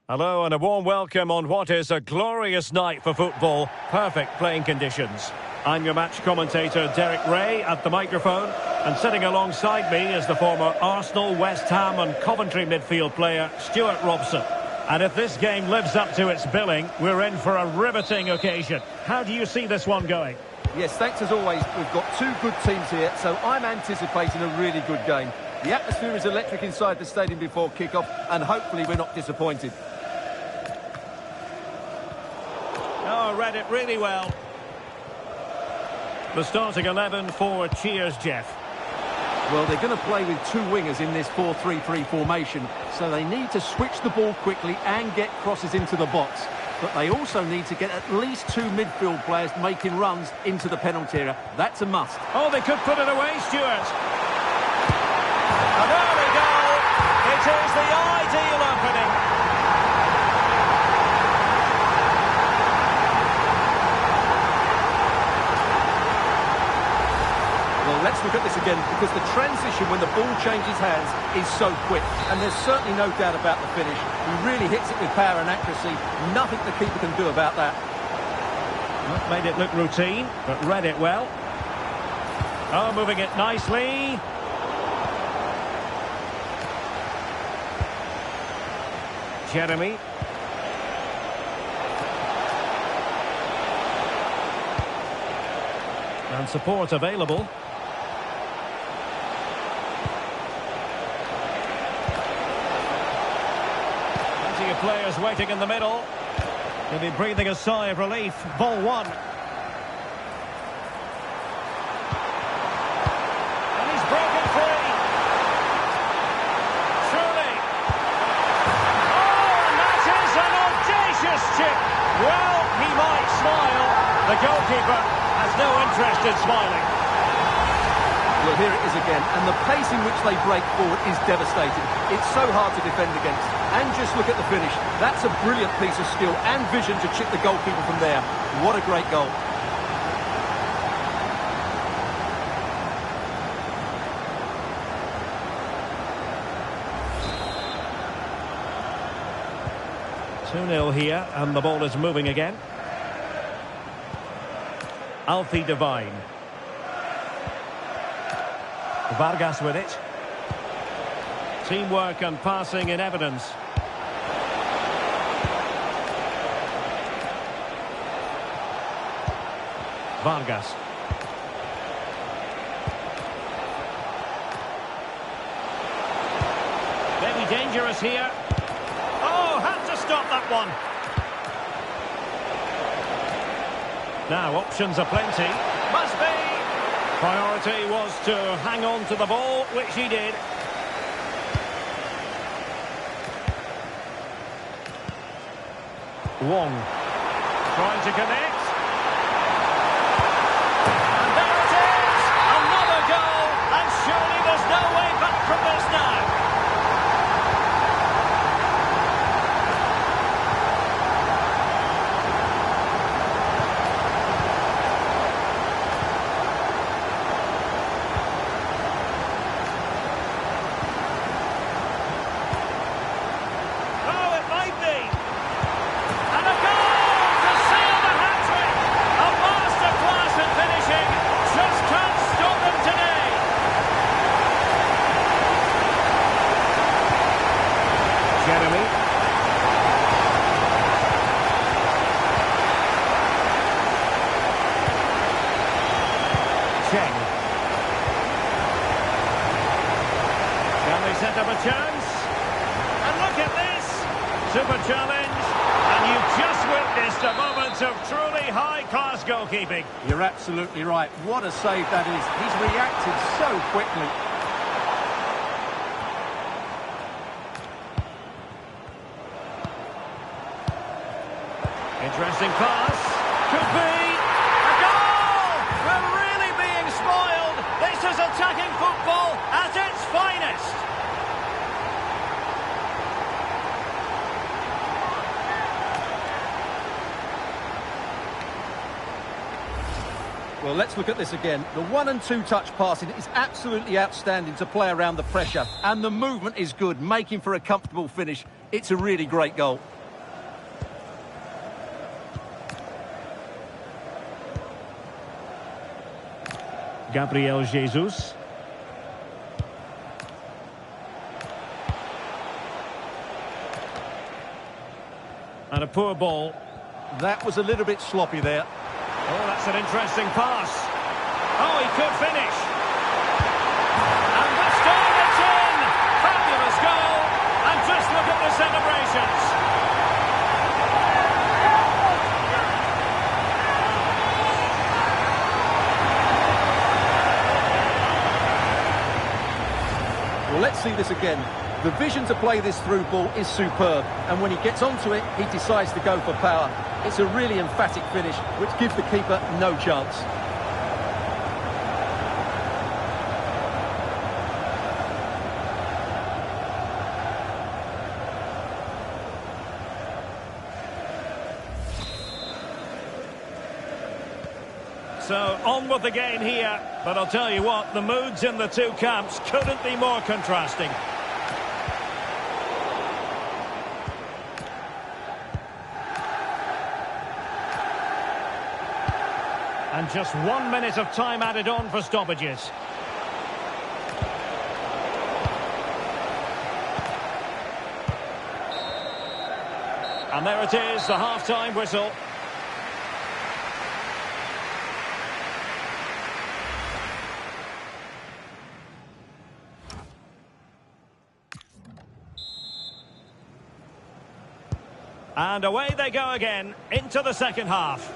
Hello and a warm welcome on what is a glorious night for football. Perfect playing conditions. I'm your match commentator Derek Ray at the microphone, and sitting alongside me is the former Arsenal, West Ham and Coventry midfield player Stuart Robson. And if this game lives up to its billing, we're in for a riveting occasion. How do you see this one going? Yes, thanks as always. We've got two good teams here, so I'm anticipating a really good game. The atmosphere is electric inside the stadium before kick-off, and hopefully we're not disappointed. Oh, read it really well. The starting 11 for Cheers, Jeff. Well, they're going to play with two wingers in this 4-3-3 formation, so they need to switch the ball quickly and get crosses into the box. But they also need to get at least two midfield players making runs into the penalty area. That's a must. Oh, they could put it away, Stuart. And there we go. It is the ideal opening. Well, let's look at this again, because the transition when the ball changes hands is so quick. And there's certainly no doubt about the finish. He really hits it with power and accuracy. Nothing the keeper can do about that. Well, made it look routine, but read it well. Oh, moving it nicely. Jeremy. And support available. Plenty of players waiting in the middle. He'll be breathing a sigh of relief. Ball one. And he's broken free. Surely. Oh, and that is an audacious chip. Well, he might smile. The goalkeeper has no interest in smiling. Well, here it is again, and the pace in which they break forward is devastating. It's so hard to defend against. And just look at the finish. That's a brilliant piece of skill and vision to chip the goalkeeper from there. What a great goal. Two 2-0 here, and the ball is moving again. Alfie Devine. Vargas with it. Teamwork and passing in evidence. Vargas. Maybe dangerous here. Oh, had to stop that one. Now, options are plenty. Must be. Priority was to hang on to the ball, which he did. Wong. Trying to connect. And there it is! Another goal! And surely there's no way back from this now. Can they set up a chance? And look at this! Super challenge, and you've just witnessed a moment of truly high-class goalkeeping. You're absolutely right. What a save that is. He's reacted so quickly. Interesting pass. Could be a goal! We're really being spoiled. This is attacking football at its finest. Well, let's look at this again. The 1- and 2-touch passing is absolutely outstanding to play around the pressure. And the movement is good, making for a comfortable finish. It's a really great goal. Gabriel Jesus. And a poor ball. That was a little bit sloppy there. Oh, that's an interesting pass. Oh, he could finish. And this time it's in! Fabulous goal. And just look at the celebrations. Well, let's see this again. The vision to play this through ball is superb, and when he gets onto it, he decides to go for power. It's a really emphatic finish, which gives the keeper no chance. So, on with the game here, but I'll tell you what, the moods in the two camps couldn't be more contrasting. And just 1 minute of time added on for stoppages. And there it is, the half-time whistle. And away they go again, into the second half.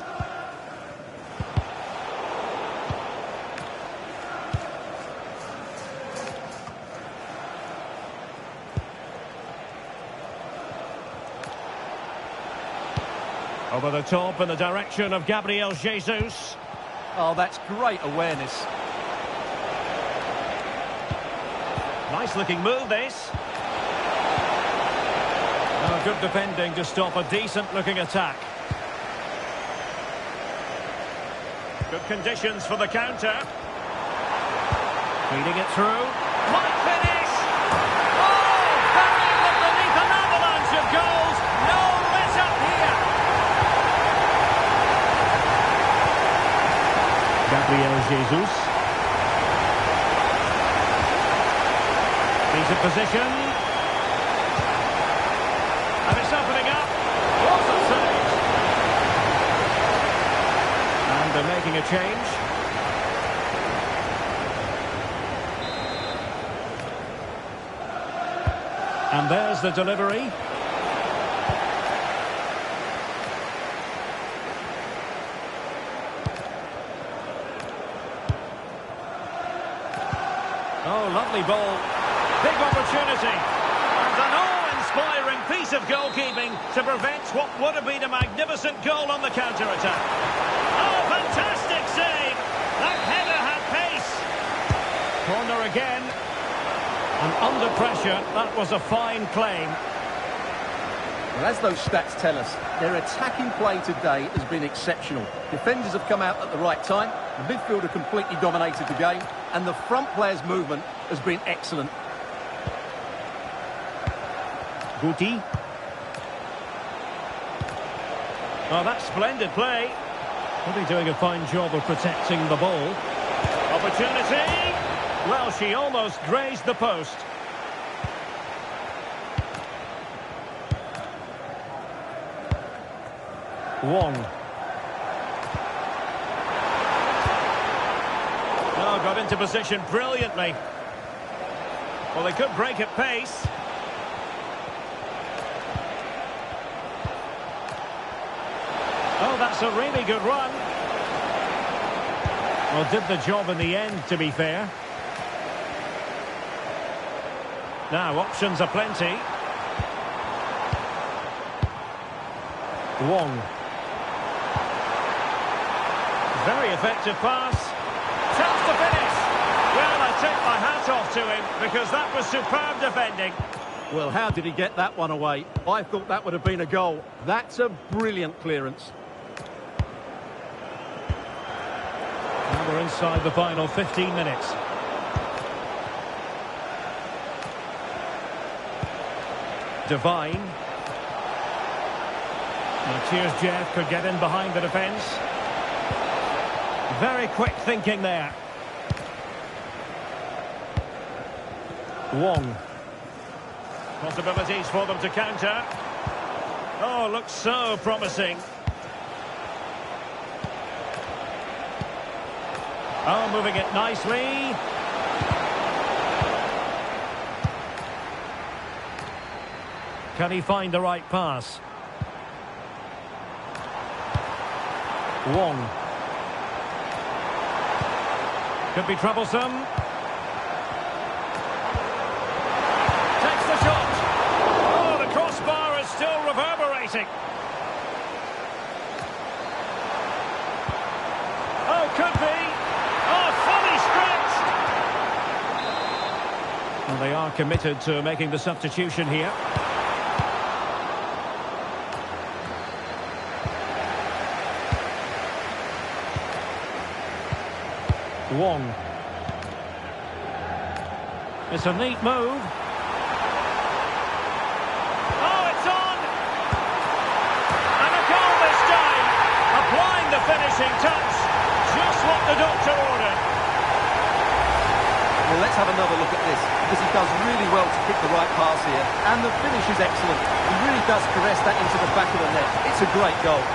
Over the top in the direction of Gabriel Jesus. Oh, that's great awareness. Nice looking move, this. Oh, good defending to stop a decent looking attack. Good conditions for the counter. Feeding it through. Might finish! Oh! Buried them beneath an avalanche of goals. No let up here. Gabriel Jesus. Decent position. And it's opening up. What a save. And they're making a change. And there's the delivery. Oh, lovely ball. Big opportunity. And an awe-inspiring piece of goalkeeping to prevent what would have been a magnificent goal on the counter-attack. Oh, fantastic save! That header had pace. Corner again. And under pressure, that was a fine claim. Well, as those stats tell us, their attacking play today has been exceptional. Defenders have come out at the right time, the midfielder completely dominated the game, and the front player's movement has been excellent. Guti. Oh, that's splendid play. Really doing a fine job of protecting the ball. Opportunity! Well, she almost grazed the post. Wong. Oh, got into position brilliantly. Well, they could break at pace. Oh, that's a really good run. Well, did the job in the end, to be fair. Now, options are plenty. Wong. Very effective pass. Chance to finish. Well, I take my hat off to him because that was superb defending. Well, how did he get that one away? I thought that would have been a goal. That's a brilliant clearance. Now we're inside the final 15 minutes. Divine. Now, Cheers Jeff could get in behind the defence. Very quick thinking there. Wong. Possibilities for them to counter. Oh, looks so promising. Oh, moving it nicely. Can he find the right pass? Wong. Could be troublesome. Takes the shot. Oh, the crossbar is still reverberating. Oh, could be. Oh, fully stretched. Well, they are committed to making the substitution here. Wong. It's a neat move. Oh, it's on! And a goal this time! Applying the finishing touch. Just what the doctor ordered. Well, let's have another look at this, because he does really well to pick the right pass here. And the finish is excellent. He really does caress that into the back of the net. It's a great goal.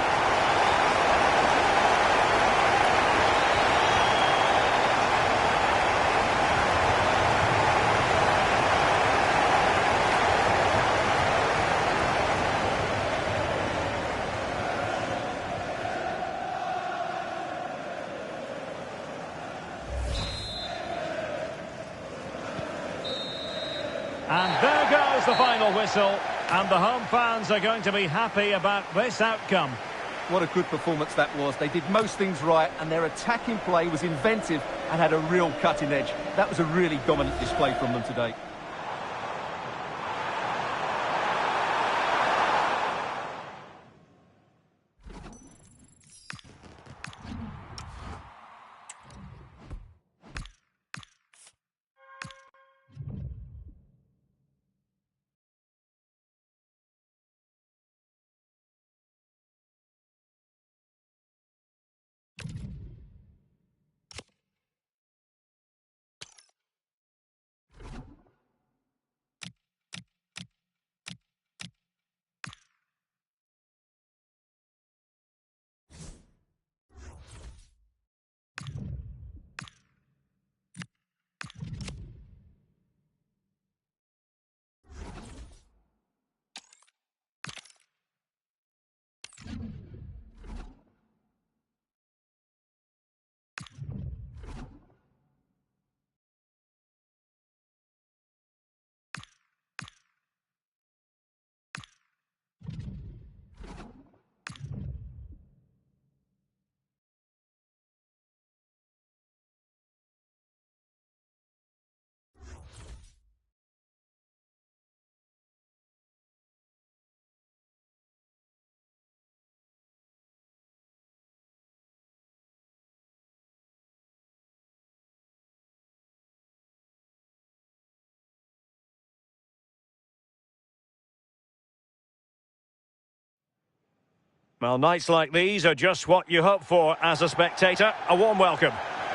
And there goes the final whistle. And the home fans are going to be happy about this outcome. What a good performance that was. They did most things right, and their attacking play was inventive and had a real cutting edge. That was a really dominant display from them today. Well, nights like these are just what you hope for as a spectator. A warm welcome.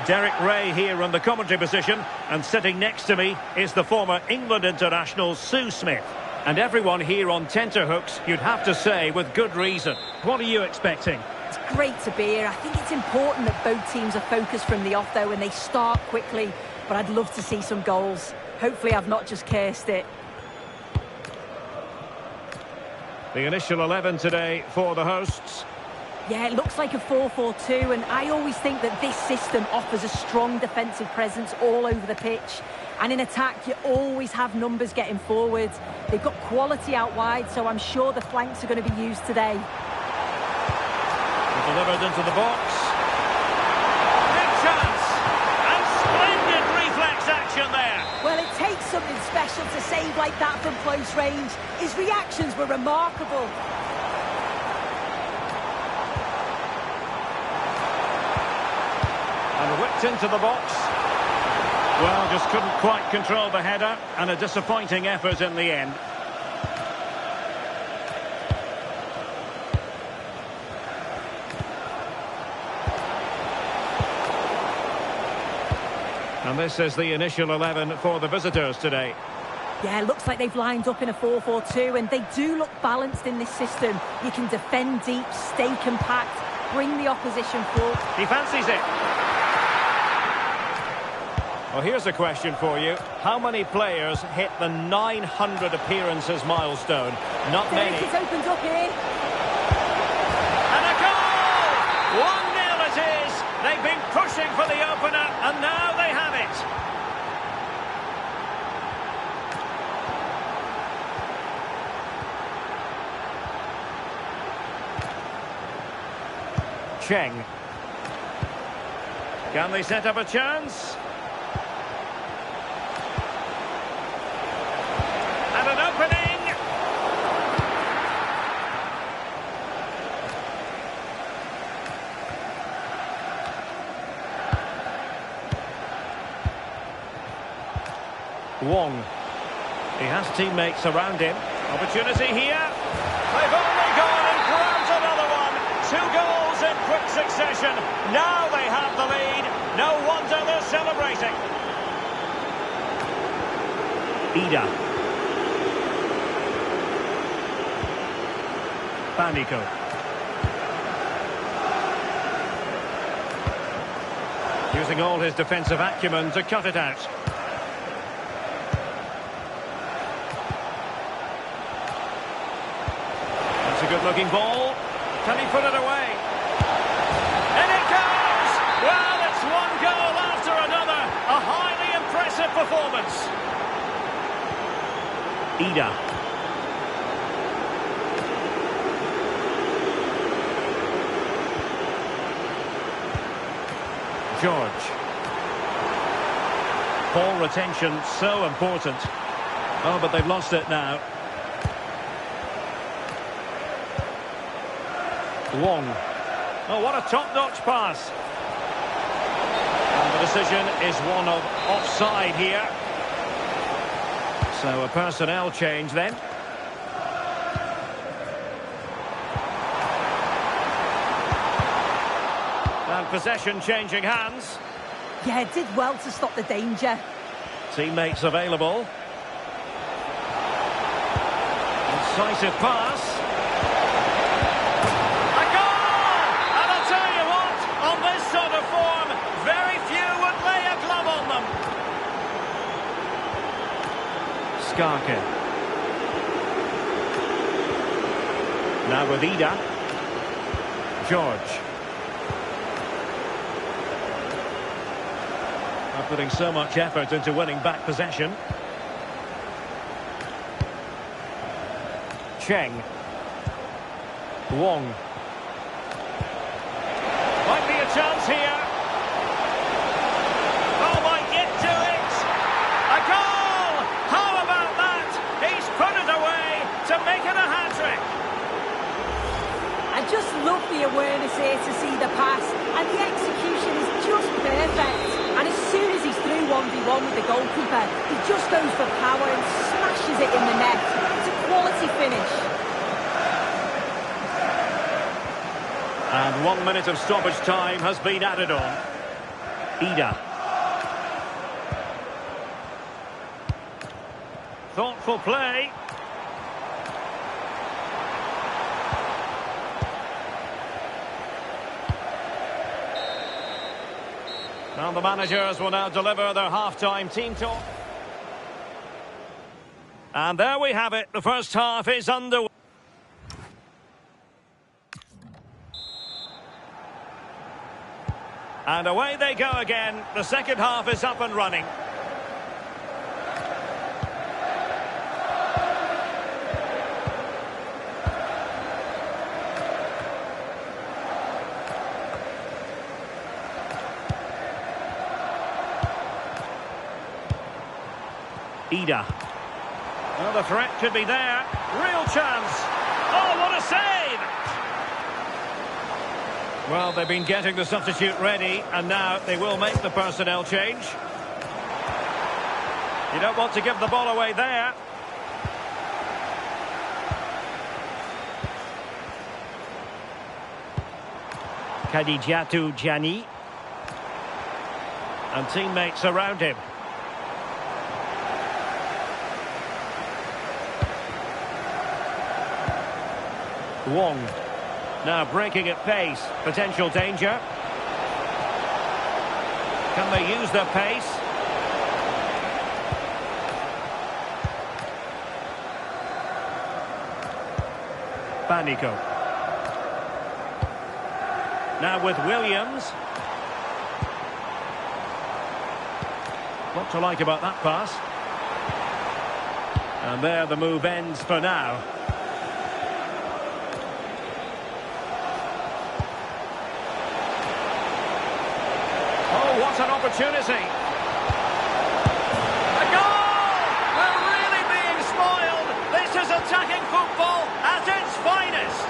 Derek Ray here in the commentary position, and sitting next to me is the former England international Sue Smith. And everyone here on tenterhooks, you'd have to say, with good reason. What are you expecting? It's great to be here. I think it's important that both teams are focused from the off, though, and they start quickly. But I'd love to see some goals. Hopefully I've not just cursed it. The initial 11 today for the hosts. Yeah, it looks like a 4-4-2, and I always think that this system offers a strong defensive presence all over the pitch. And in attack, you always have numbers getting forward. They've got quality out wide, so I'm sure the flanks are going to be used today. Delivered into the box. Big chance! And splendid reflex action there. Well, it takes something special to save like that from close range. His reactions were remarkable. And whipped into the box. Well, just couldn't quite control the header, and a disappointing effort in the end. And this is the initial 11 for the visitors today. Yeah, looks like they've lined up in a 4-4-2, and they do look balanced in this system. You can defend deep, stay compact, bring the opposition forward. He fancies it. Well, here's a question for you. How many players hit the 900 appearances milestone? Not many. It's opened up here. And a goal! 1-0 it is. They've been pushing for the opener, and now they have it. Cheng. Can they set up a chance? And an opening. Wong. He has teammates around him. Opportunity here. They've only gone and grabbed another one. 2 goals in quick succession. Now they have the lead. No wonder they're celebrating. Ida. Panico. Using all his defensive acumen to cut it out. That's a good-looking ball. Can he put it away? And it goes! Well, it's 1 goal after another. A highly impressive performance. Ida. George. Ball retention, so important. Oh, but they've lost it now. Wong. Oh, what a top-notch pass. And the decision is one of offside here. So a personnel change then. And possession changing hands. Yeah, did well to stop the danger. Teammates available. Incisive pass. A goal! And I'll tell you what, on this sort of form, very few would lay a glove on them. Skarke. Now with Ida. George. Are putting so much effort into winning back possession. Cheng. Wong. Might be a chance here. Oh, might get to it. A goal! How about that? He's put it away to make it a hat-trick. I just love the awareness here to see the pass, and the execution is just perfect. And as soon as he's through 1v1 with the goalkeeper, he just goes for power and smashes it in the net. It's a quality finish. And 1 minute of stoppage time has been added on. Ida. Thoughtful play. And the managers will now deliver their half-time team talk. And there we have it. The first half is underway. And away they go again. The second half is up and running. Ida. Well, the threat could be there. Real chance. Oh, what a save! Well, they've been getting the substitute ready, and now they will make the personnel change. You don't want to give the ball away there. Kadijatu Jani. And teammates around him. Wong. Now breaking at pace. Potential danger. Can they use their pace? Panico. Now with Williams. What to like about that pass? And there the move ends for now. Oh, what an opportunity! A goal! We're really being spoiled! This is attacking football at its finest!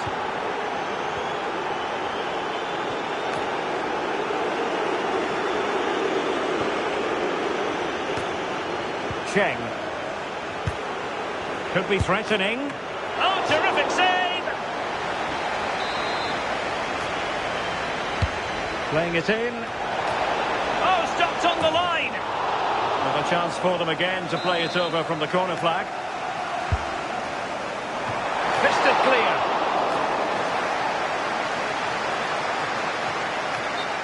Cheng. Could be threatening. Oh, terrific save! Playing it in. Oh, stopped on the line! Another chance for them again to play it over from the corner flag. Fisted clear.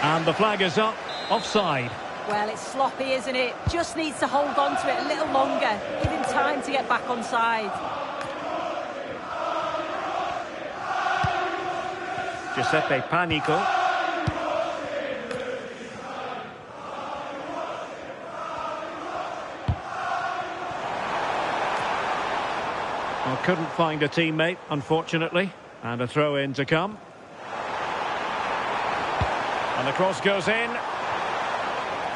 And the flag is up. Offside. Well, it's sloppy, isn't it? Just needs to hold on to it a little longer. Give him time to get back on side. Giuseppe Panico. Well, couldn't find a teammate, unfortunately. And a throw-in to come. And the cross goes in.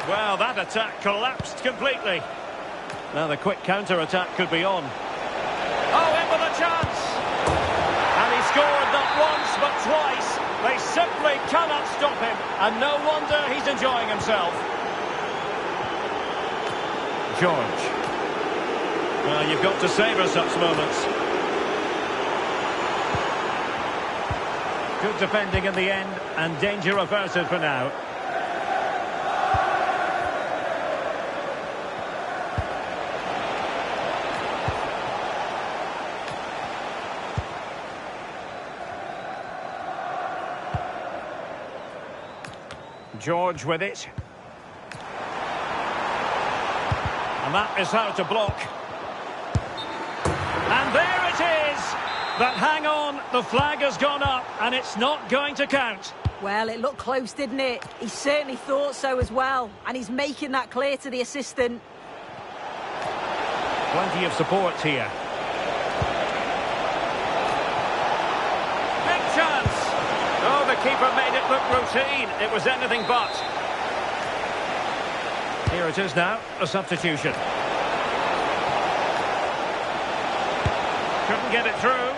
Well, that attack collapsed completely. Now the quick counter-attack could be on. Oh, in with a chance! And he scored not once, but twice. They simply cannot stop him. And no wonder he's enjoying himself. George. Well, you've got to savour such moments. Good defending in the end, and danger averted for now. George with it. And that is how to block. And there it is! But hang on, the flag has gone up and it's not going to count. Well, it looked close, didn't it? He certainly thought so as well. And he's making that clear to the assistant. Plenty of support here. Big chance! Oh, the keeper made it look routine. It was anything but. Here it is now, a substitution. Couldn't get it through.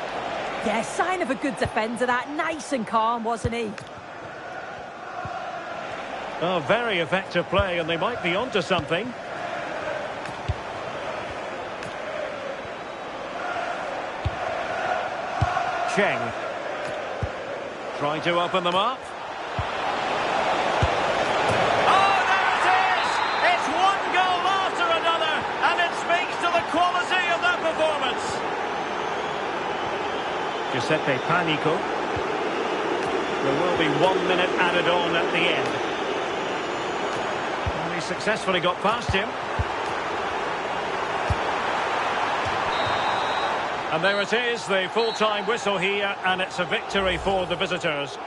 Yeah, sign of a good defender, that. Nice and calm, wasn't he? Oh, very effective play, and they might be onto something. Cheng. Trying to open them up. Oh, there it is! It's one goal after another, and it speaks to the quality of that performance. Giuseppe Panico. There will be 1 minute added on at the end. And he successfully got past him. And there it is, the full-time whistle here, and it's a victory for the visitors.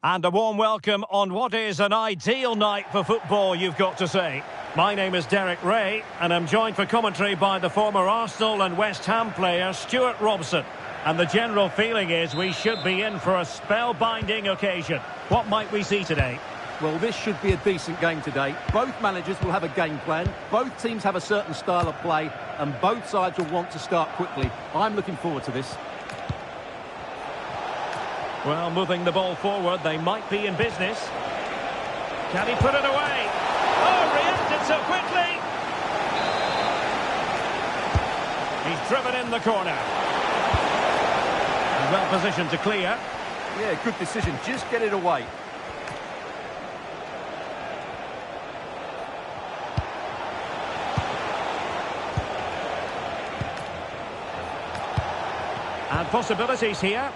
And a warm welcome on what is an ideal night for football, you've got to say. My name is Derek Ray, and I'm joined for commentary by the former Arsenal and West Ham player Stuart Robson. And the general feeling is we should be in for a spellbinding occasion. What might we see today? Well, this should be a decent game today. Both managers will have a game plan. Both teams have a certain style of play, and both sides will want to start quickly. I'm looking forward to this. Well, moving the ball forward, they might be in business. Can he put it away? Oh, reacted so quickly! He's driven in the corner. He's well positioned to clear. Yeah, good decision. Just get it away. And possibilities here.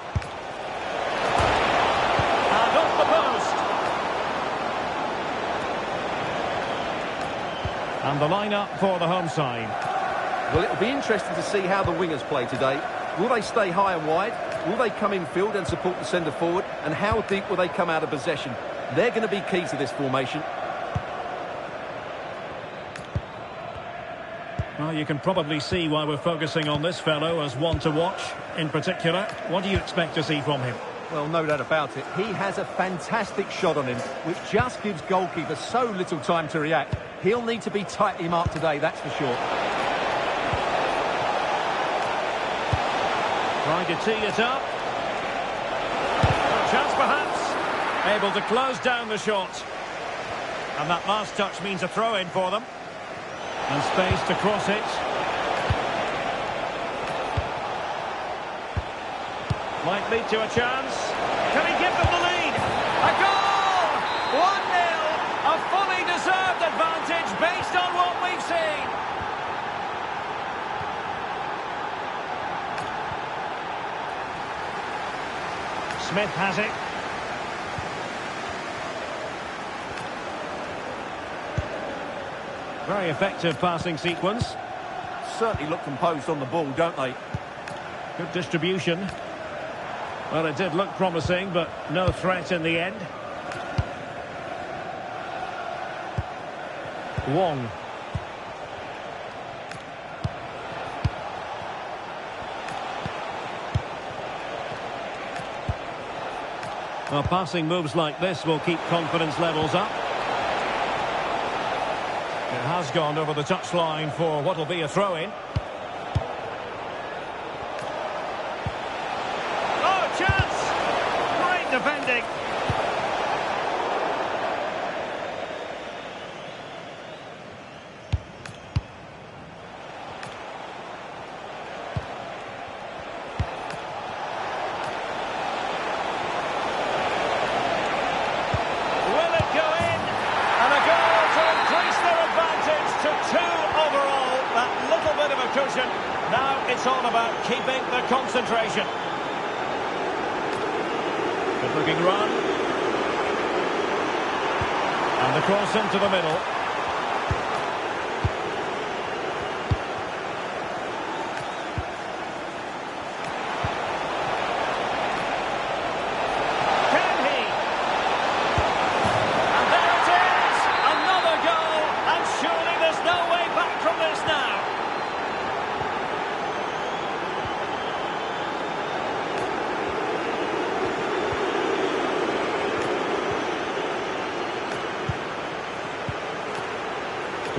And off the post. And the line-up for the home side. Well, it'll be interesting to see how the wingers play today. Will they stay high and wide? Will they come in field and support the centre forward? And how deep will they come out of possession? They're going to be key to this formation. Well, you can probably see why we're focusing on this fellow as one to watch. In particular, what do you expect to see from him? Well, no doubt about it. He has a fantastic shot on him, which just gives goalkeepers so little time to react. He'll need to be tightly marked today, that's for sure. Trying to tee it up. A chance perhaps. Able to close down the shot. And that last touch means a throw-in for them. And space to cross it. Might lead to a chance. Can he give them the lead? A goal! 1-0. A fully deserved advantage based on what we've seen. Smith has it. Very effective passing sequence. Certainly look composed on the ball, don't they? Good distribution. Well, it did look promising, but no threat in the end. Wong. Well, passing moves like this will keep confidence levels up. It has gone over the touchline for what will be a throw-in. Oh, chance! Great defending. Will it go in? And a goal to increase their advantage to 2 overall. That little bit of a cushion. Now it's all about keeping the concentration. Good looking run. And the cross into the middle. Can he? And there it is! Another goal! And surely there's no way back from this now.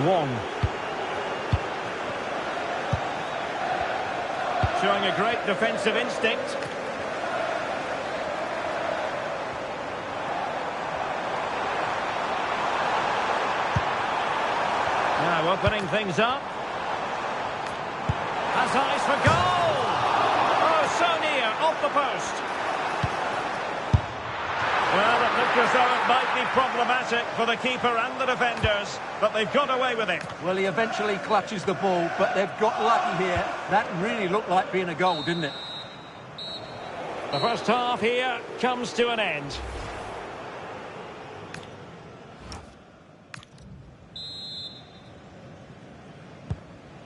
Wong. Showing a great defensive instinct. Now opening things up. Has eyes for goal! Oh, so near, off the post. Well, it looked as though it might be problematic for the keeper and the defenders, but they've got away with it. Well, he eventually clutches the ball, but they've got lucky here. That really looked like being a goal, didn't it? The first half here comes to an end.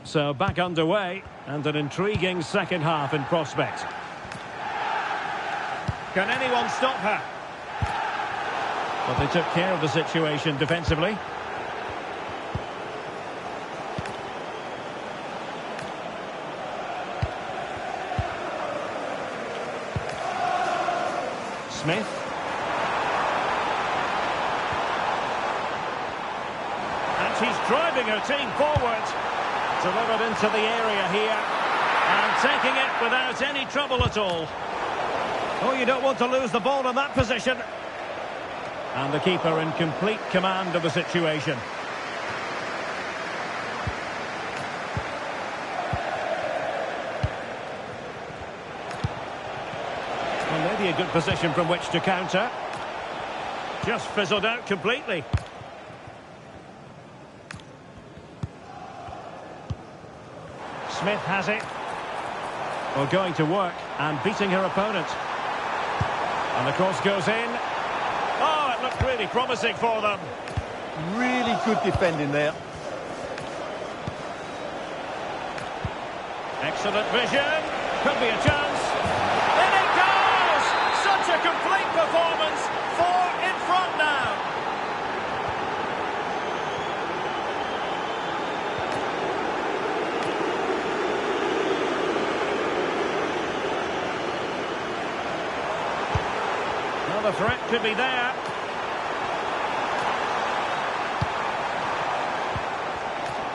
So back underway, and an intriguing second half in prospect. Can anyone stop her? But they took care of the situation defensively. Smith. And she's driving her team forward. Delivered into the area here. And taking it without any trouble at all. Oh, you don't want to lose the ball in that position. And the keeper in complete command of the situation. Well, maybe a good position from which to counter. Just fizzled out completely. Smith has it. Well, going to work and beating her opponent. And the cross goes in. Oh, it looked really promising for them. Really good defending there. Excellent vision. Could be a chance. In it goes! Such a complete performance. 4 in front now. Well, the threat could be there.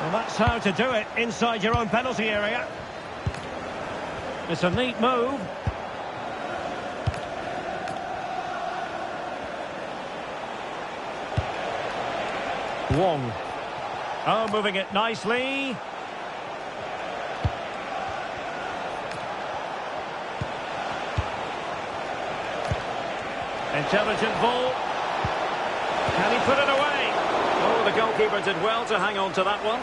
Well, that's how to do it inside your own penalty area. It's a neat move. Wong. Oh, moving it nicely. Intelligent ball. Can he put it away? Oh, the goalkeeper did well to hang on to that one.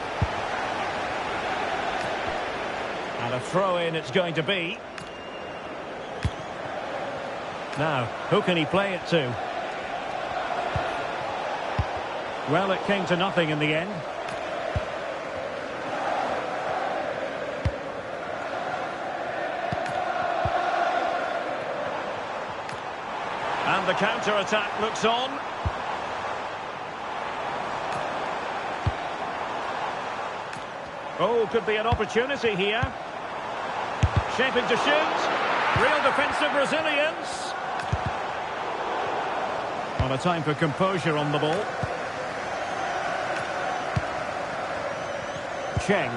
And a throw-in it's going to be. Now, who can he play it to? Well, it came to nothing in the end. And the counter-attack looks on. Oh, could be an opportunity here. Shaping to shoot. Real defensive resilience. On a time for composure on the ball. Cheng.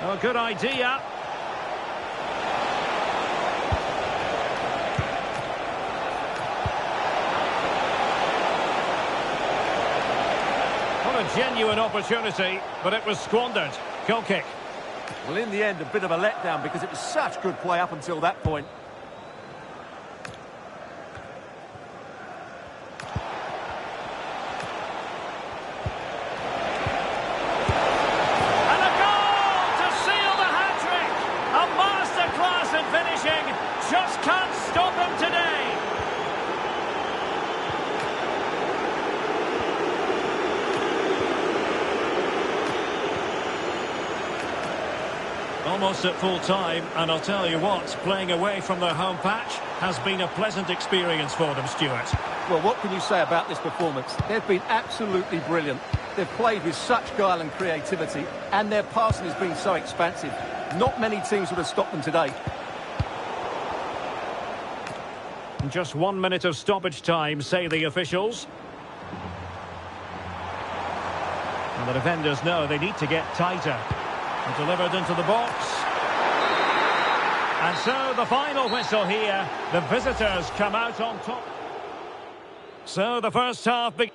Oh, good idea. What a genuine opportunity, but it was squandered. Goal kick. Well, in the end, a bit of a letdown because it was such good play up until that point. And a goal to seal the hat-trick! A masterclass in finishing. Just can't stop him today. Almost at full time, and I'll tell you what, playing away from their home patch has been a pleasant experience for them, Stuart. Well, what can you say about this performance? They've been absolutely brilliant. They've played with such guile and creativity, and their passing has been so expansive. Not many teams would have stopped them today. And just 1 minute of stoppage time, say the officials. And the defenders know they need to get tighter. And delivered into the box. And so the final whistle here. The visitors come out on top. So the first half begins.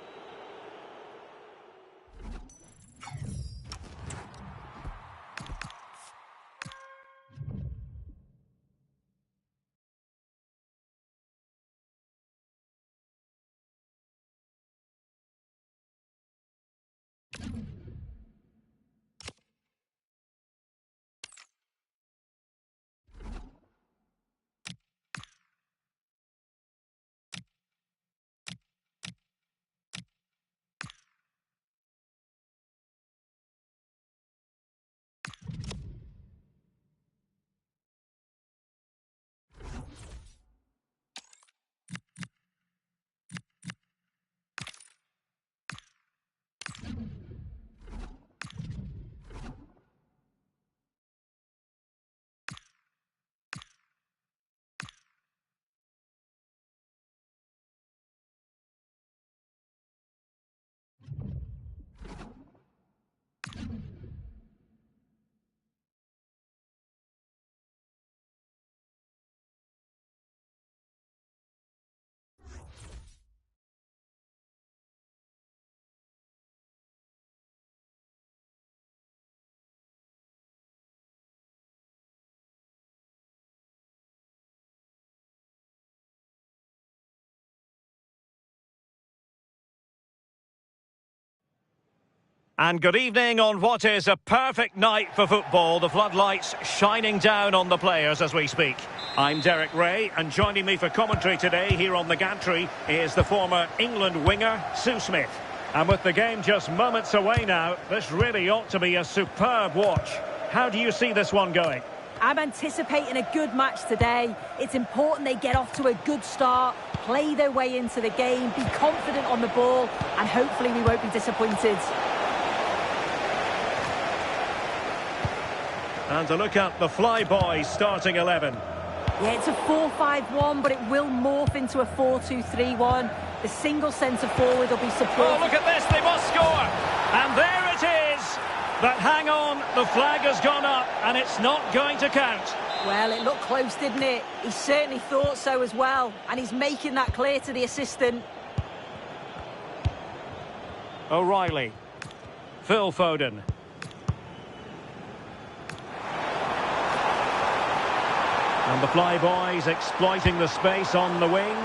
And good evening on what is a perfect night for football. The floodlights shining down on the players as we speak. I'm Derek Ray, and joining me for commentary today here on the gantry is the former England winger, Sue Smith. And with the game just moments away now, this really ought to be a superb watch. How do you see this one going? I'm anticipating a good match today. It's important they get off to a good start, play their way into the game, be confident on the ball, and hopefully we won't be disappointed. And to look at the Flyboys starting 11. Yeah, it's a 4-5-1, but it will morph into a 4-2-3-1. The single centre forward will be supported. Oh, look at this, they must score! And there it is! But hang on, the flag has gone up, and it's not going to count. Well, it looked close, didn't it? He certainly thought so as well, and he's making that clear to the assistant. O'Reilly. Phil Foden. And the Flyboys exploiting the space on the wing.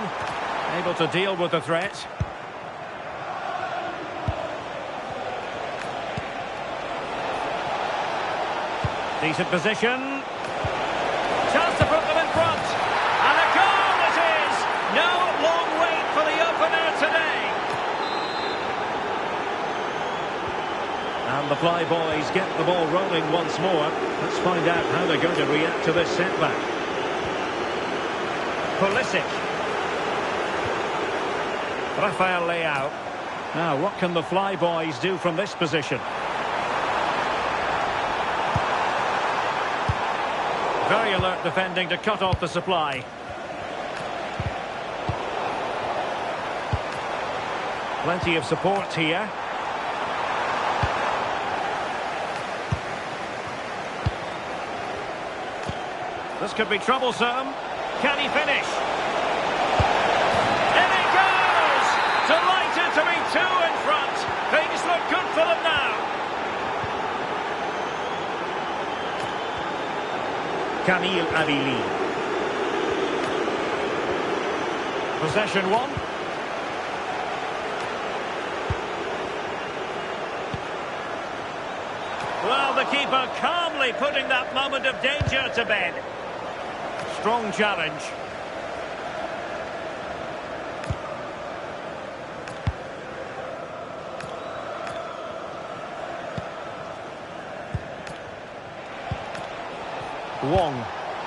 Able to deal with the threat. Decent position. Chance to put them in front. And a goal it is! No long wait for the opener today. And the Flyboys get the ball rolling once more. Let's find out how they're going to react to this setback. Pulisic. Rafael Leao. Now, what can the Flyboys do from this position? Very alert defending to cut off the supply. Plenty of support here. This could be troublesome. Can he finish? In he goes! Delighted to be two in front. Things look good for them now. Kamil Adili. Possession one. Well, the keeper calmly putting that moment of danger to bed. Strong challenge. Wong.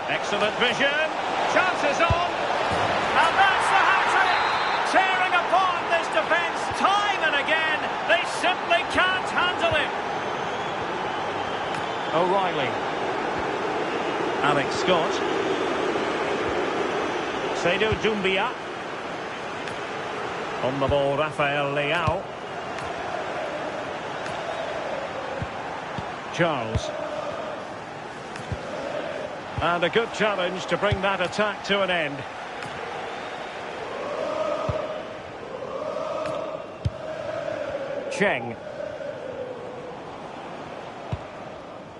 Excellent vision. Chances on. And that's the hat-trick. Tearing apart this defence time and again. They simply can't handle him. O'Reilly. Alex Scott. Seydou Doumbia. On the ball, Rafael Leao. Charles. And a good challenge to bring that attack to an end. Cheng.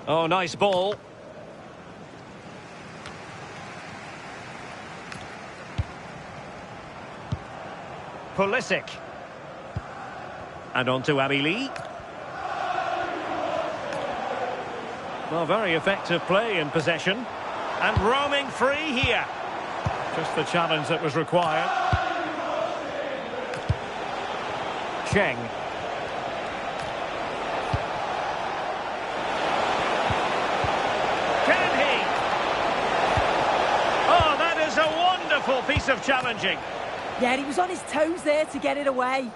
Oh, nice ball. Pulisic. And on to Abili. Well, very effective play in possession. And roaming free here. Just the challenge that was required. Cheng. Can he? Oh, that is a wonderful piece of challenging. Yeah, he was on his toes there to get it away.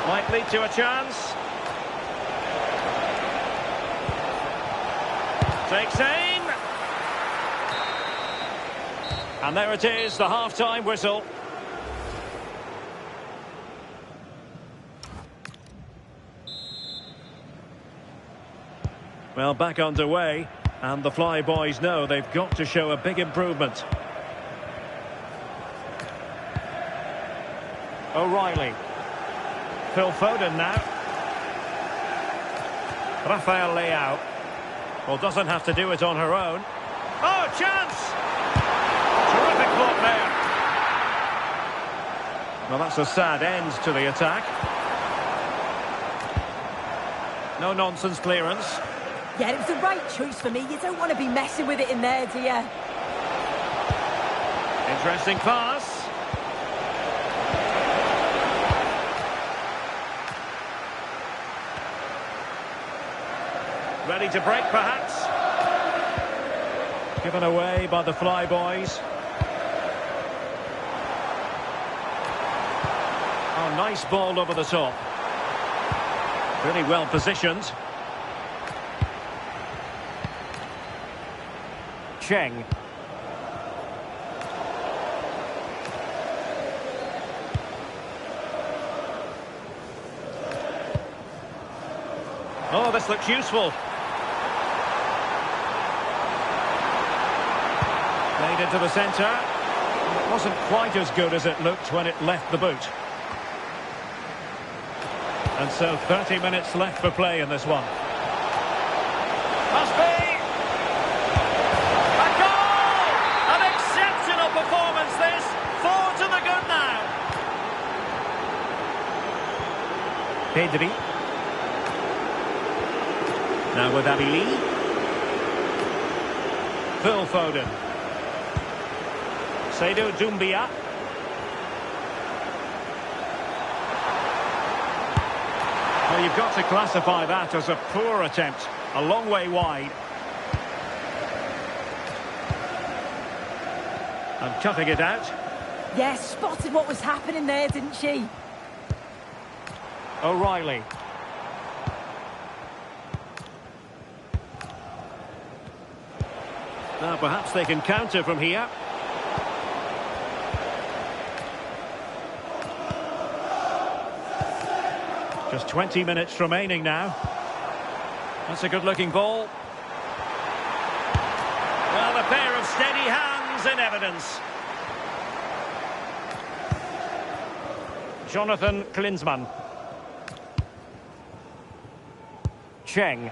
Might lead to a chance. Takes aim. And there it is, the half-time whistle. Well, back underway, and the Flyboys know they've got to show a big improvement. O'Reilly. Phil Foden now. Rafael Leao. Well, doesn't have to do it on her own. Oh, chance! Terrific block there. Well, that's a sad end to the attack. No nonsense clearance. Yeah, it was the right choice for me. You don't want to be messing with it in there, do you? Interesting pass. Ready to break, perhaps. Given away by the Flyboys. Oh, nice ball over the top. Really well positioned. Cheng. Oh, this looks useful. Played into the centre. It wasn't quite as good as it looked when it left the boot. And so 30 minutes left for play in this one. Must be! A goal! An exceptional performance this. 4 to the good now. Pedri. Now with Abili. Phil Foden. Seydou Doumbia. Well, you've got to classify that as a poor attempt. A long way wide. And cutting it out. Yeah, spotted what was happening there, didn't she? O'Reilly. Now perhaps they can counter from here. Just 20 minutes remaining now. That's a good-looking ball. Well, a pair of steady hands in evidence. Jonathan Klinsmann. Cheng.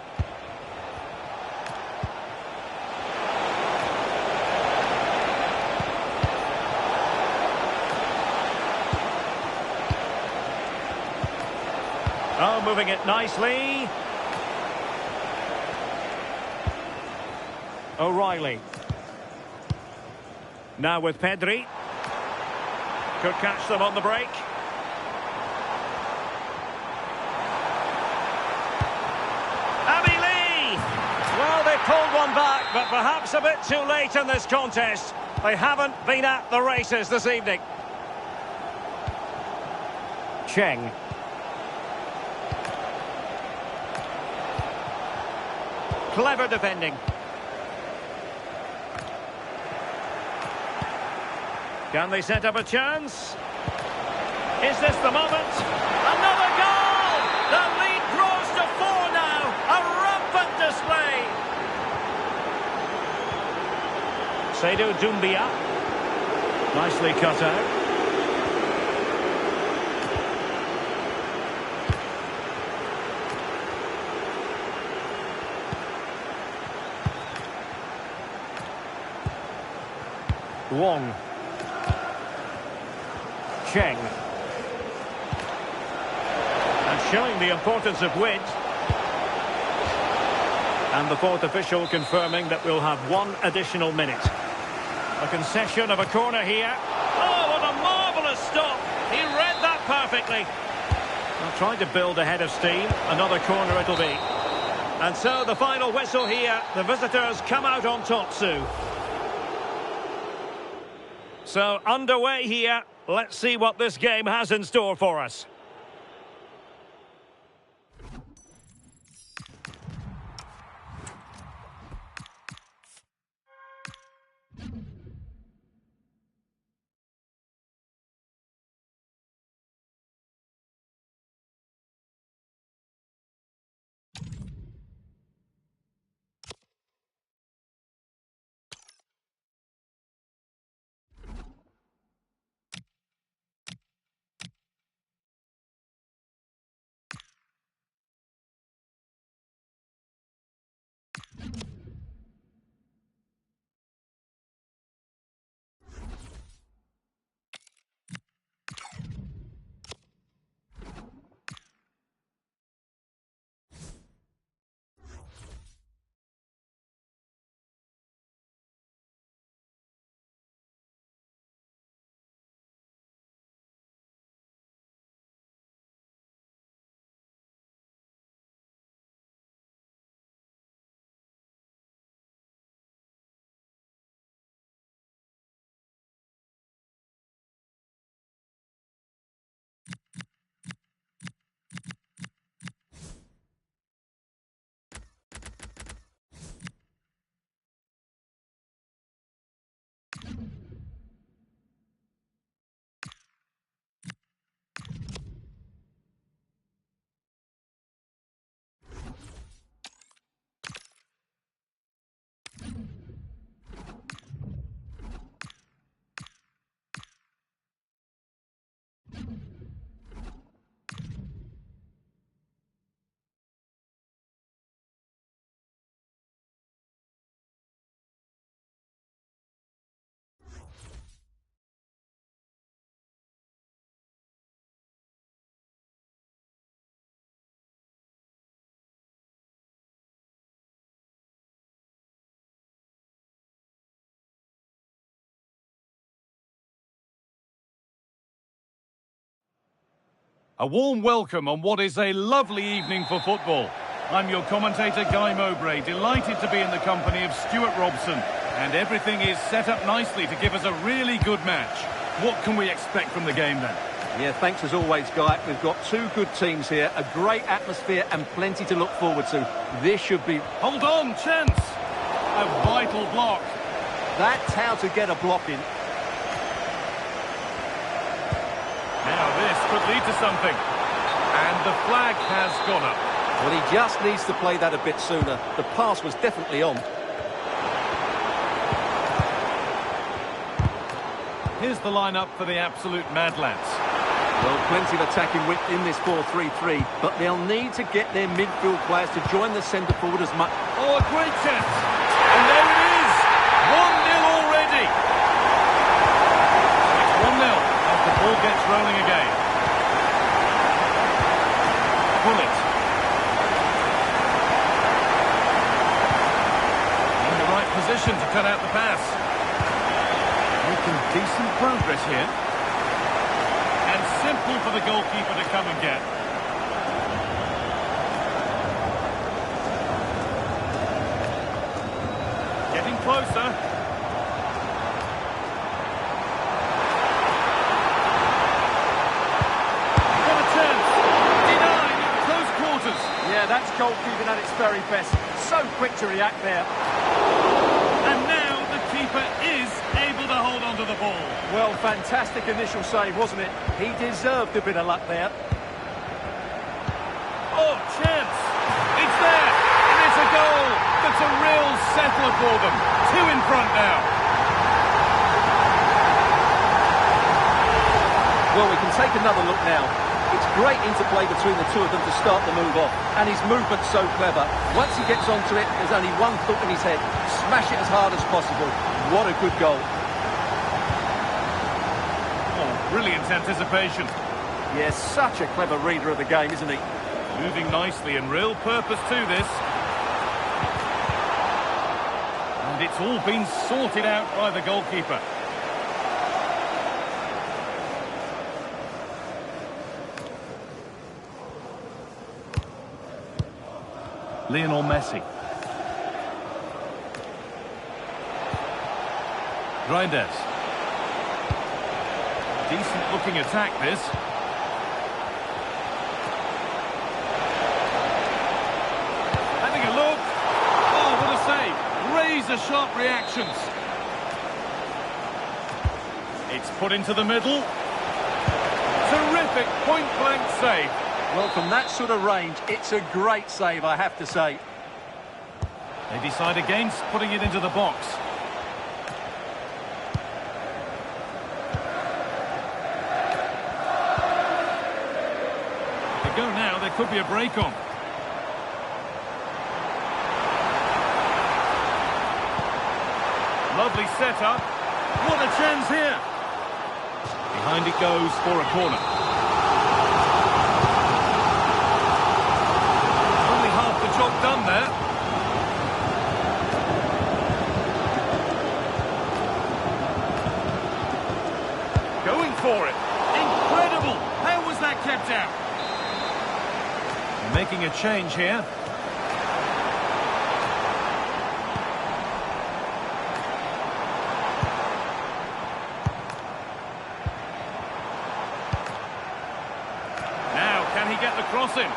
Oh, moving it nicely. O'Reilly. Now with Pedri. Could catch them on the break. Abili! Well, they pulled one back, but perhaps a bit too late in this contest. They haven't been at the races this evening. Cheng. Clever defending. Can they set up a chance? Is this the moment? Another goal! The lead grows to 4 now. A rampant display. Seydou Doumbia. Nicely cut out. Wong. Cheng. And showing the importance of width. And the fourth official confirming that we'll have 1 additional minute. A concession of a corner here. Oh, what a marvellous stop. He read that perfectly. Well, trying to build ahead of steam. Another corner it'll be. And so the final whistle here. The visitors come out on top, Sue. So, underway here. Let's see what this game has in store for us. A warm welcome on what is a lovely evening for football. I'm your commentator, Guy Mowbray, delighted to be in the company of Stuart Robson. And everything is set up nicely to give us a really good match. What can we expect from the game then? Yeah, thanks as always, Guy. We've got two good teams here, a great atmosphere and plenty to look forward to. This should be... Hold on, chance! A vital block. That's how to get a block in. Now this could lead to something. And the flag has gone up. Well, he just needs to play that a bit sooner. The pass was definitely on. Here's the lineup for the absolute Mad Lads. Well, plenty of attacking width in this 4-3-3, but they'll need to get their midfield players to join the centre forward as much... Oh, a great chance! And there it is! 1-0 already! It's 1-0 as the ball gets rolling again. Bullet. In the right position to cut out the pass. Making decent progress here. And simple for the goalkeeper to come and get. Getting closer. What a chance. Denied at close quarters. Yeah, that's goalkeeping at its very best. So quick to react there. And now the keeper is able to hold on to the ball. Well, fantastic initial save, wasn't it? He deserved a bit of luck there. Oh, chance! It's there! And it's a goal! That's a real settler for them. 2 in front now. Well, we can take another look now. It's great interplay between the two of them to start the move off. And his movement's so clever. Once he gets onto it, there's only one thought in his head. Smash it as hard as possible. What a good goal. Oh, brilliant anticipation. Yes, such a clever reader of the game, isn't he? Moving nicely and real purpose to this. And it's all been sorted out by the goalkeeper. Lionel Messi. Reinders. Decent looking attack this. Having a look. Oh, what a save. Razor sharp reactions. It's put into the middle. Terrific point blank save. Well, from that sort of range, it's a great save, I have to say. They decide against putting it into the box. If they go now, there could be a break on. Lovely setup. What a chance here. Behind it goes for a corner. Only half the job done there. Going for it. Incredible. How was that kept out? They're making a change here. Can he get the cross in?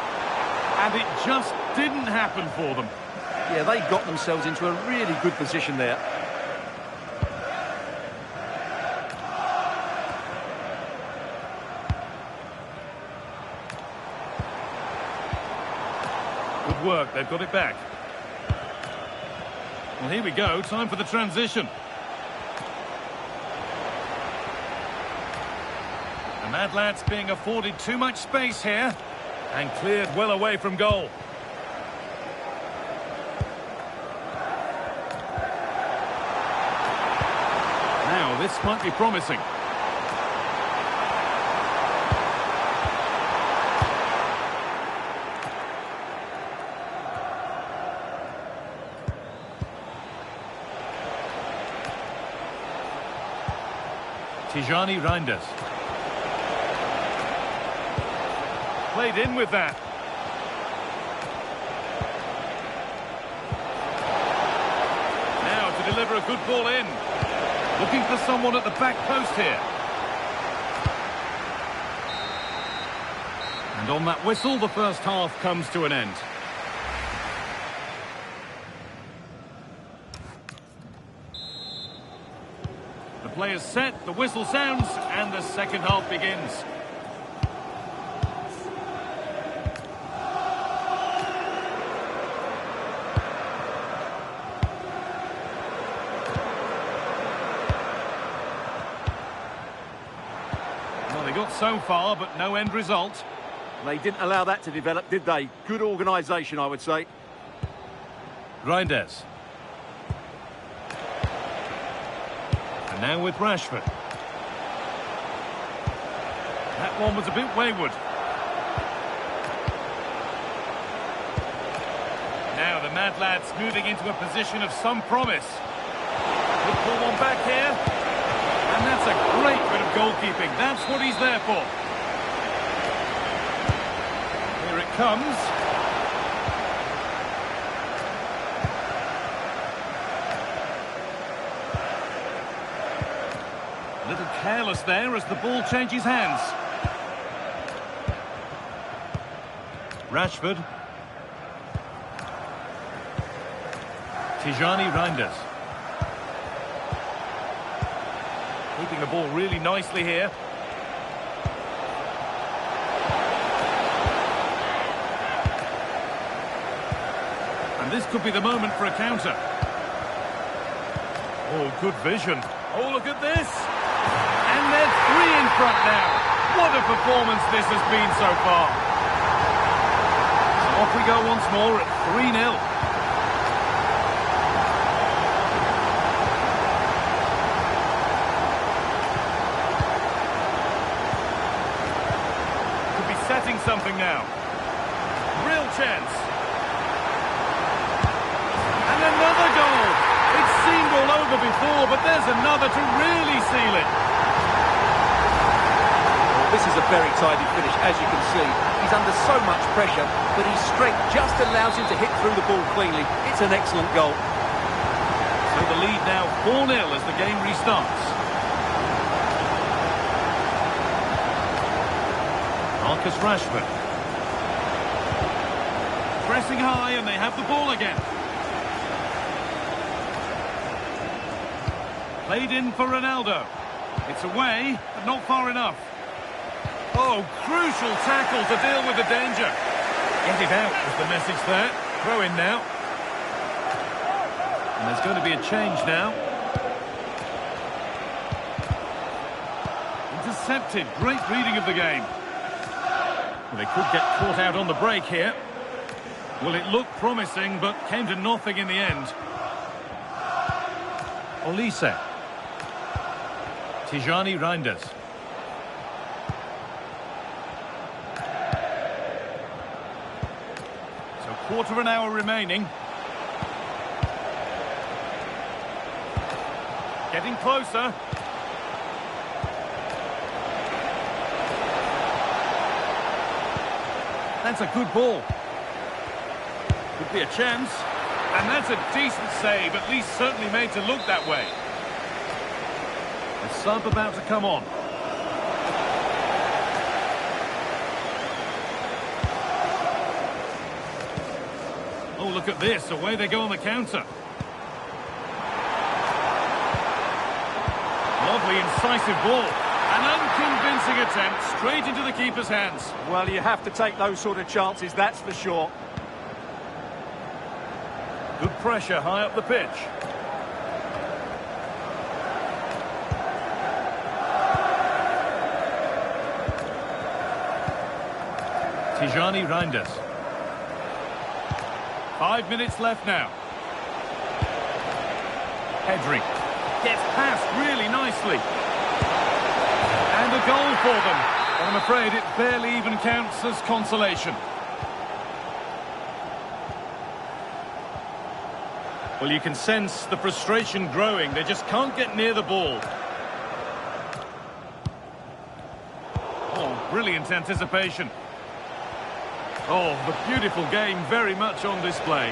And it just didn't happen for them. Yeah, they got themselves into a really good position there. Good work, they've got it back. Well, here we go, time for the transition. The Mad Lads being afforded too much space here and cleared well away from goal. Now, this might be promising. Played in with that. Now to deliver a good ball in. Looking for someone at the back post here. And on that whistle, the first half comes to an end. The players set, the whistle sounds, and the second half begins. Well, they got so far, but no end result. They didn't allow that to develop, did they? Good organisation, I would say. Reinders. And now with Rashford. That one was a bit wayward. Now the Mad Lads moving into a position of some promise. Could pull one back here. And that's a great bit of goalkeeping. That's what he's there for. Here it comes. A little careless there as the ball changes hands. Rashford. Tijani Reinders. Keeping the ball really nicely here. And this could be the moment for a counter. Oh, good vision. Oh, look at this. And they're three in front now. What a performance this has been so far. So off we go once more at 3-0. Could be setting something now. Real chance. And another goal. It seemed all over before, but there's another to really seal it. Well, this is a very tidy finish, as you can see. He's under so much pressure, but his strength just allows him to hit through the ball cleanly. It's an excellent goal. So the lead now 4-0 as the game restarts. Marcus Rashford. Pressing high and they have the ball again. Played in for Ronaldo. It's away, but not far enough. Oh, crucial tackle to deal with the danger. Get it out was the message there. Throw in now. And there's going to be a change now. Intercepted. Great reading of the game. Well, they could get caught out on the break here. Well, it looked promising, but came to nothing in the end. Olise. Tijani Reinders. So quarter of an hour remaining. Getting closer. That's a good ball. Could be a chance. And that's a decent save, at least certainly made to look that way. The sub about to come on. Oh, look at this. Away they go on the counter. Lovely, incisive ball. An unconvincing attempt straight into the keeper's hands. Well, you have to take those sort of chances, that's for sure. Good pressure high up the pitch. Tijani Reinders. 5 minutes left now. Pedri gets past really nicely. And a goal for them. But I'm afraid it barely even counts as consolation. Well, you can sense the frustration growing. They just can't get near the ball. Oh, brilliant anticipation. Oh, the beautiful game very much on display.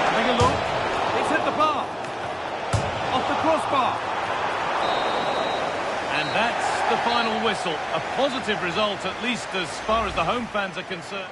Having a look. It's hit the bar. Off the crossbar. And that's the final whistle. A positive result, at least as far as the home fans are concerned.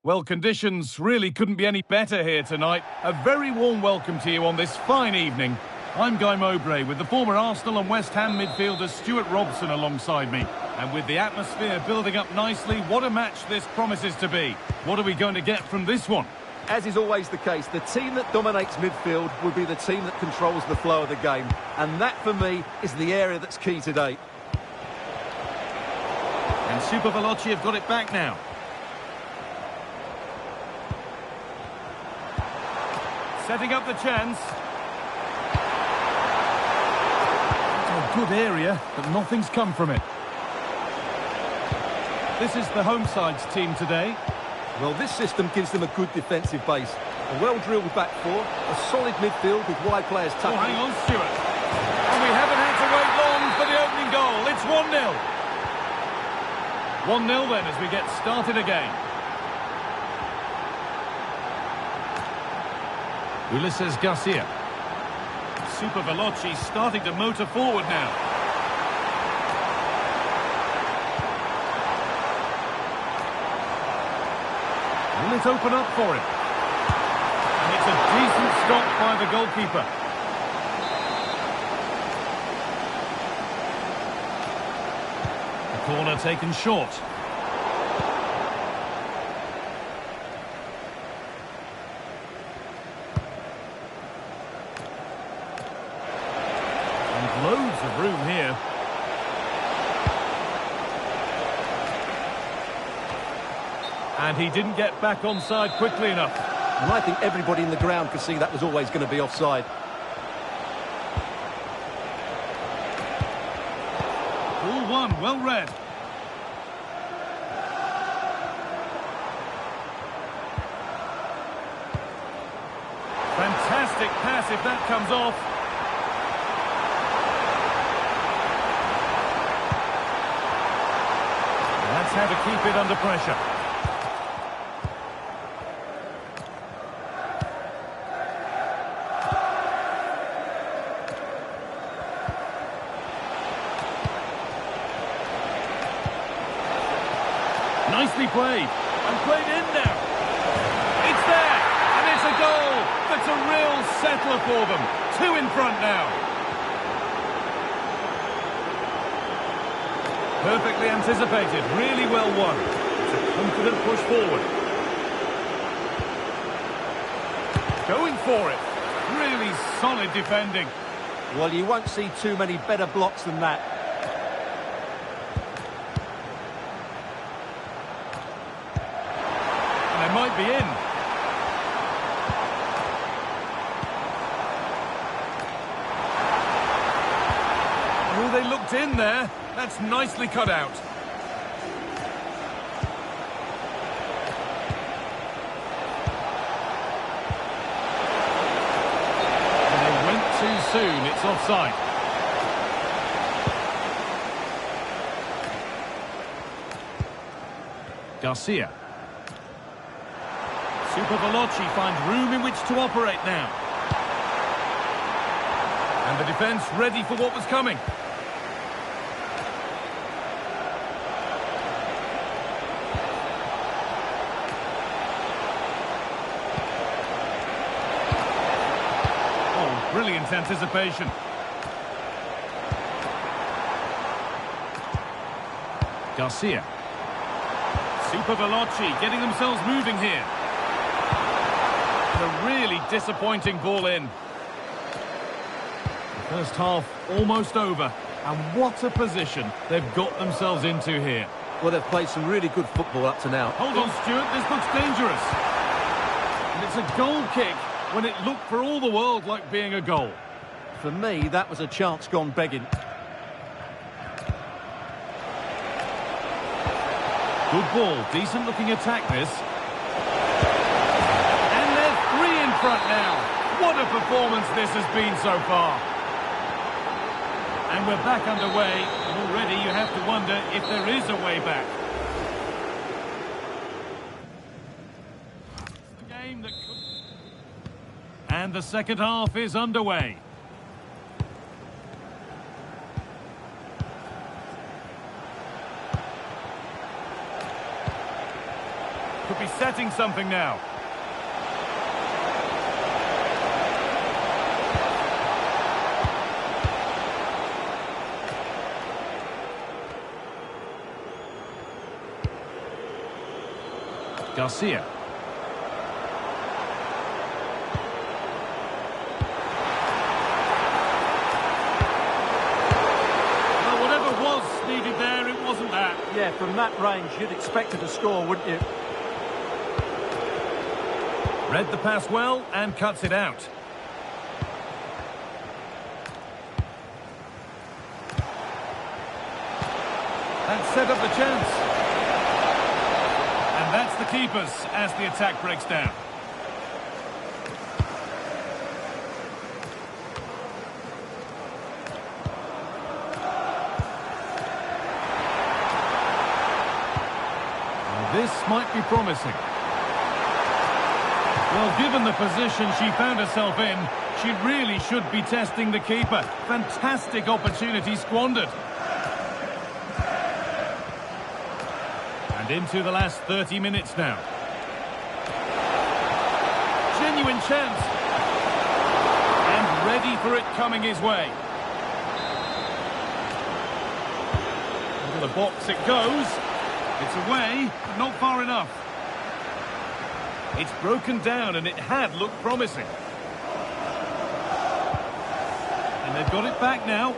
Well, conditions really couldn't be any better here tonight. A very warm welcome to you on this fine evening. I'm Guy Mowbray with the former Arsenal and West Ham midfielder Stuart Robson alongside me. And with the atmosphere building up nicely, what a match this promises to be. What are we going to get from this one? As is always the case, the team that dominates midfield will be the team that controls the flow of the game. And that, for me, is the area that's key today. And Super Veloci have got it back now. Setting up the chance. It's a good area, but nothing's come from it. This is the home side's team today. Well, this system gives them a good defensive base. A well-drilled back four, a solid midfield with wide players tucking. Oh, hang on, Stuart. And we haven't had to wait long for the opening goal. It's 1-0. 1-0 then as we get started again. Ulises Garcia. Super Veloci starting to motor forward now. Will it open up for him? And it's a decent stop by the goalkeeper. The corner taken short. Loads of room here. And he didn't get back onside quickly enough. And I think everybody in the ground could see that was always going to be offside. Ball one, well read. Fantastic pass if that comes off. That's how to keep it under pressure. Nicely played. And played in now. It's there. And it's a goal. That's a real settler for them. 2 in front now. Perfectly anticipated, really well won. It's a confident push forward. Going for it. Really solid defending. Well, you won't see too many better blocks than that. And they might be in. Oh, they looked in there. That's nicely cut out. soon it's offside. Garcia. Super Veloci finds room in which to operate now. And the defence ready for what was coming. Oh, brilliant anticipation. Garcia. Super Veloci getting themselves moving here. A really disappointing ball in. The first half almost over. And what a position they've got themselves into here. Well, they've played some really good football up to now. Hold on, Stuart, this looks dangerous. And it's a goal kick when it looked for all the world like being a goal. For me, that was a chance gone begging. Good ball, decent looking attack this. And they're three in front now. What a performance this has been so far. And we're back underway, and already you have to wonder if there is a way back. The game that could... And the second half is underway. Could be setting something now. Garcia. Well, whatever was needed there, it wasn't that. Yeah, from that range, you'd expect it to score, wouldn't you? Read the pass well and cuts it out. That set up the chance. And that's the keepers as the attack breaks down. Well, this might be promising. Well, given the position she found herself in, she really should be testing the keeper. Fantastic opportunity squandered. And into the last 30 minutes now. Genuine chance. And ready for it coming his way. Into the box it goes. It's away, but not far enough. It's broken down and it had looked promising. And they've got it back now.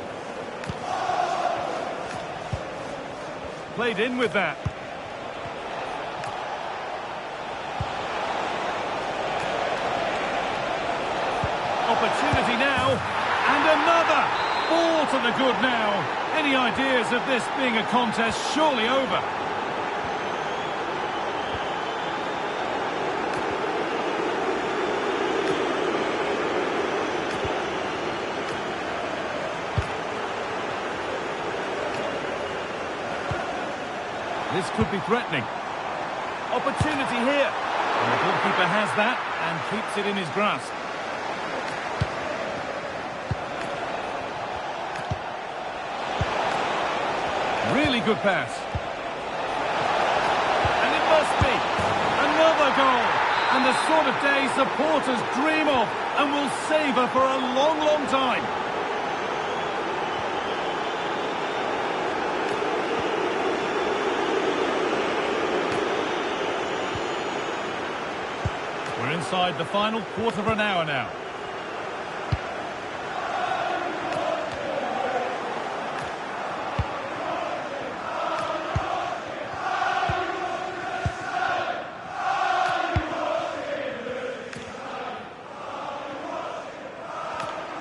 Played in with that. Opportunity now. And another. Ball to the good now. Any ideas of this being a contest surely over? This could be threatening. Opportunity here. And the goalkeeper has that and keeps it in his grasp. Really good pass. And it must be. Another goal. And the sort of day supporters dream of and will savour for a long, long time. We're inside the final quarter of an hour now.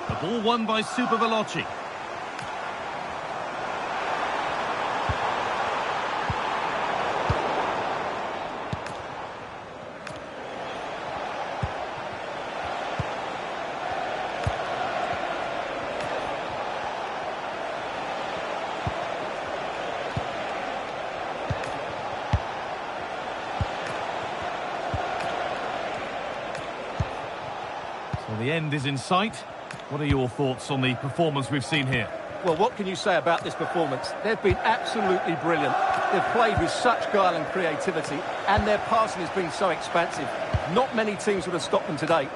The ball won by Super Veloci. the end is in sight. What are your thoughts on the performance we've seen here? Well, what can you say about this performance? They've been absolutely brilliant. They've played with such guile and creativity, and their passing has been so expansive. Not many teams would have stopped them today.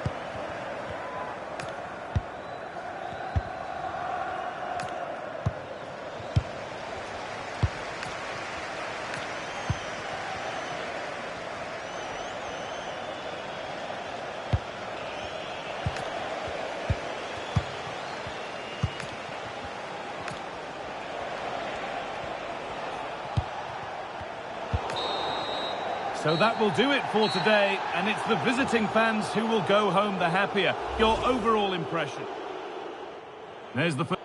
So that will do it for today, and it's the visiting fans who will go home the happier. Your overall impression? There's the first.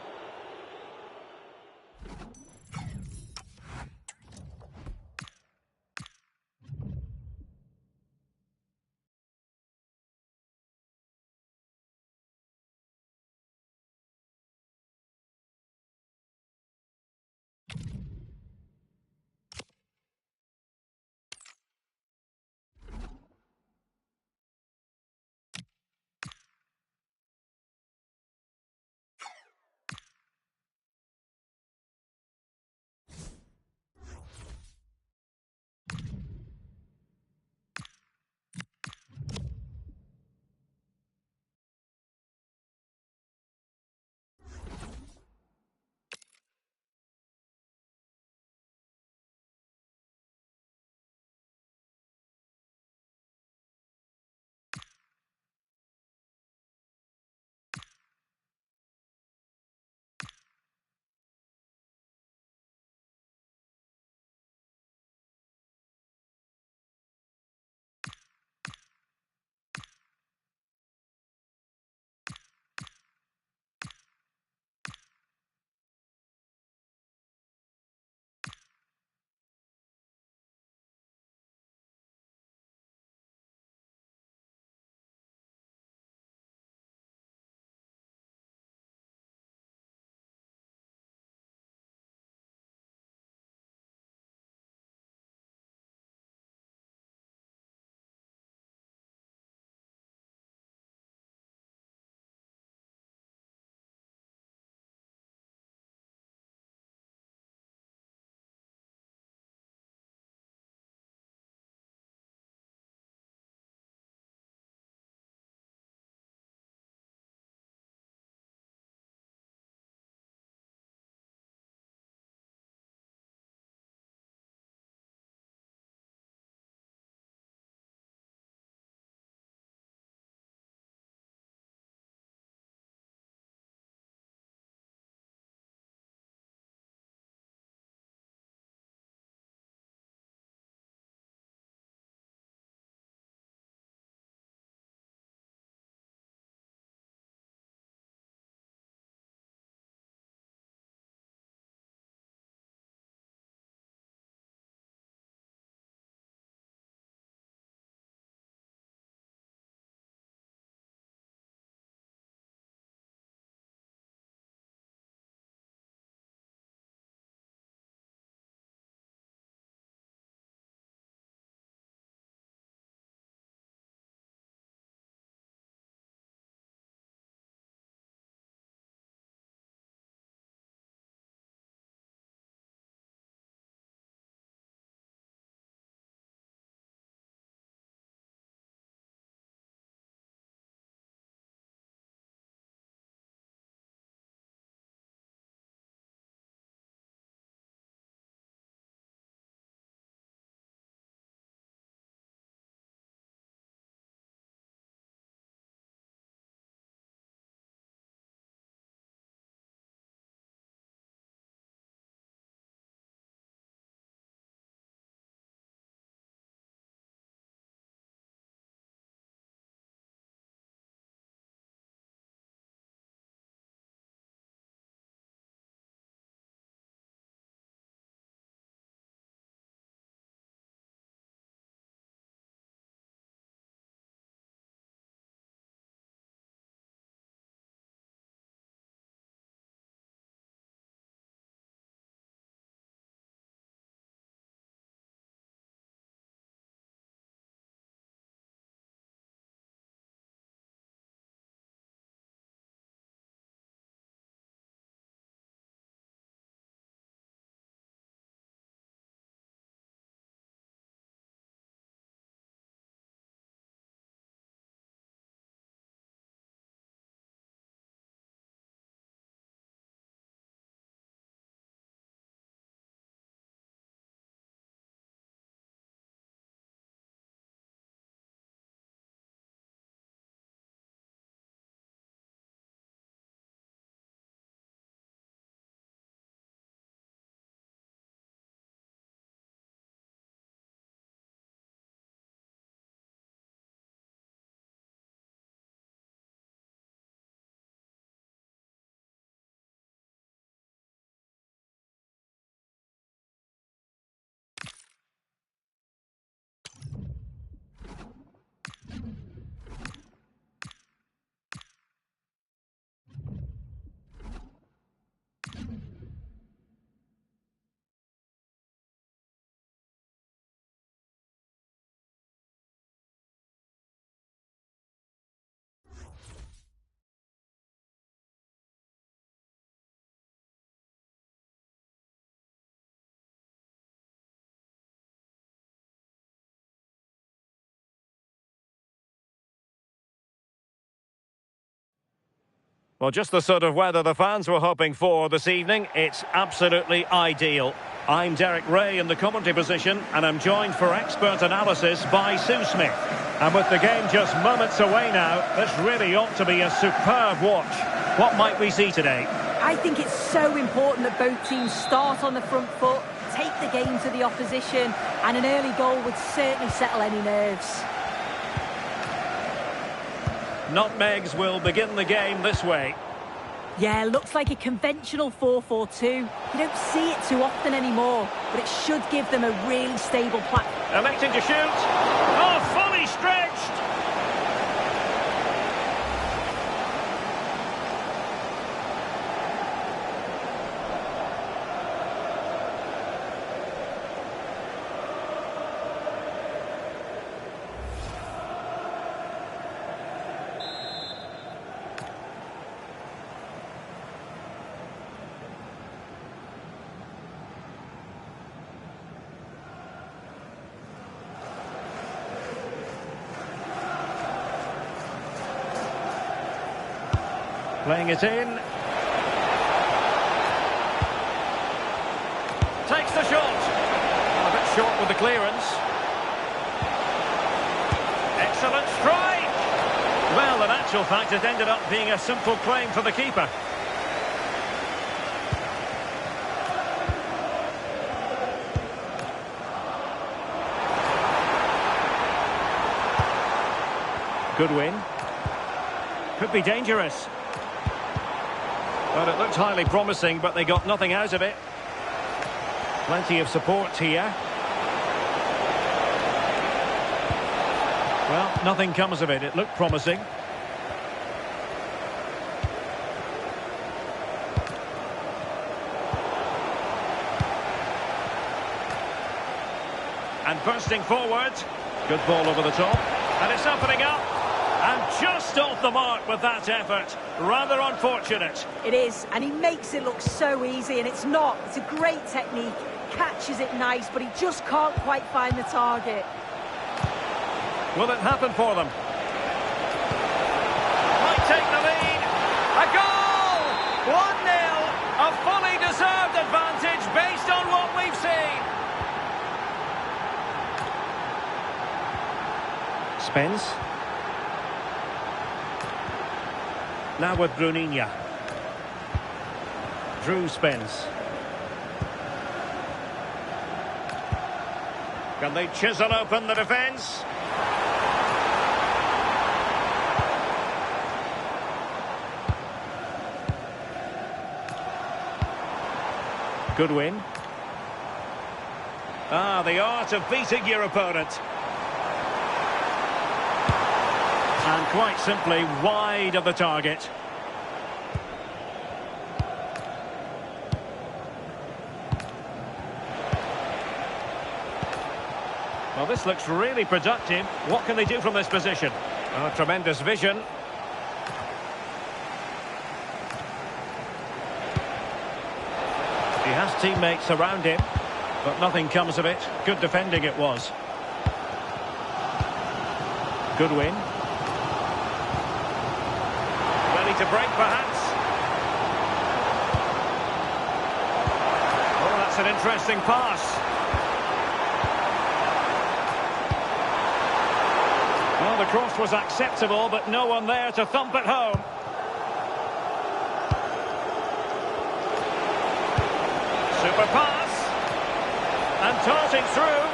Well, just the sort of weather the fans were hoping for this evening. It's absolutely ideal. I'm Derek Ray in the commentary position, and I'm joined for expert analysis by Sue Smith. And with the game just moments away now, this really ought to be a superb watch. What might we see today? I think it's so important that both teams start on the front foot, take the game to the opposition, and an early goal would certainly settle any nerves. Nutmegs will begin the game this way. Yeah, looks like a conventional 4-4-2. You don't see it too often anymore, but it should give them a really stable platform. Electing to shoot. Oh, fully stretched. Playing it in. Takes the shot. A bit short with the clearance. Excellent strike. Well, in actual fact, it ended up being a simple claim for the keeper. Good win. Could be dangerous. Well, it looked highly promising, but they got nothing out of it. Plenty of support here. Well, nothing comes of it. It looked promising. And bursting forward. Good ball over the top. And it's opening up. And just off the mark with that effort. Rather unfortunate. It is, and he makes it look so easy, and it's not. It's a great technique. Catches it nice, but he just can't quite find the target. Will it happen for them? Might take the lead. A goal! 1-0. A fully deserved advantage based on what we've seen. Spence. Now with Bruninia. Drew Spence. Can they chisel open the defence? Good win. Ah, the art of beating your opponent. And quite simply wide of the target. Well, this looks really productive. What can they do from this position? Oh, tremendous vision. He has teammates around him, but nothing comes of it. Good defending it was. Good win. To break, perhaps. Oh, that's an interesting pass. Well, the cross was acceptable, but no one there to thump it home. Super pass. And darting through.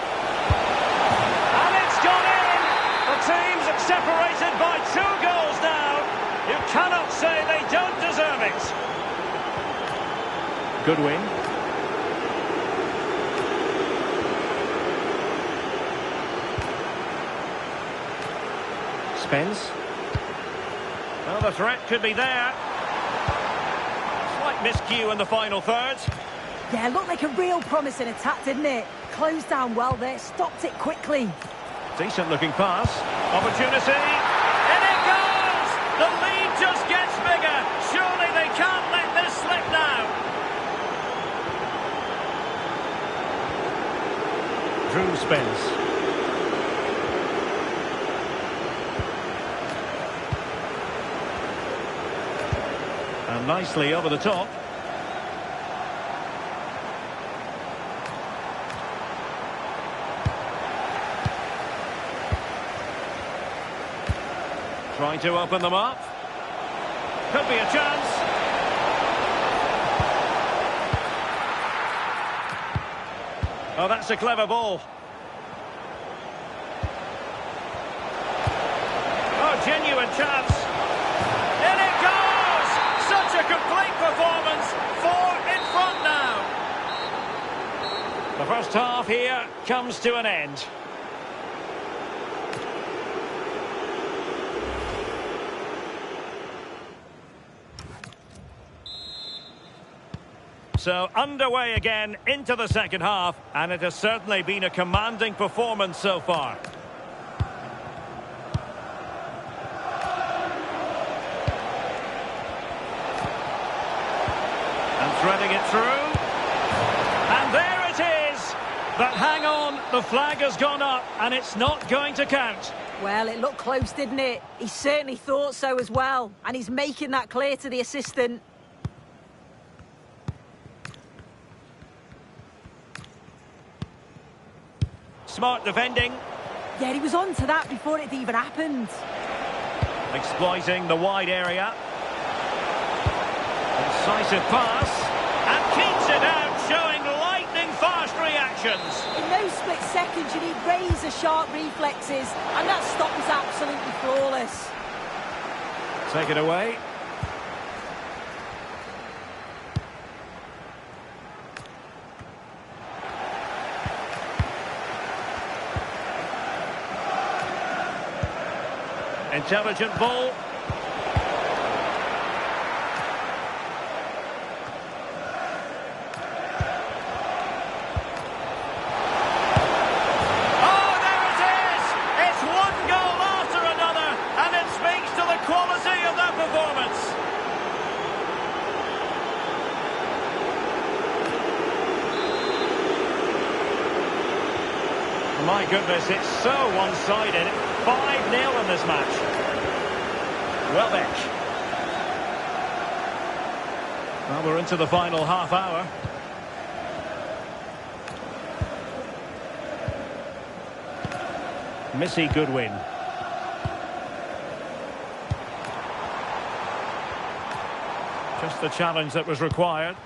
And it's gone in! The team's separated by 2 goals now. You cannot say they don't deserve it. Good win. Spence. Well, the threat could be there. Slight miscue in the final third. Yeah, looked like a real promising attack, didn't it? Closed down well there, stopped it quickly. Decent looking pass. Opportunity. In it goes! The lead just gets bigger. Surely they can't let this slip now. Drew Spence. Nicely over the top. Trying to open them up. Could be a chance. Oh, that's a clever ball. Oh, genuine chance. In it goes! Such a complete performance. 4 in front now. The first half here comes to an end. So underway again into the second half, and it has certainly been a commanding performance so far. And threading it through. And there it is! But hang on, the flag has gone up, and it's not going to count. Well, it looked close, didn't it? He certainly thought so as well, and he's making that clear to the assistant. Smart defending. Yeah, he was on to that before it even happened. Exploiting the wide area. Incisive pass. And keeps it out, showing lightning-fast reactions. In those split seconds, you need razor-sharp reflexes, and that stop was absolutely flawless. Take it away. Intelligent ball. Oh, there it is! It's one goal after another, and it speaks to the quality of that performance. My goodness, it's so one-sided. 5-0 in this match. Welbeck. Well, we're into the final half hour. Missy Goodwin. Just the challenge that was required.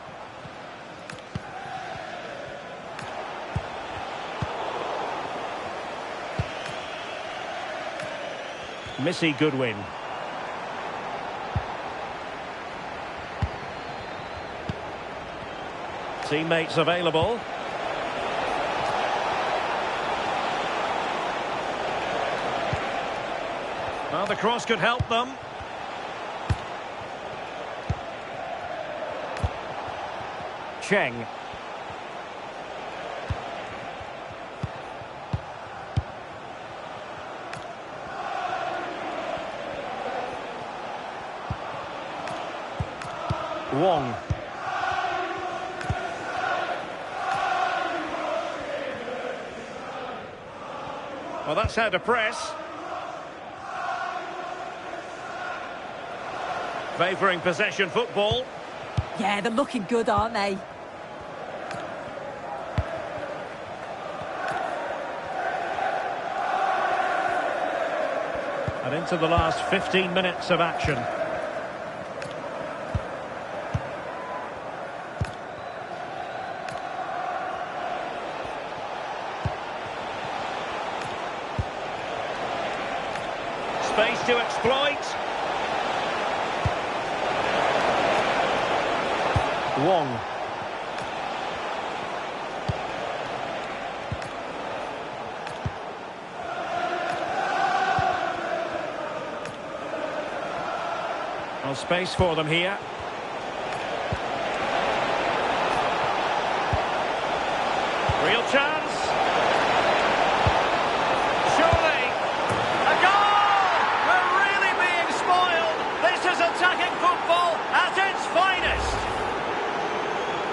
Missy Goodwin. Teammates available. Well, the cross could help them. Cheng. Wong. Well, that's how to press. Favouring possession football. Yeah, they're looking good, aren't they? And into the last 15 minutes of action. Space to exploit. Wong. Well, space for them here. Real chance. Surely. A goal! We're really being spoiled. This is attacking football at its finest.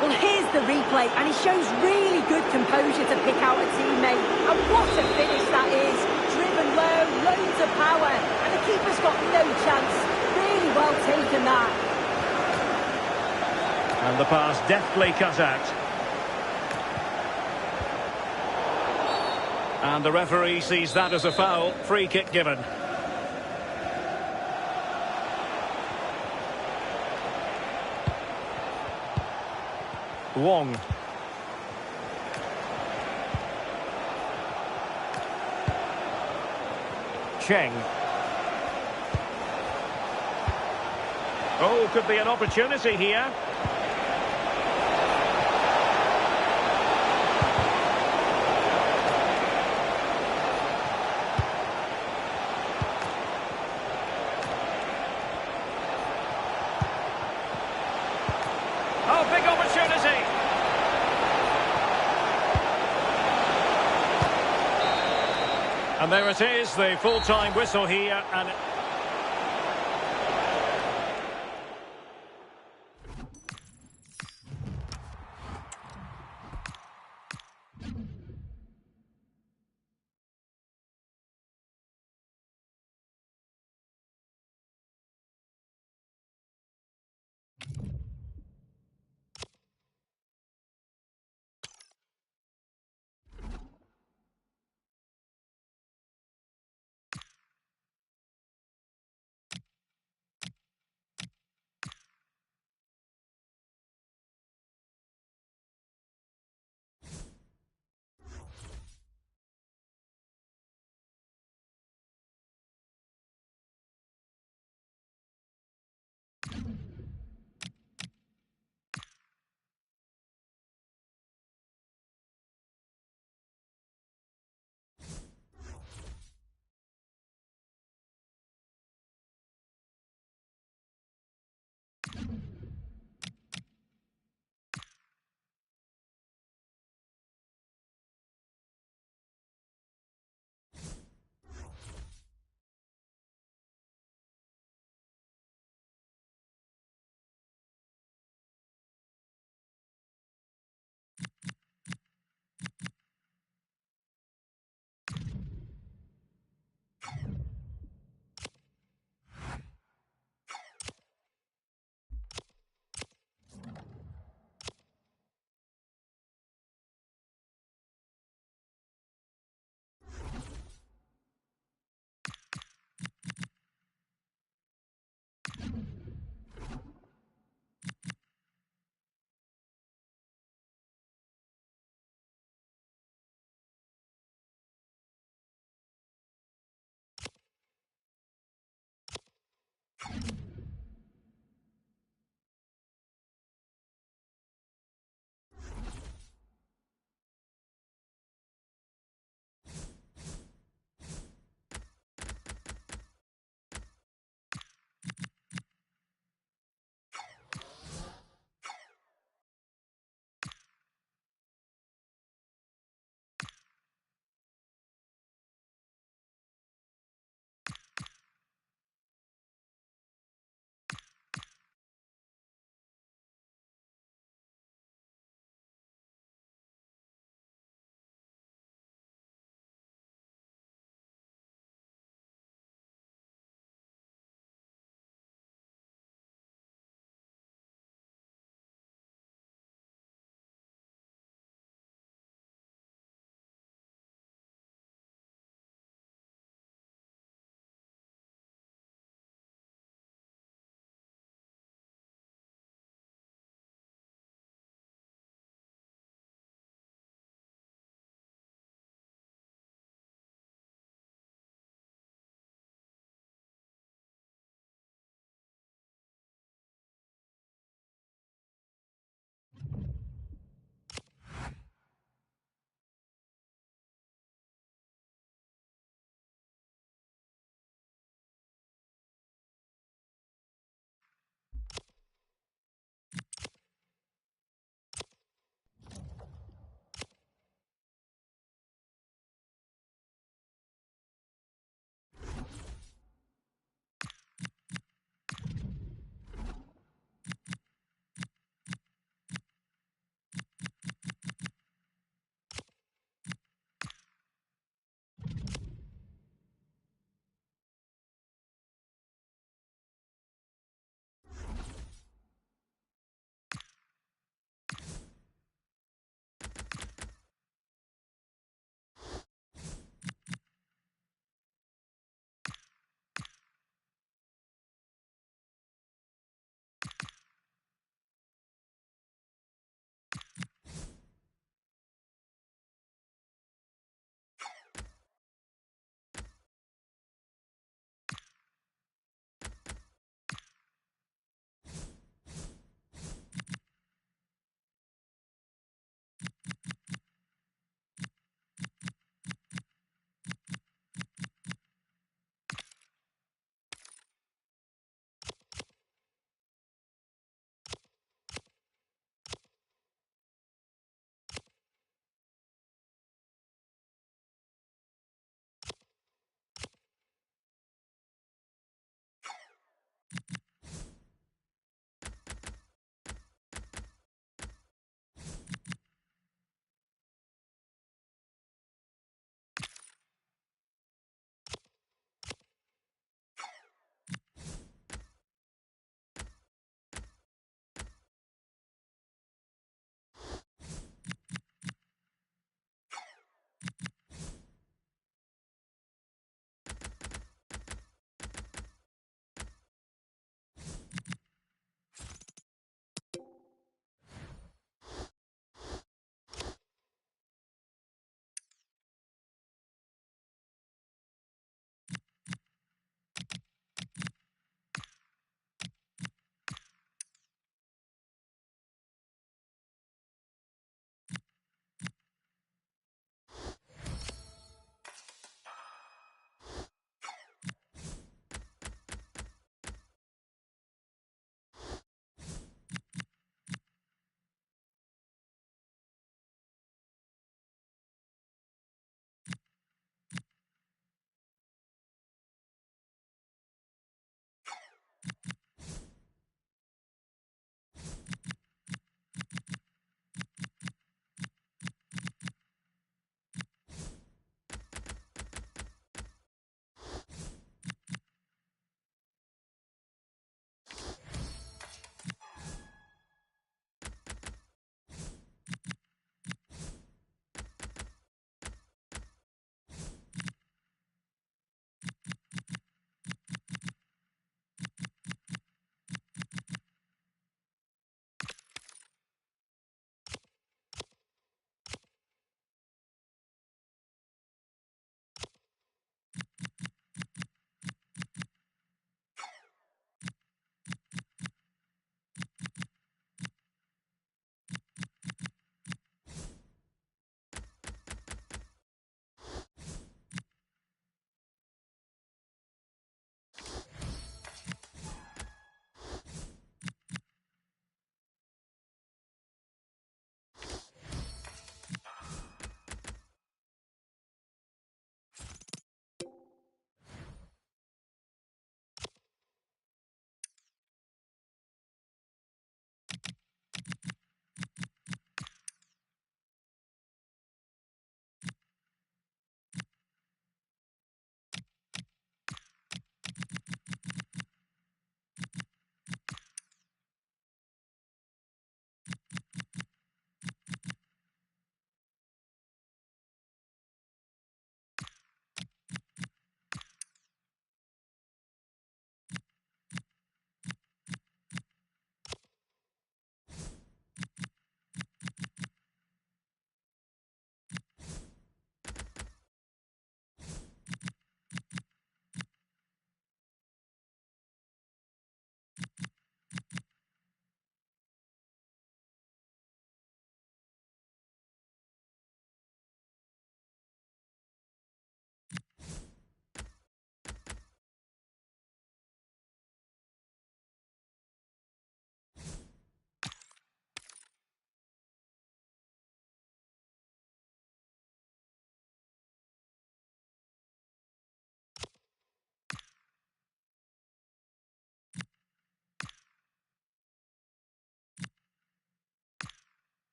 Well, here's the replay, and he shows really good composure to pick out a teammate. And what a finish that is. Driven low, loads of power, and the keeper's got no chance. Really well taken, that. And the pass deftly cut out. And the referee sees that as a foul. Free kick given. Wong. Cheng. Oh, could be an opportunity here. Oh, big opportunity. And there it is, the full-time whistle here, and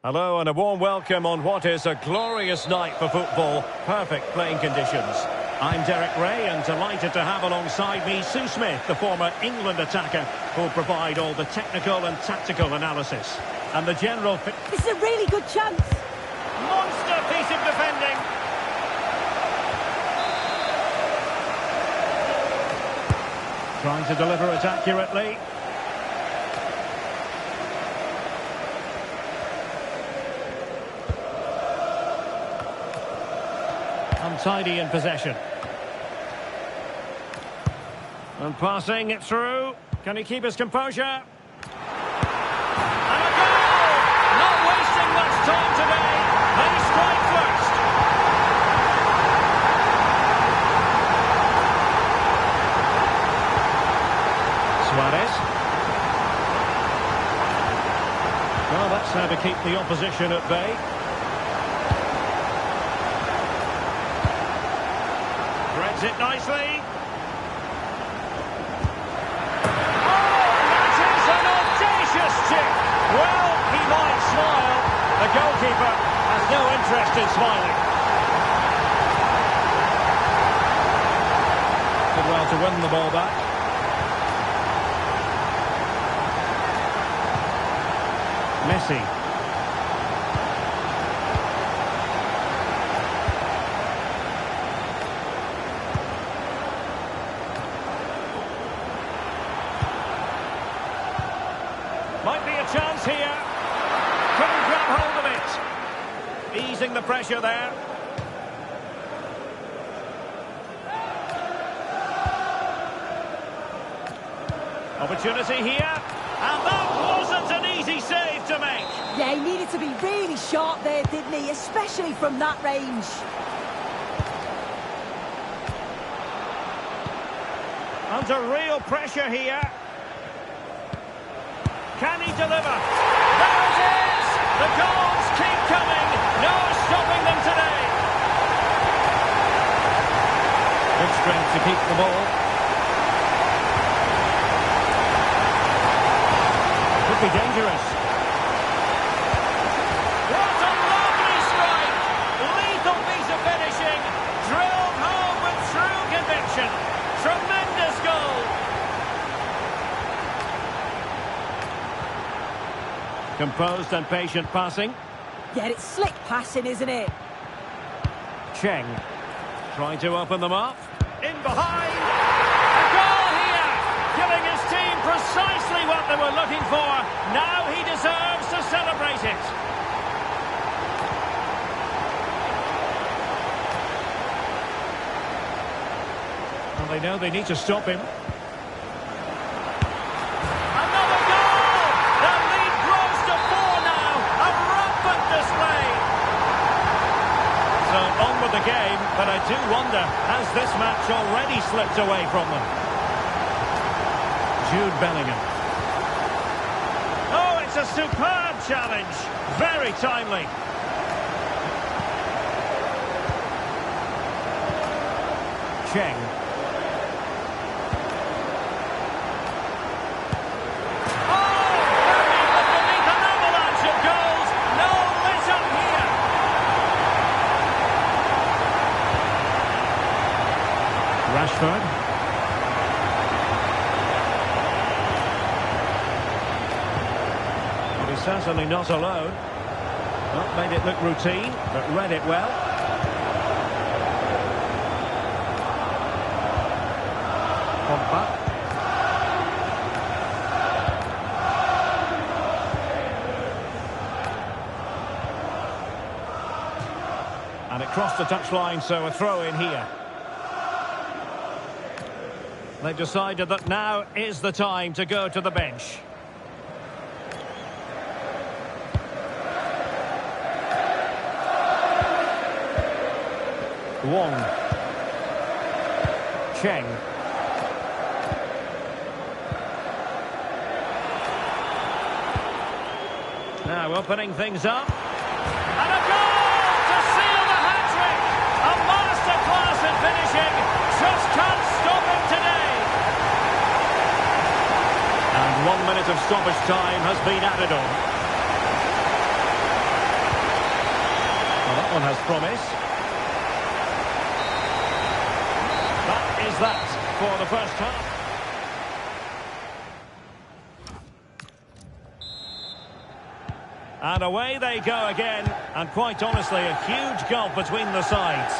Hello and a warm welcome on what is a glorious night for football. Perfect playing conditions. I'm Derek Ray and delighted to have alongside me Sue Smith, the former England attacker, who'll provide all the technical and tactical analysis. And the general... This is a really good chance. Monster piece of defending. Trying to deliver it accurately. Untidy in possession. And passing it through. Can he keep his composure? And a goal! Not wasting much time today. They strike first. Suarez. Well, that's how to keep the opposition at bay. Threads it nicely. Well, he might smile. The goalkeeper has no interest in smiling. Did well to win the ball back. Messi. Might be a chance here. Couldn't grab hold of it. Easing the pressure there. Opportunity here. And that wasn't an easy save to make. Yeah, he needed to be really sharp there, didn't he? Especially from that range. Under real pressure here. Can he deliver? There it is! The goals keep coming. No stopping them today. Good strength to keep the ball. Could be dangerous. What a lovely strike! Lethal piece of finishing. Drilled home with true conviction. Tremendous goal. Composed and patient passing. Yeah, it's slick passing, isn't it? Cheng. Trying to open them up. In behind. A goal here. Giving his team precisely what they were looking for. Now he deserves to celebrate it. And they know they need to stop him. The game, but I do wonder, has this match already slipped away from them? Jude Bellingham. Oh, it's a superb challenge. Very timely. Cheng. Oh, beneath an avalanche of goals. No let up here. Rashford. But he's certainly not alone. Not made it look routine, but read it well. Pogba. And it crossed the touchline, so a throw in here. They've decided that now is the time to go to the bench. Wong. Cheng. Now opening things up. And a goal to seal the hat-trick! A masterclass in finishing. Just can't stop him today. And 1 minute of stoppage time has been added on. One has promise. That is that for the first half. And away they go again. And quite honestly, a huge gulf between the sides.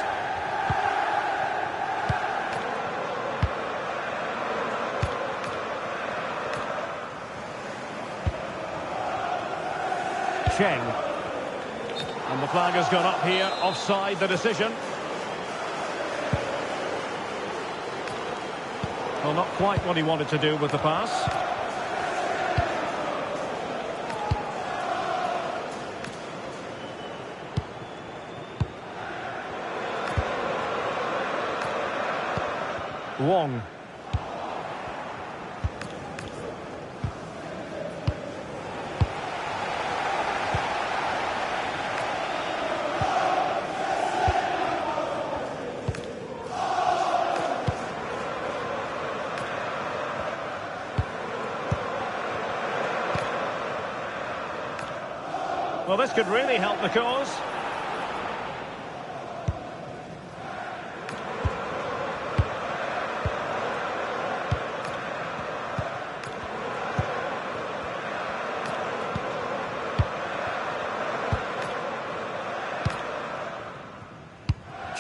Cheng. And the flag has gone up here, offside the decision. Well, not quite what he wanted to do with the pass. Wong. Well, this could really help the cause.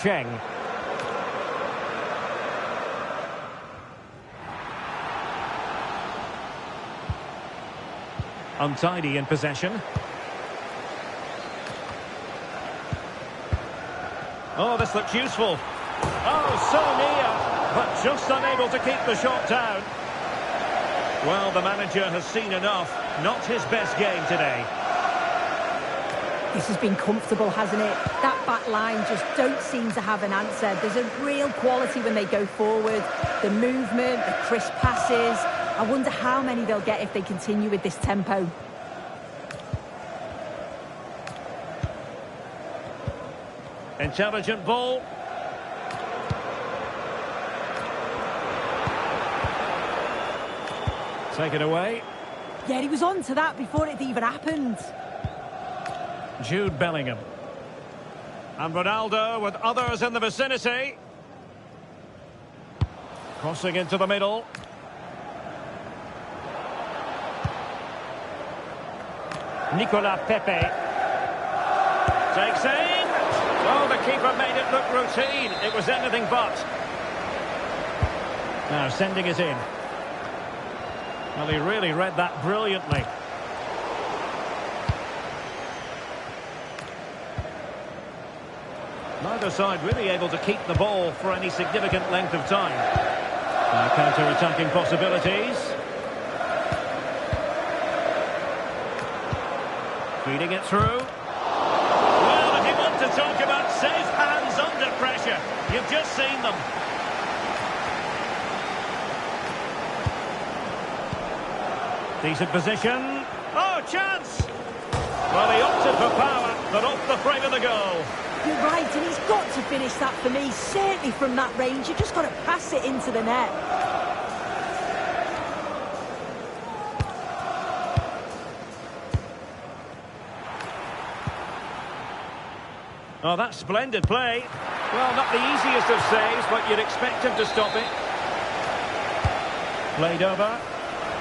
Cheng. Untidy in possession. Oh, this looks useful. Oh, so near, but just unable to keep the shot down. Well, the manager has seen enough. Not his best game today. This has been comfortable, hasn't it? That back line just don't seem to have an answer. There's a real quality when they go forward. The movement, the crisp passes. I wonder how many they'll get if they continue with this tempo. Intelligent ball. Take it away. Yeah, he was on to that before it even happened. Jude Bellingham. And Ronaldo with others in the vicinity. Crossing into the middle. Nicolas Pepe. Takes aim. Oh, the keeper made it look routine. It was anything but. Now sending it in. Well, he really read that brilliantly. Neither side really able to keep the ball for any significant length of time. Counter-attacking possibilities. Feeding it through. Well, if you want to talk about safe hands under pressure, you've just seen them. Decent position. Oh, chance! Well, he opted for power, but off the frame of the goal. You're right, and he's got to finish that for me. Certainly from that range, you've just got to pass it into the net. Oh, that's splendid play. Well, not the easiest of saves, but you'd expect him to stop it. Played over.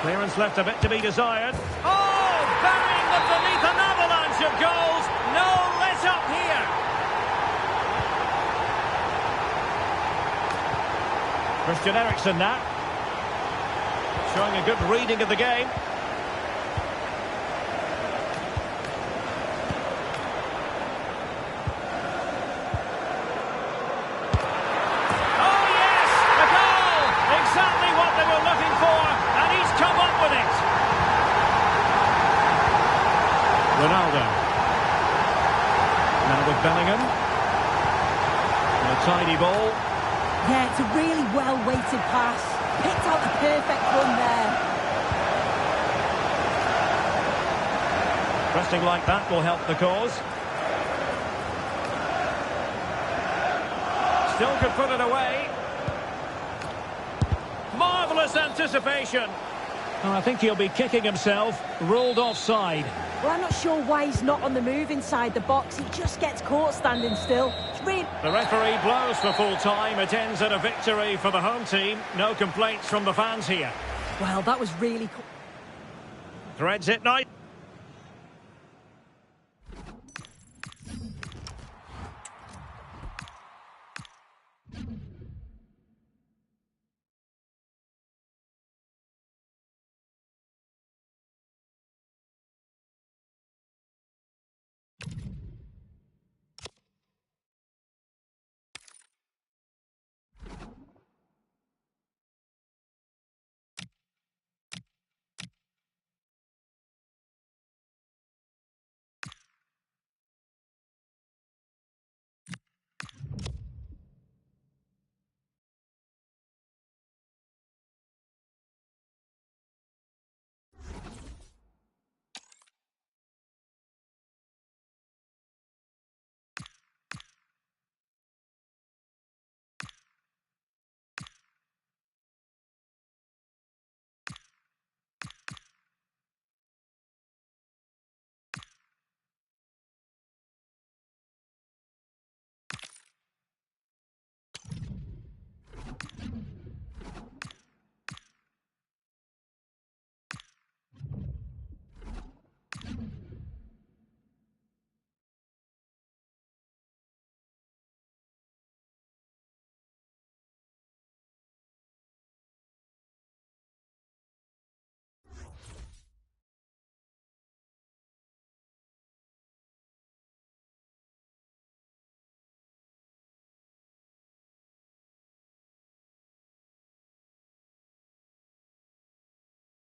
Clearance left a bit to be desired. Oh, bang! Underneath an avalanche of goals. No let up here. Christian Eriksen now. Showing a good reading of the game. Oh yes! A goal! Exactly what they were looking for, and he's come up with it. Ronaldo. Now with Bellingham. And a tidy ball. Yeah, it's a really well-weighted pass. Picked out the perfect run there. Pressing like that will help the cause. Still could put it away. Marvellous anticipation. Oh, I think he'll be kicking himself. Ruled offside. Well, I'm not sure why he's not on the move inside the box. He just gets caught standing still. It's really... The referee blows for full time. It ends in a victory for the home team. No complaints from the fans here. Well, that was really cool. Threads it nice.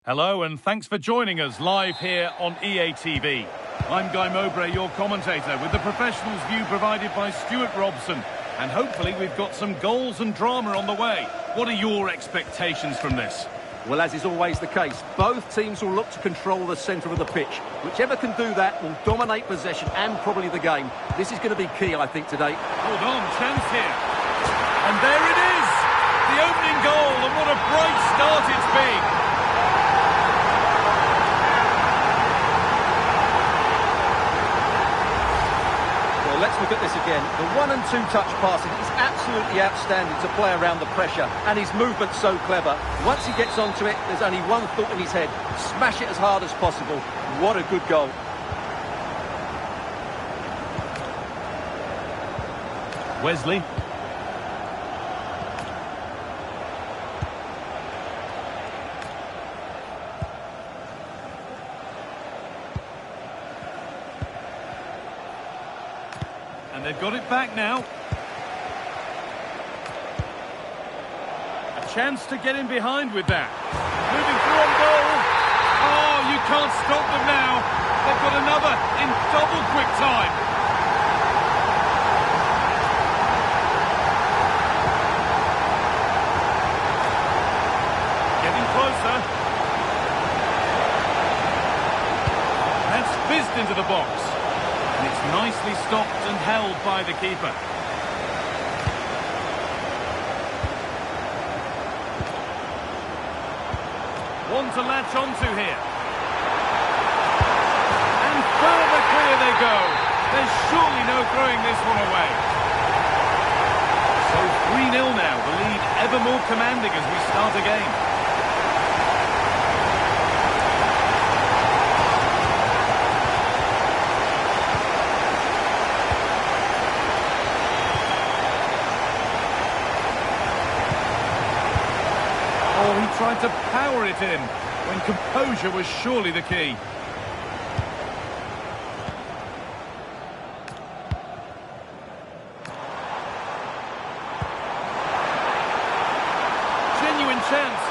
Hello and thanks for joining us live here on EA TV. I'm Guy Mowbray, your commentator, with the professionals' view provided by Stuart Robson. And hopefully we've got some goals and drama on the way. What are your expectations from this? Well, as is always the case, both teams will look to control the centre of the pitch. Whichever can do that will dominate possession and probably the game. This is going to be key, I think, today. Hold on, chance here. And there it is! The opening goal, and what a bright start it's been! Let's look at this again. The 1- and 2-touch passing is absolutely outstanding to play around the pressure, and his movement's so clever. Once he gets onto it, there's only one thought in his head: smash it as hard as possible. What a good goal. Wesley. And they've got it back now. A chance to get in behind with that. Moving through on goal. Oh, you can't stop them now. They've got another in double quick time. Getting closer. That's fizzed into the box. And it's nicely stopped and held by the keeper. One to latch onto here. And further clear they go. There's surely no throwing this one away. So 3-0 now, the lead ever more commanding as we start again. Oh, he tried to power it in when composure was surely the key. Genuine chance.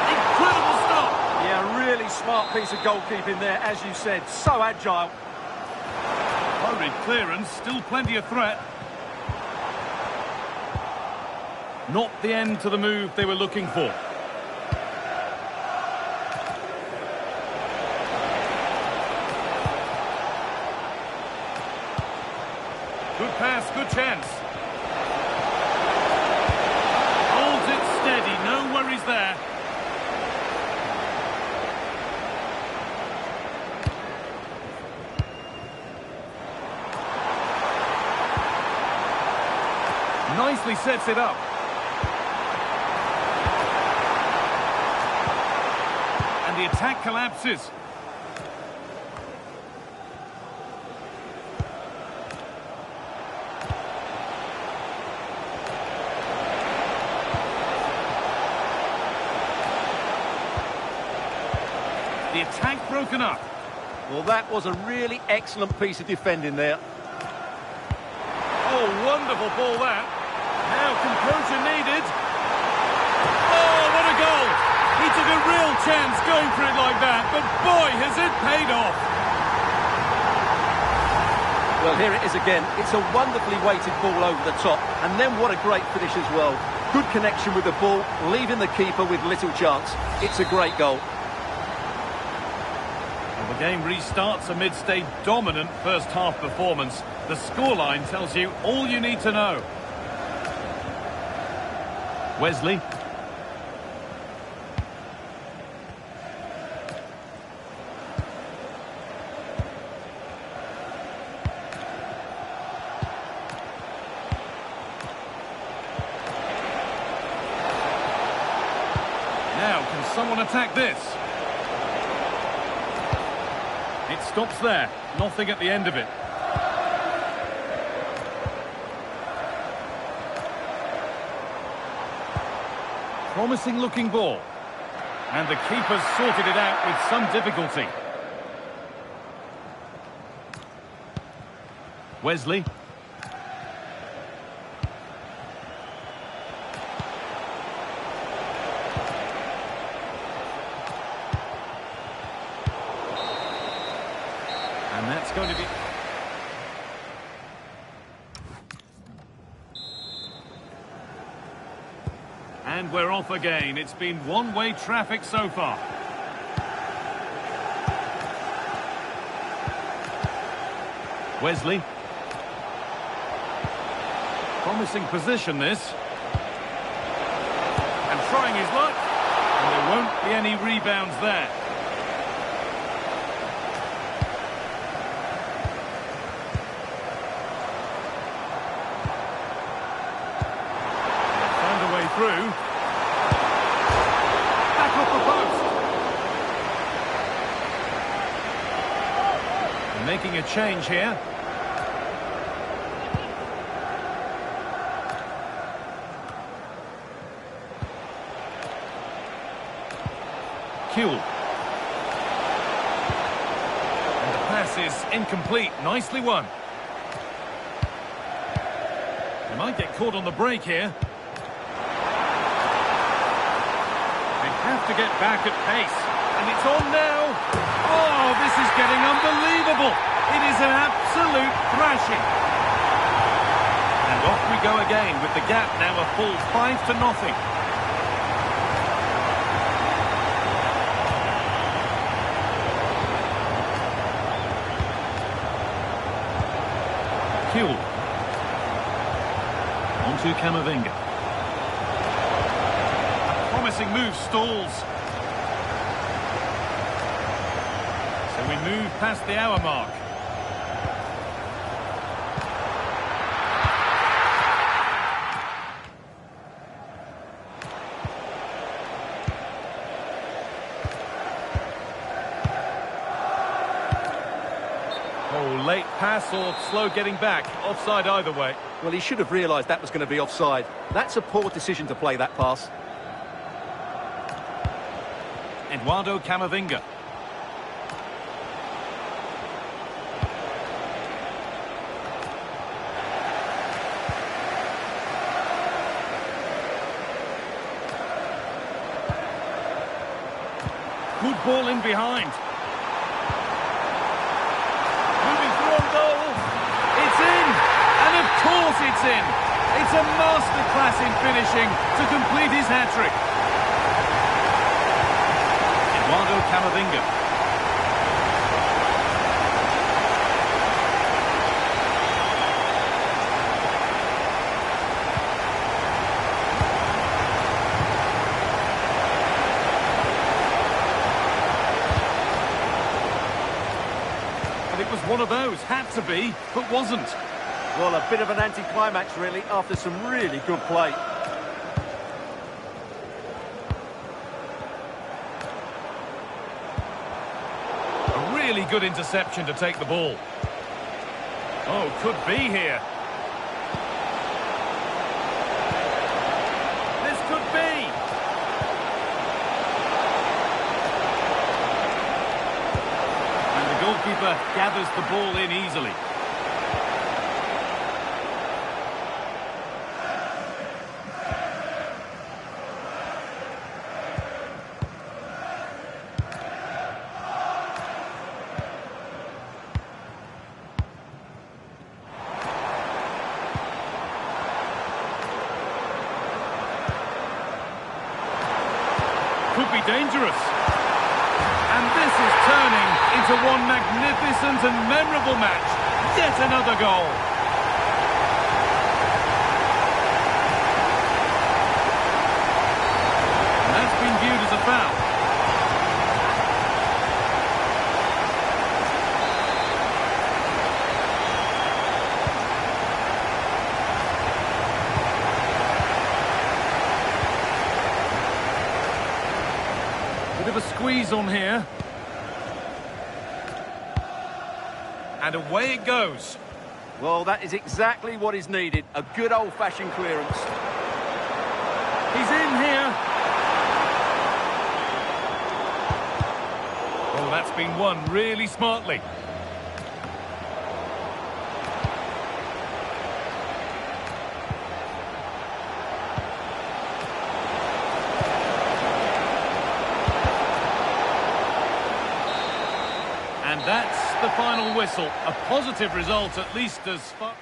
Incredible stop. Yeah, really smart piece of goalkeeping there, as you said. So agile. Hurried clearance, still plenty of threat. Not the end to the move they were looking for. Good pass, good chance. Holds it steady, no worries there. Nicely sets it up. And the attack collapses. The attack broken up. Well, that was a really excellent piece of defending there. Oh, wonderful ball that. Now composure needed. Oh, what a goal! He took a real chance going for it like that, but boy, has it paid off. Well, here it is again. It's a wonderfully weighted ball over the top, and then what a great finish as well. Good connection with the ball, leaving the keeper with little chance. It's a great goal. Well, the game restarts amidst a dominant first-half performance. The scoreline tells you all you need to know. Wesley. Now, can someone attack this? It stops there. Nothing at the end of it. Promising looking ball. And the keeper's sorted it out with some difficulty. Wesley. And that's going to be... And we're off again. It's been one-way traffic so far. Wesley. Promising position, this. And trying his luck. And there won't be any rebounds there. Found a way through. Back off the post. Making a change here. Kuhl. And the pass is incomplete. Nicely won. They might get caught on the break here. They have to get back at pace. And it's on now. Oh, this is getting unbelievable. It is an absolute thrashing. And off we go again with the gap now a full 5-0. Kuhl. On to Camavinga. A promising move stalls. So we move past the hour mark. Oh, late pass or slow getting back. Offside either way. Well, he should have realised that was going to be offside. That's a poor decision to play that pass. Eduardo Camavinga. Good ball in behind. Moving through on goal. It's in. And of course it's in. It's a masterclass in finishing to complete his hat-trick. Eduardo Camavinga. It was one of those, had to be, but wasn't. Well, a bit of an anticlimax, really, after some really good play. A really good interception to take the ball. Oh, could be here. This could be. And the goalkeeper gathers the ball in easily. Could be dangerous. And this is turning into one magnificent and memorable match. Yet another goal. And that's been viewed as a foul. Bit of a squeeze on here. And away it goes. Well, that is exactly what is needed. A good old-fashioned clearance. He's in here. Oh, that's been won really smartly. And that's the final whistle. A positive result, at least as far...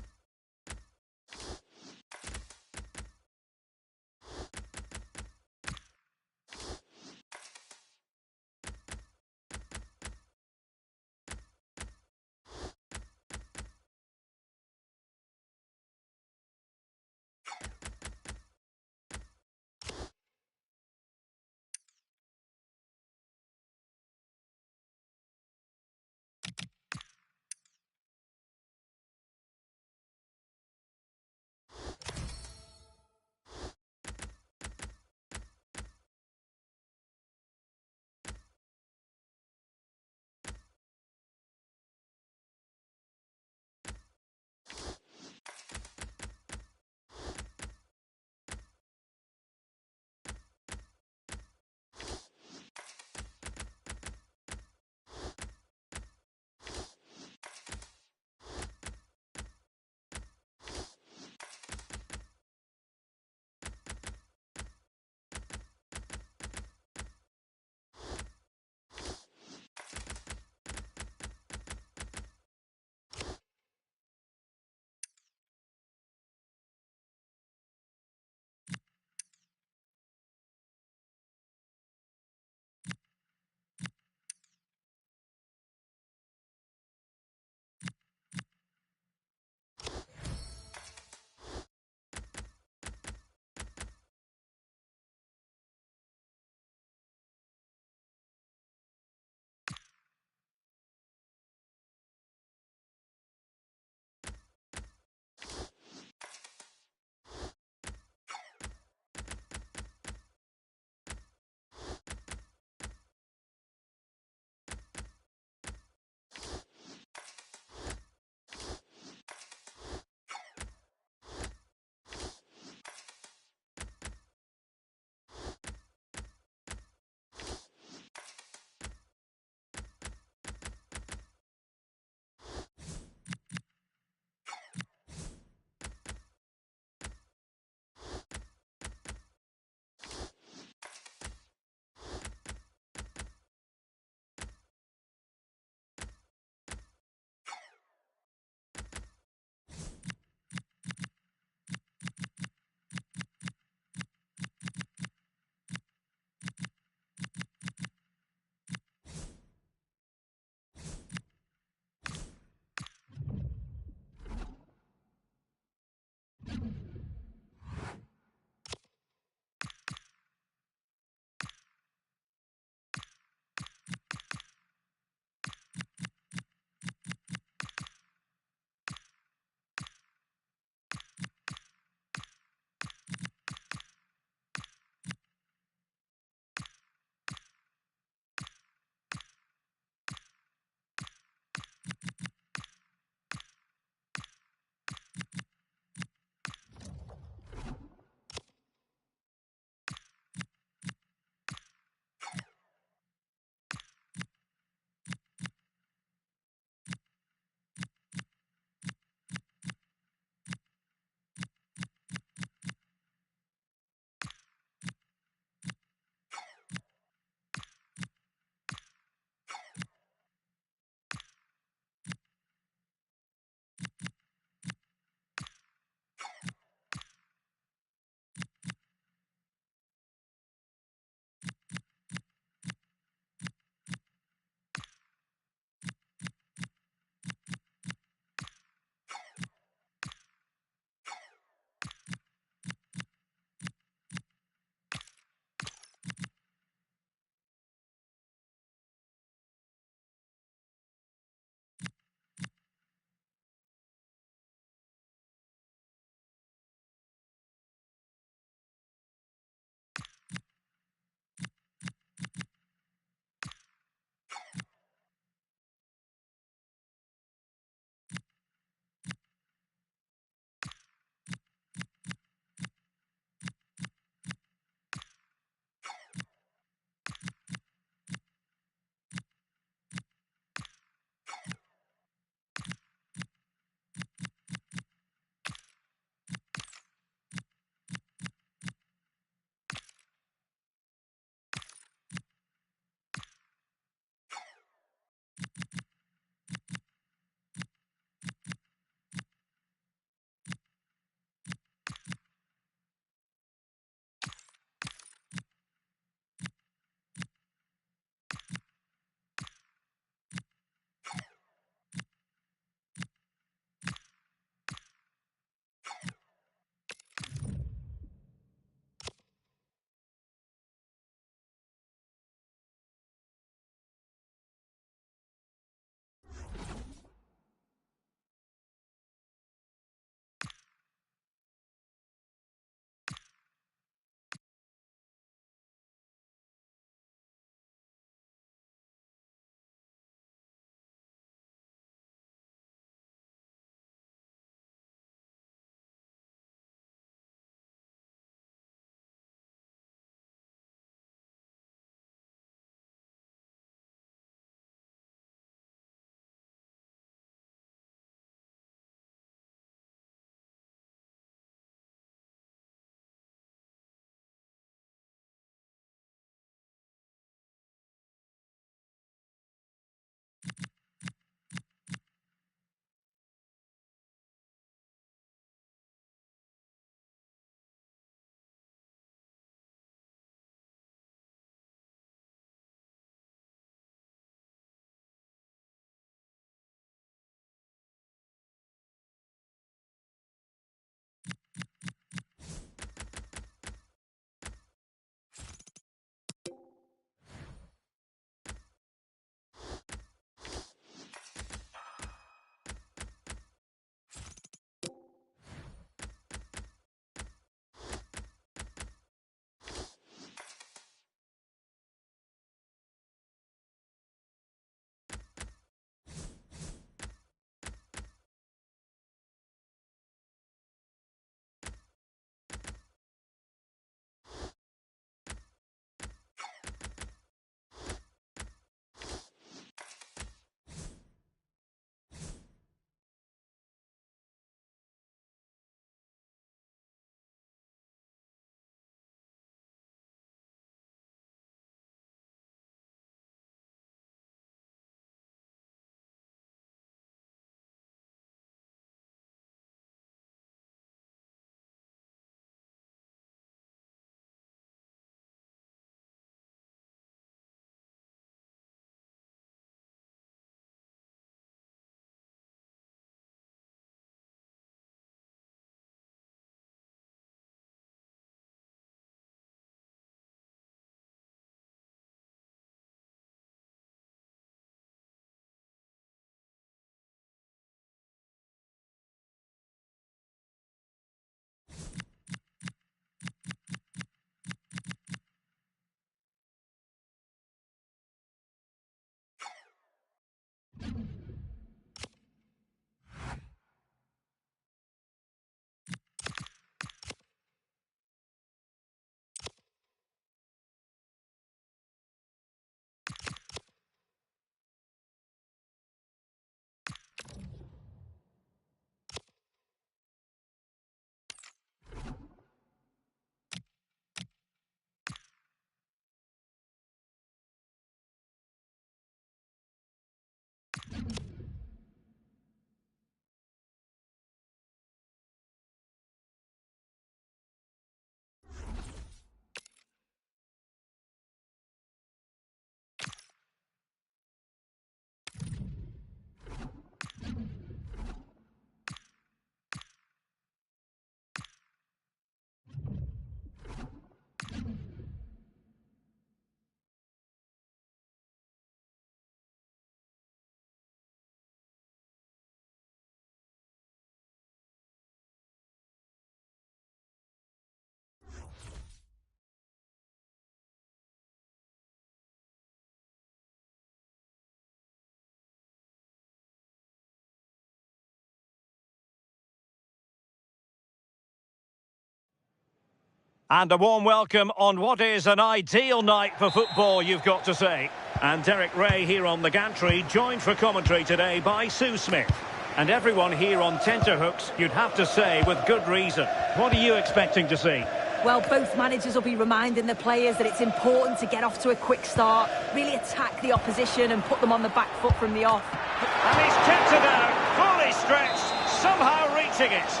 And a warm welcome on what is an ideal night for football, you've got to say. And Derek Ray here on the gantry, joined for commentary today by Sue Smith. And everyone here on tenterhooks, you'd have to say, with good reason. What are you expecting to see? Well, both managers will be reminding the players that it's important to get off to a quick start, really attack the opposition and put them on the back foot from the off. And he's tipped it out, fully stretched, somehow reaching it.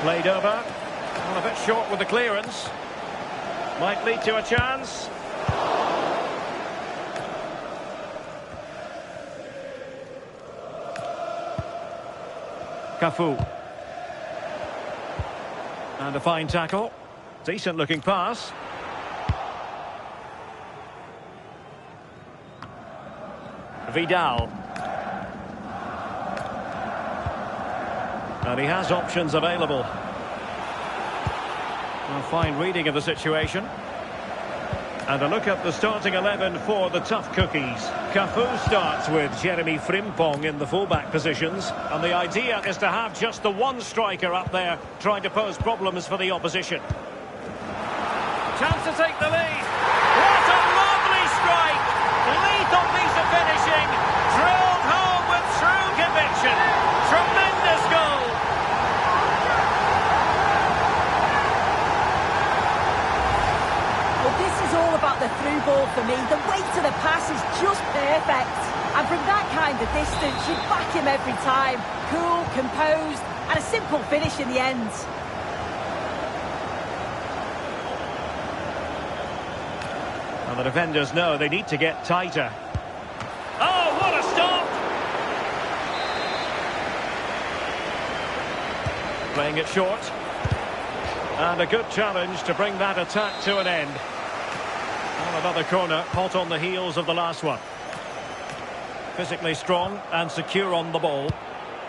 Played over. Well, a bit short with the clearance. Might lead to a chance. Cafu. And a fine tackle. Decent looking pass. Vidal. And he has options available. A fine reading of the situation. And a look at the starting 11 for the tough cookies. Cafu starts with Jeremy Frimpong in the fullback positions. And the idea is to have just the one striker up there trying to pose problems for the opposition. Chance to take the lead. What a lovely strike! Lethal piece of finishing. Drilled home with true conviction. Tremendous goal. All about the through ball for me. The weight of the pass is just perfect. And from that kind of distance, you back him every time. Cool, composed, and a simple finish in the end. And the defenders know they need to get tighter. Oh, what a stop! Playing it short. And a good challenge to bring that attack to an end. Another corner, hot on the heels of the last one. Physically strong and secure on the ball.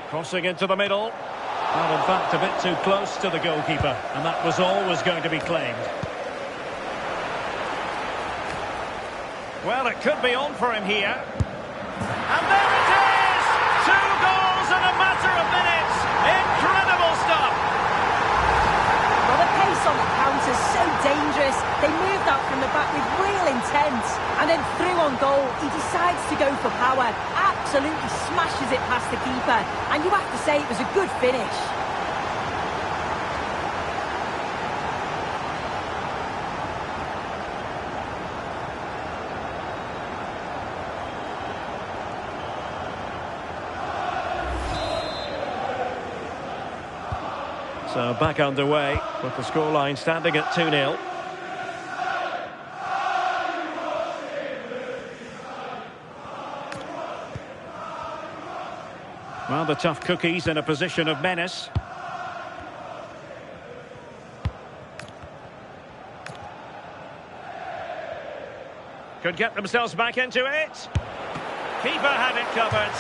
Crossing into the middle. Well, in fact, a bit too close to the goalkeeper. And that was always going to be claimed. Well, it could be on for him here. And there it is! 2 goals in a matter of minutes. Incredible stuff. Well, the pace on the counter is so dangerous. They moved out from the back with real intent. And then through on goal, he decides to go for power. Absolutely smashes it past the keeper. And you have to say it was a good finish. So back underway with the scoreline standing at 2-0. Well, the tough cookies in a position of menace. Could get themselves back into it. Keeper had it covered.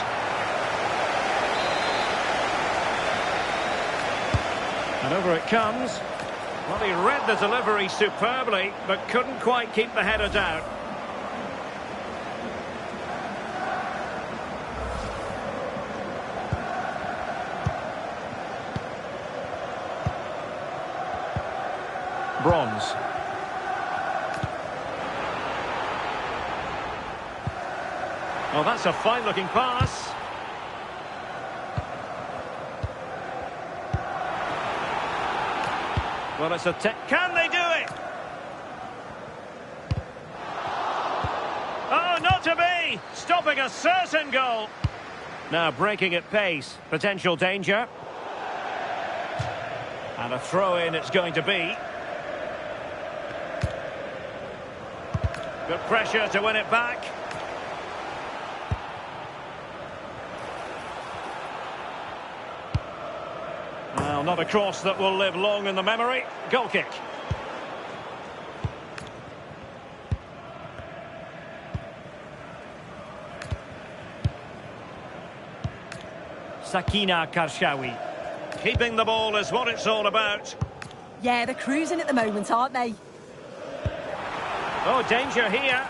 And over it comes. Well, he read the delivery superbly, but couldn't quite keep the header down. Bronze. Oh, that's a fine-looking pass. Well, it's a can they do it? Oh, not to be! Stopping a certain goal. Now breaking at pace. Potential danger. And a throw-in it's going to be. Good pressure to win it back. Well, not a cross that will live long in the memory. Goal kick. Sakina Karshawi. Keeping the ball is what it's all about. Yeah, they're cruising at the moment, aren't they? Oh, danger here.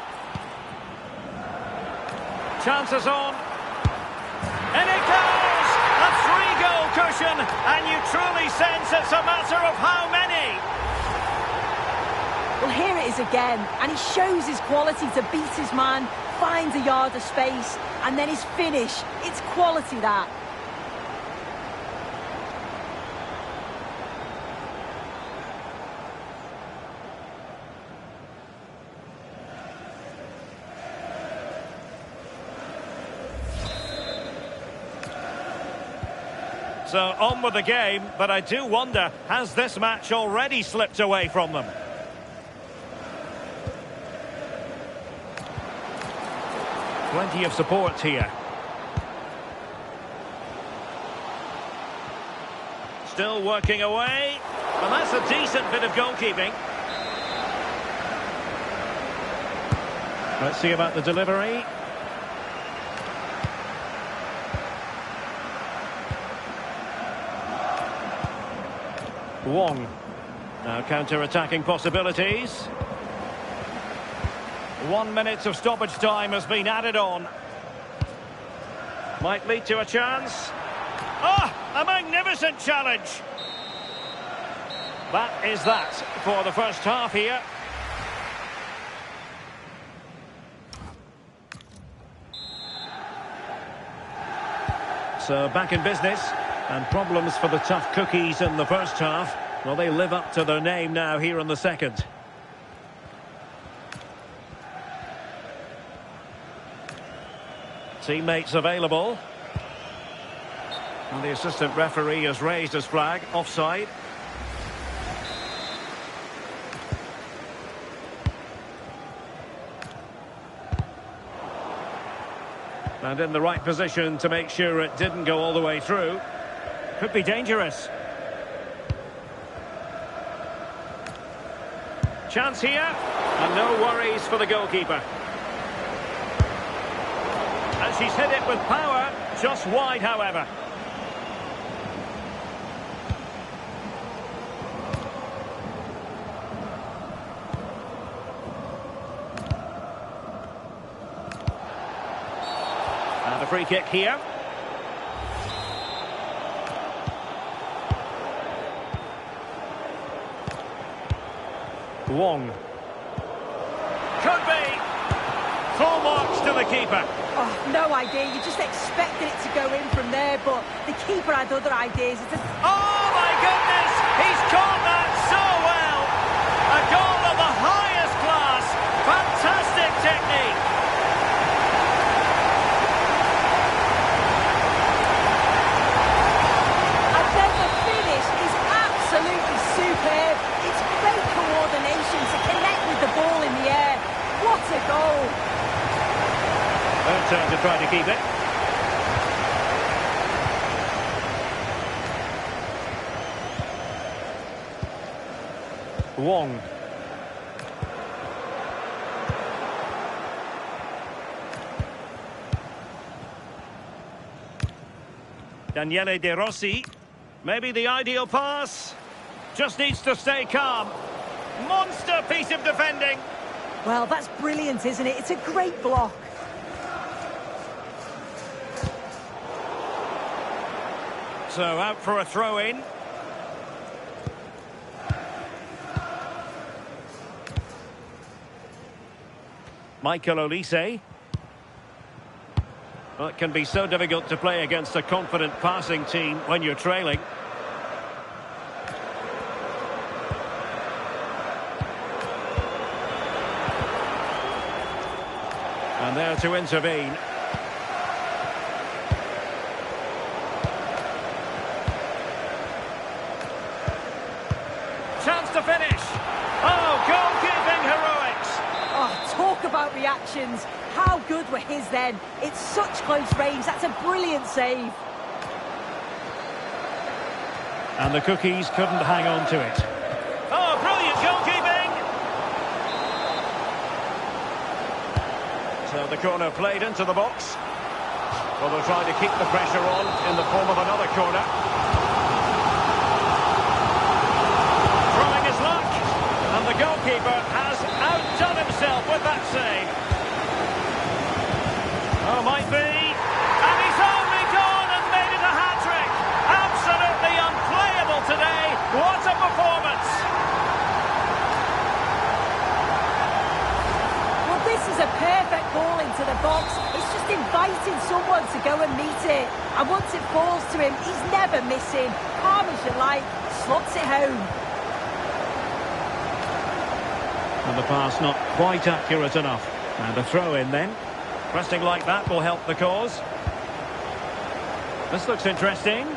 Chances on. And it goes! A 3-goal cushion, and you truly sense it's a matter of how many. scores again, and he shows his quality to beat his man, finds a yard of space, and then his finish. It's quality, that. So on with the game, but I do wonder, has this match already slipped away from them? Plenty of support here. Still working away, and that's a decent bit of goalkeeping. Let's see about the delivery. Wong. Now counter-attacking possibilities. 1 minute of stoppage time has been added on. Might lead to a chance. A magnificent challenge. That is that for the first half here. So back in business. And problems for the tough cookies in the first half. Well, they live up to their name now here in the second. Teammates available. And the assistant referee has raised his flag. Offside. And in the right position to make sure it didn't go all the way through. Could be dangerous. Chance here, and no worries for the goalkeeper. And she's hit it with power, just wide, however. And a free kick here. Wong. Could be. Full marks to the keeper. Oh, no idea. You just expected it to go in from there, but the keeper had other ideas. Oh, my goodness! He's caught that so well! A goal of the highest class. Fantastic technique. And then the finish is absolutely superb. It's great coordination to connect with the ball in the air. What a goal! Their turn to try to keep it. Wong. Daniele De Rossi. Maybe the ideal pass. Just needs to stay calm. Monster piece of defending. Well, that's brilliant, isn't it? It's a great block. So out for a throw-in. Michael Olise. Well, it can be so difficult to play against a confident passing team when you're trailing. And there to intervene. Chance to finish. Oh, goalkeeping heroics. Oh, talk about reactions. How good were his then? It's such close range. That's a brilliant save. And the cookies couldn't hang on to it. Oh, brilliant goalkeeping. So the corner played into the box. Well, they'll try to keep the pressure on in the form of another corner. Throwing his luck. And the goalkeeper has outdone himself with that save. Oh, might be. And he's only gone and made it a hat-trick. Absolutely unplayable today. What a performance. into the box. It's just inviting someone to go and meet it. And once it falls to him, he's never missing. Calm as you like, slots it home. And the pass not quite accurate enough. And a throw in then. Pressing like that will help the cause. This looks interesting.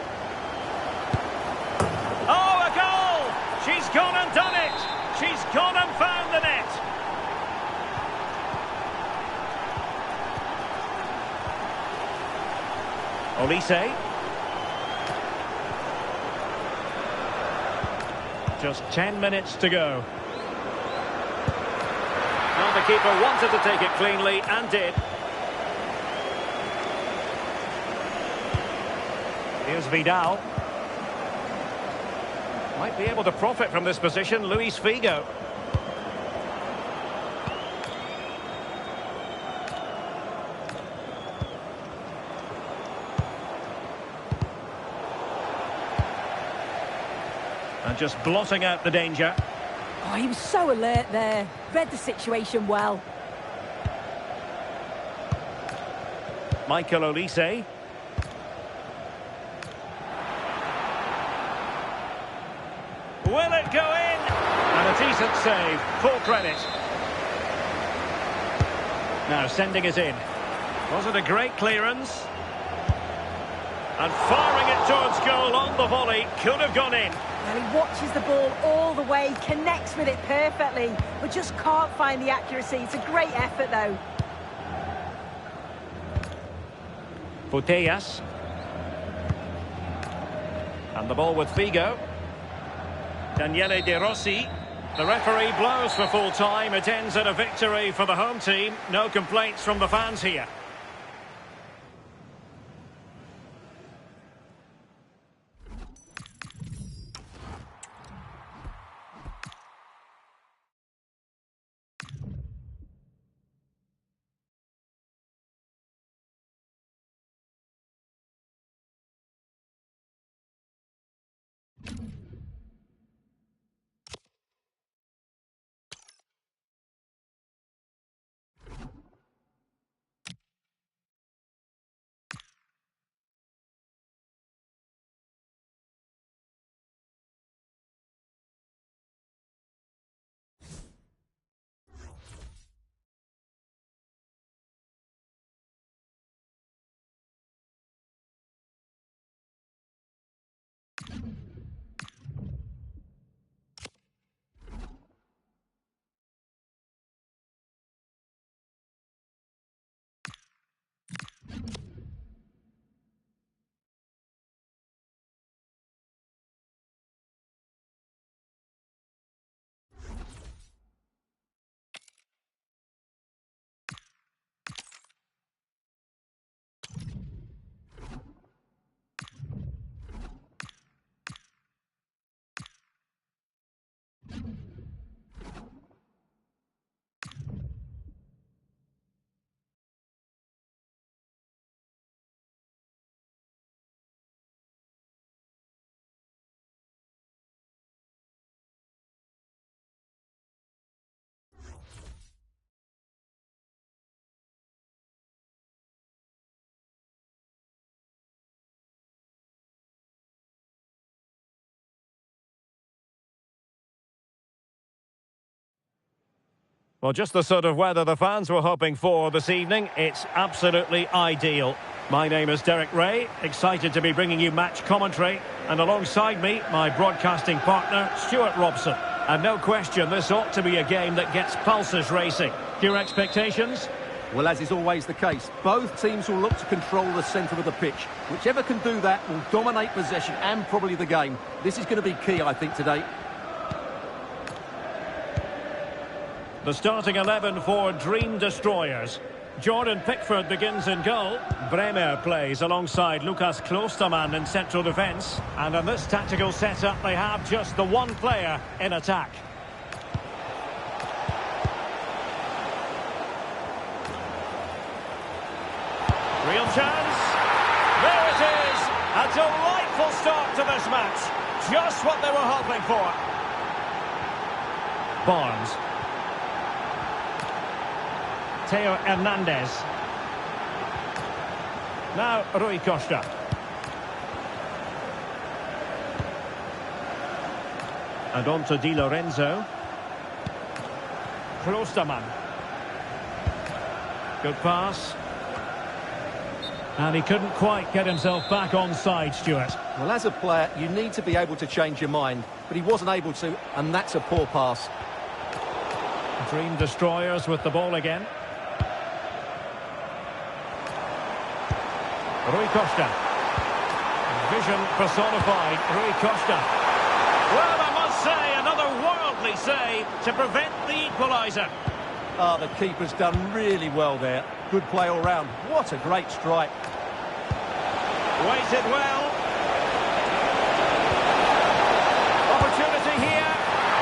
Oh, a goal! She's gone and done it! She's gone and found the net! Olise. Just 10 minutes to go. Well, the keeper wanted to take it cleanly and did. Here's Vidal. Might be able to profit from this position, Luis Figo. And just blotting out the danger. Oh, he was so alert there. Read the situation well. Michael Olise. Will it go in? And a decent save. Full credit. Now sending it in. Was it a great clearance? And firing it towards goal on the volley. Could have gone in. Well, he watches the ball all the way, connects with it perfectly, but just can't find the accuracy. It's a great effort, though. Putellas. And the ball with Figo. Daniele De Rossi. The referee blows for full time. It ends in a victory for the home team. No complaints from the fans here. Well, just the sort of weather the fans were hoping for this evening. It's absolutely ideal. My name is Derek Ray, excited to be bringing you match commentary. And alongside me, my broadcasting partner, Stuart Robson. And no question, this ought to be a game that gets pulses racing. Your expectations? Well, as is always the case, both teams will look to control the centre of the pitch. Whichever can do that will dominate possession and probably the game. This is going to be key, I think, today. The starting 11 for Dream Destroyers. Jordan Pickford begins in goal. Bremer plays alongside Lucas Klostermann in central defence. And in this tactical setup, they have just the one player in attack. Real chance. There it is. A delightful start to this match. Just what they were hoping for. Barnes. Theo Hernandez. Now, Rui Costa. And on to Di Lorenzo. Klostermann. Good pass. And he couldn't quite get himself back on side, Stuart. Well, as a player, you need to be able to change your mind, but he wasn't able to, and that's a poor pass. Dream destroyers with the ball again. Rui Costa. Vision personified, Rui Costa. Well, I must say, another worldly save to prevent the equaliser. Ah, the keeper's done really well there. Good play all round. What a great strike. Waited well. Opportunity here.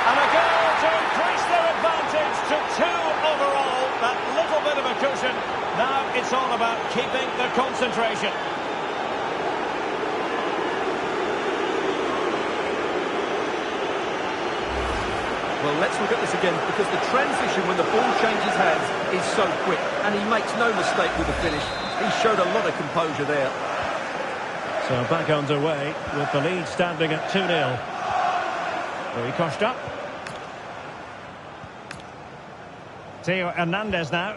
And a goal to increase their advantage to 2 overall. That little bit of a cushion. Now it's all about keeping the concentration. Well, let's look at this again, because the transition when the ball changes hands is so quick, and he makes no mistake with the finish. He showed a lot of composure there. So back underway with the lead standing at 2-0. Rui Costa. Theo Hernandez now.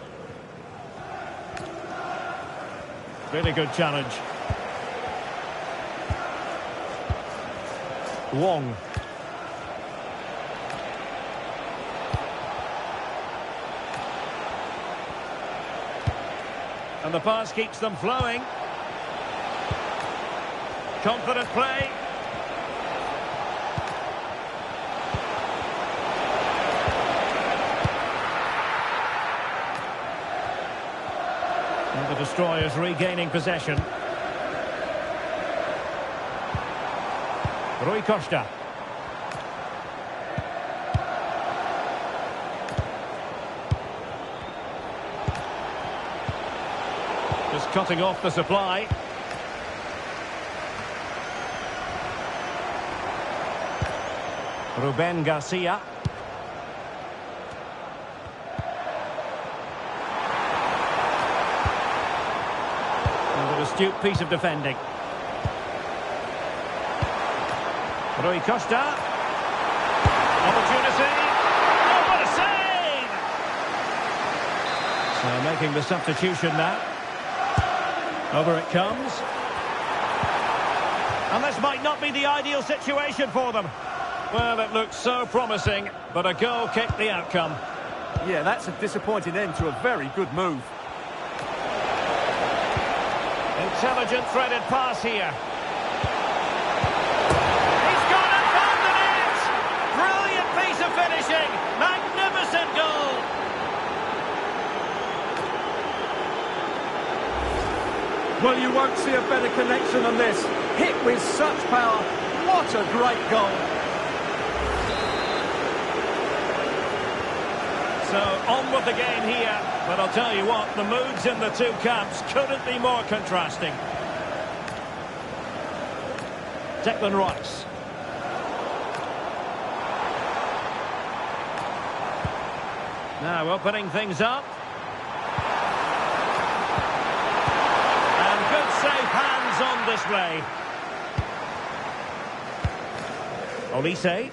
Really good challenge. Wong. And the pass keeps them flowing. Confident play. And the destroyers regaining possession. Rui Costa. Just cutting off the supply. Ruben Garcia. And an astute piece of defending. Rui Costa. Opportunity. Oh, what a save! So making the substitution now. Over it comes. And this might not be the ideal situation for them. Well, it looks so promising, but a goal kicked the outcome. Yeah, that's a disappointing end to a very good move. Intelligent threaded pass here. He's gone and found the net! Brilliant piece of finishing! Magnificent goal! Well, you won't see a better connection than this. Hit with such power. What a great goal. So, on with the game here. But I'll tell you what, the moods in the two camps couldn't be more contrasting. Declan Rice. Now opening things up. And good safe hands on display. Olise.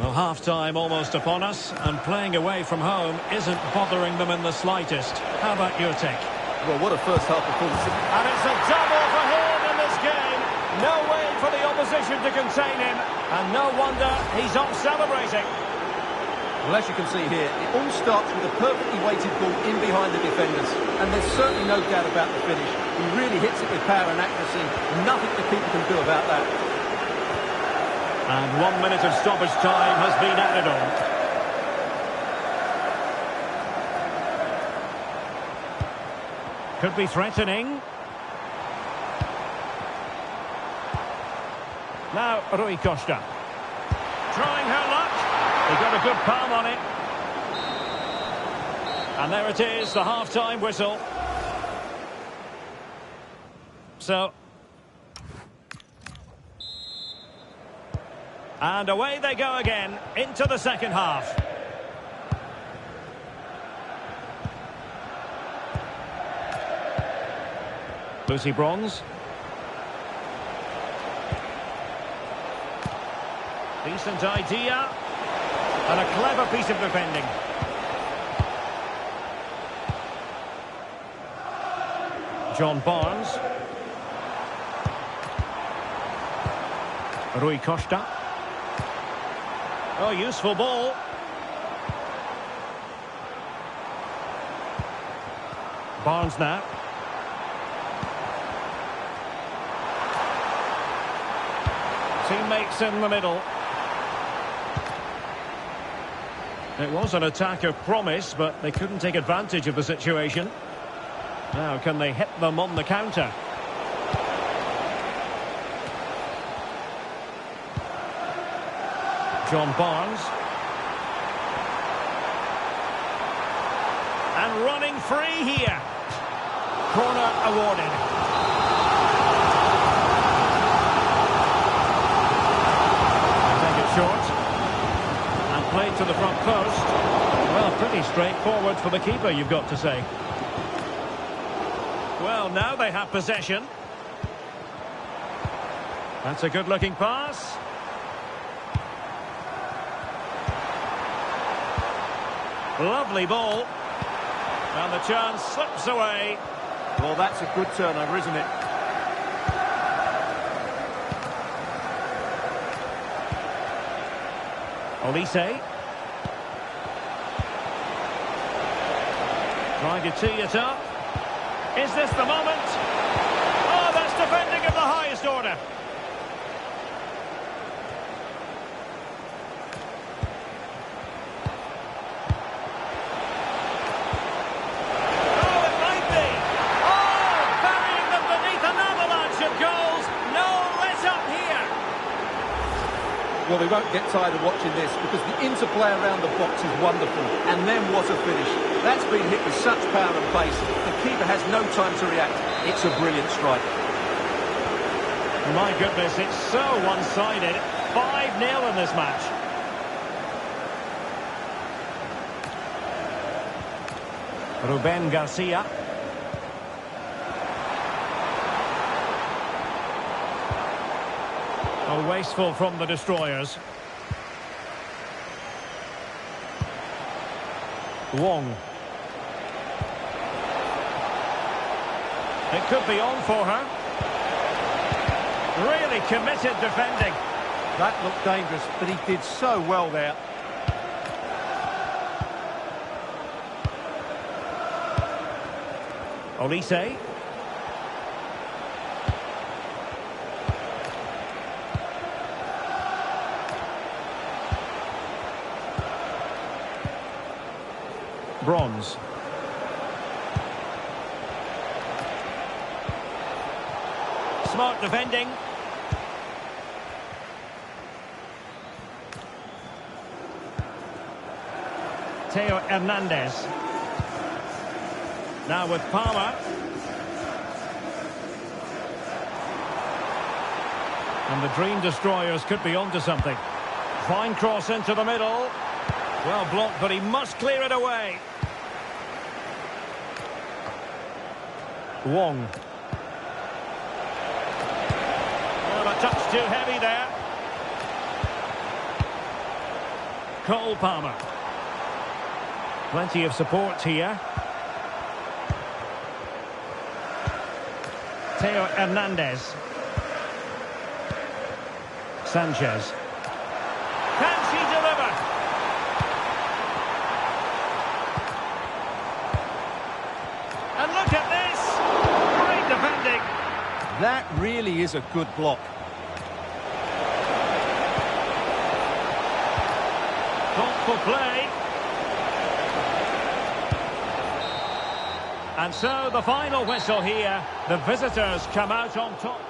Well, half-time almost upon us, and playing away from home isn't bothering them in the slightest. How about your take? Well, what a first-half performance. And it's a double for him in this game. No way for the opposition to contain him, and no wonder he's off celebrating. Well, as you can see here, it all starts with a perfectly weighted ball in behind the defenders, and there's certainly no doubt about the finish. He really hits it with power and accuracy. Nothing the keeper can do about that. And 1 minute of stoppage time has been added on. Could be threatening. Now Rui Costa. Trying her luck. He got a good palm on it. And there it is, the half-time whistle. So... And away they go again into the second half. Lucy Bronze. Decent idea. And a clever piece of defending. John Barnes. Rui Costa. Oh, useful ball. Barnes now. Teammates in the middle. It was an attack of promise, but they couldn't take advantage of the situation. Now, can they hit them on the counter? John Barnes. And running free here. Corner awarded. Take it short. And played to the front post. Well, pretty straightforward for the keeper, you've got to say. Well, now they have possession. That's a good-looking pass. Lovely ball. And the chance slips away. Well, that's a good turnover, isn't it? Olise. Trying to tee it up. Is this the moment? Oh, that's defending of the highest order. Oh, it might be. Oh, burying them beneath an avalanche of goals. No let up here. Well, we won't get tired of watching this because the interplay around the box is wonderful. And then what a finish. That's been hit with such power and pace. The keeper has no time to react. It's a brilliant strike. My goodness, it's so one-sided. 5-0 in this match. Ruben Garcia. Oh, wasteful from the destroyers. Wong. It could be on for her. Really committed defending. That looked dangerous, but he did so well there. Olise. Bronze. Smart defending. Theo Hernandez. Now with Palmer. And the Dream Destroyers could be onto something. Fine cross into the middle. Well blocked, but he must clear it away. Wong. Well, a touch too heavy there. Cole Palmer. Plenty of support here. Theo Hernandez. Sanchez. Can she deliver? And look at this! Great defending! That really is a good block. Thoughtful play. And so the final whistle here. The visitors come out on top.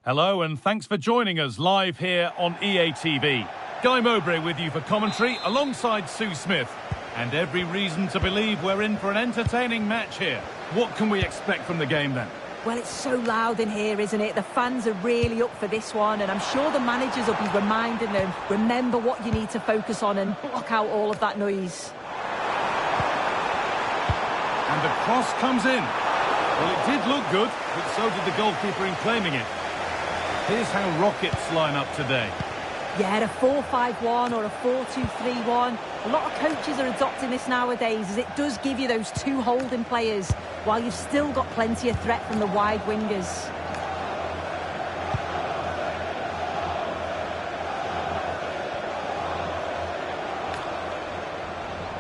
Hello and thanks for joining us live here on EA TV. Guy Mowbray with you for commentary alongside Sue Smith. And every reason to believe we're in for an entertaining match here. What can we expect from the game then? Well, it's so loud in here, isn't it? The fans are really up for this one, and I'm sure the managers will be reminding them, remember what you need to focus on and block out all of that noise. And the cross comes in. Well, it did look good, but so did the goalkeeper in claiming it. Here's how Rockets line up today. Yeah, a 4-5-1 or a 4-2-3-1. A lot of coaches are adopting this nowadays, as it does give you those two holding players, while you've still got plenty of threat from the wide wingers.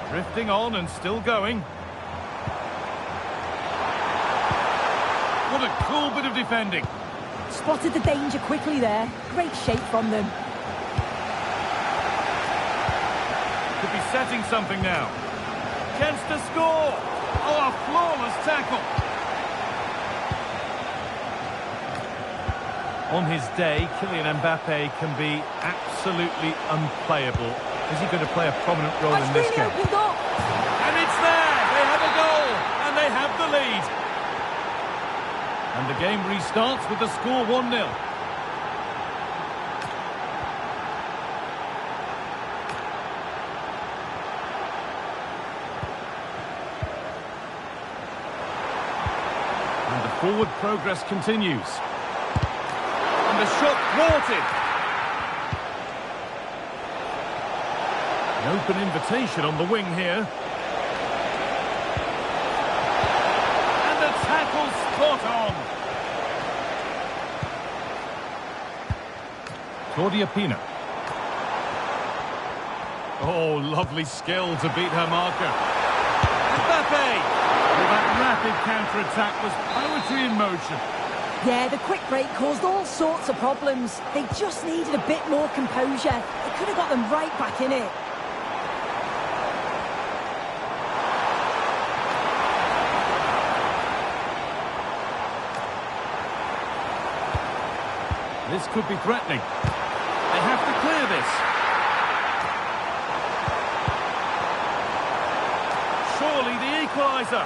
Drifting on and still going. What a cool bit of defending. Spotted the danger quickly there. Great shape from them. Could be setting something now. Chance to score. Oh, a flawless tackle. On his day, Kylian Mbappe can be absolutely unplayable. Is he going to play a prominent role in this game? Opened up. And it's there. They have a goal. And they have the lead. And the game restarts with the score 1-0. And the forward progress continues. And the shot thwarted. An open invitation on the wing here. And the tackle spot on. Claudia Pina. Oh, lovely skill to beat her marker. Mbappe! Well, that rapid counter-attack was poetry in motion. Yeah, the quick break caused all sorts of problems. They just needed a bit more composure. It could have got them right back in it. This could be threatening. They have to clear this. Surely the equaliser.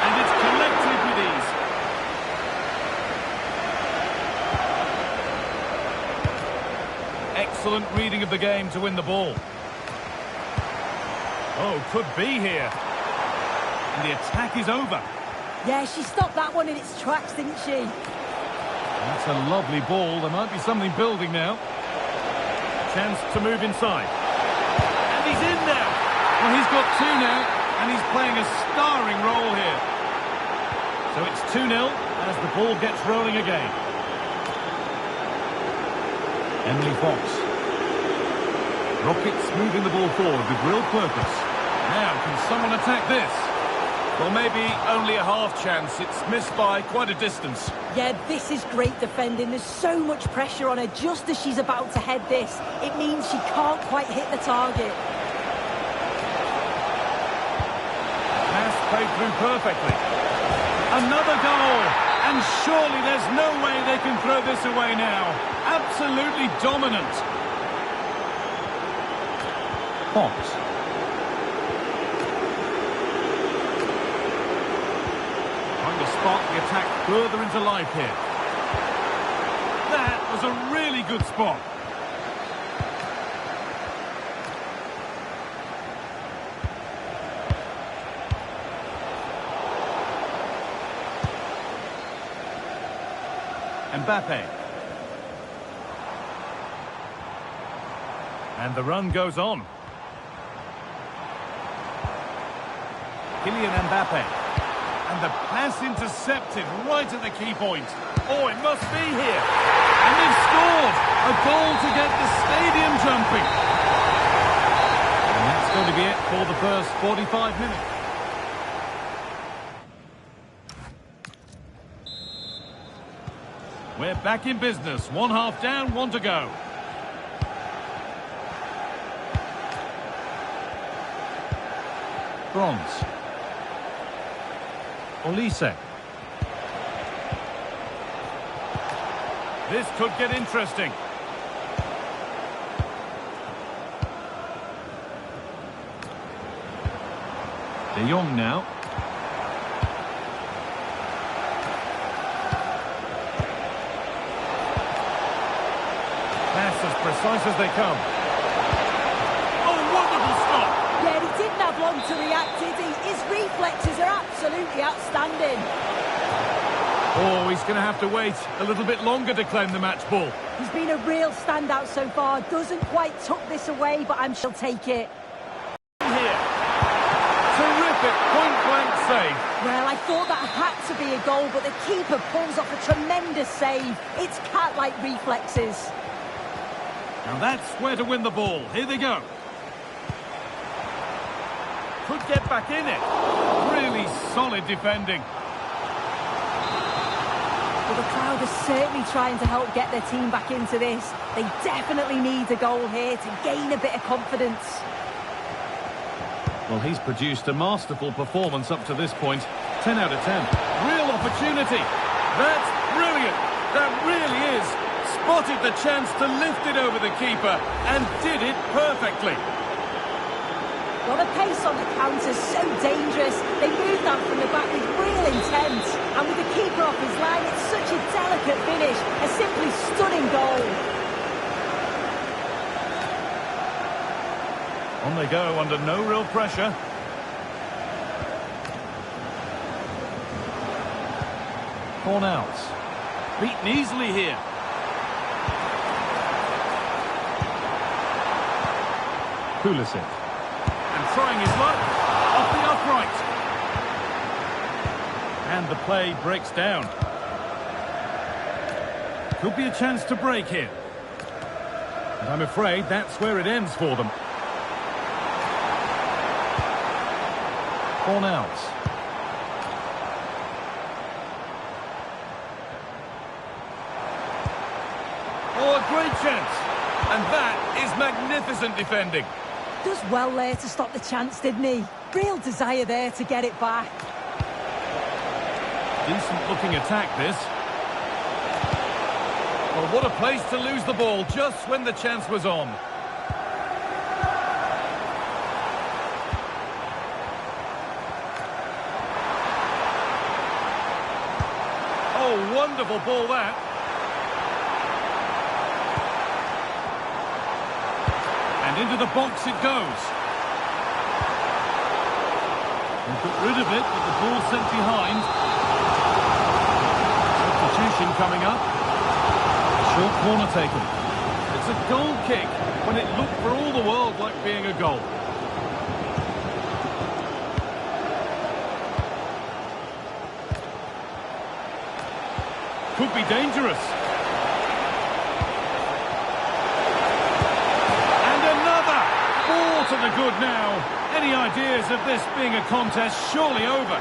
And it's collected with ease. Excellent reading of the game to win the ball. Oh, could be here. And the attack is over. Yeah, she stopped that one in its tracks, didn't she? That's a lovely ball. There might be something building now. Chance to move inside. And he's in now. Well, he's got two now, and he's playing a starring role here. So it's 2-0 as the ball gets rolling again. Emily Fox. Rockets moving the ball forward with real purpose. Now, can someone attack this? Well, maybe only a half chance. It's missed by quite a distance. Yeah, this is great defending. There's so much pressure on her just as she's about to head this. It means she can't quite hit the target. Pass played through perfectly. Another goal! And surely there's no way they can throw this away now. Absolutely dominant. Fox. Spark the attack further into life here. That was a really good spot. Mbappe. And the run goes on. Kylian Mbappe. And the pass intercepted right at the key point. Oh, it must be here. And they've scored. A goal to get the stadium jumping. And that's going to be it for the first 45 minutes. We're back in business. One half down, one to go. Bronze. Olise. This could get interesting. De Jong now. Pass as precise as they come. Oh, wonderful stop! Yeah, he didn't have long to react, did he? His reflexes are absolutely outstanding. Oh, he's going to have to wait a little bit longer to claim the match ball. He's been a real standout so far. Doesn't quite tuck this away, but I'm sure he'll take it. Here. Terrific point-blank save. Well, I thought that had to be a goal, but the keeper pulls off a tremendous save. It's cat-like reflexes. Now that's where to win the ball. Here they go. Could get back in it. Really solid defending. Well, the crowd are certainly trying to help get their team back into this. They definitely need a goal here to gain a bit of confidence. Well, he's produced a masterful performance up to this point. 10 out of 10. Real opportunity. That's brilliant. That really is. Spotted the chance to lift it over the keeper and did it perfectly. Well, the pace on the counter's so dangerous. They moved out from the back with real intent. And with the keeper off his line, it's such a delicate finish. A simply stunning goal. On they go under no real pressure. Cornels. Beaten easily here. Pulisic. And trying his luck off the upright. And the play breaks down. Could be a chance to break here. And I'm afraid that's where it ends for them. Cornels. Oh, a great chance. And that is magnificent defending. Does well there to stop the chance, didn't he? Real desire there to get it back. Decent looking attack, this. Well, what a place to lose the ball just when the chance was on. Oh, wonderful ball that. And into the box it goes. They got rid of it, but the ball sent behind. Substitution coming up. Short corner taken. It's a goal kick when it looked for all the world like being a goal. Could be dangerous. And another! 4 to the good now. Any ideas of this being a contest surely over?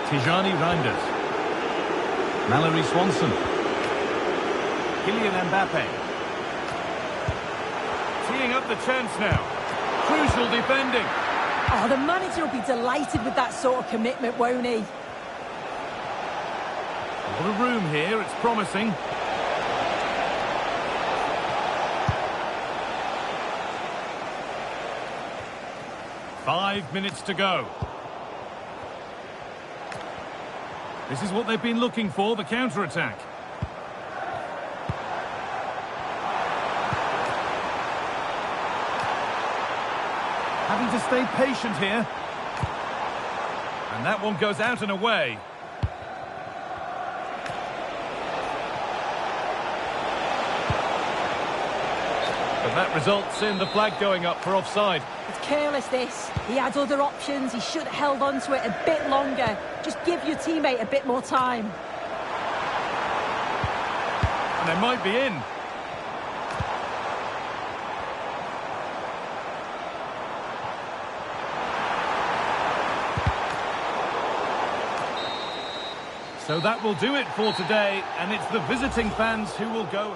Tijani Reinders. Mallory Swanson. Kylian Mbappe. Teeing up the chance now. Crucial defending. Oh, the manager will be delighted with that sort of commitment, won't he? A lot of room here, it's promising. Five minutes to go. This is what they've been looking for, the counter-attack. Having to stay patient here. And that one goes out and away. But that results in the flag going up for offside. It's careless, this. He had other options. He should have held on to it a bit longer. Just give your teammate a bit more time. And they might be in. So that will do it for today, and it's the visiting fans who will go.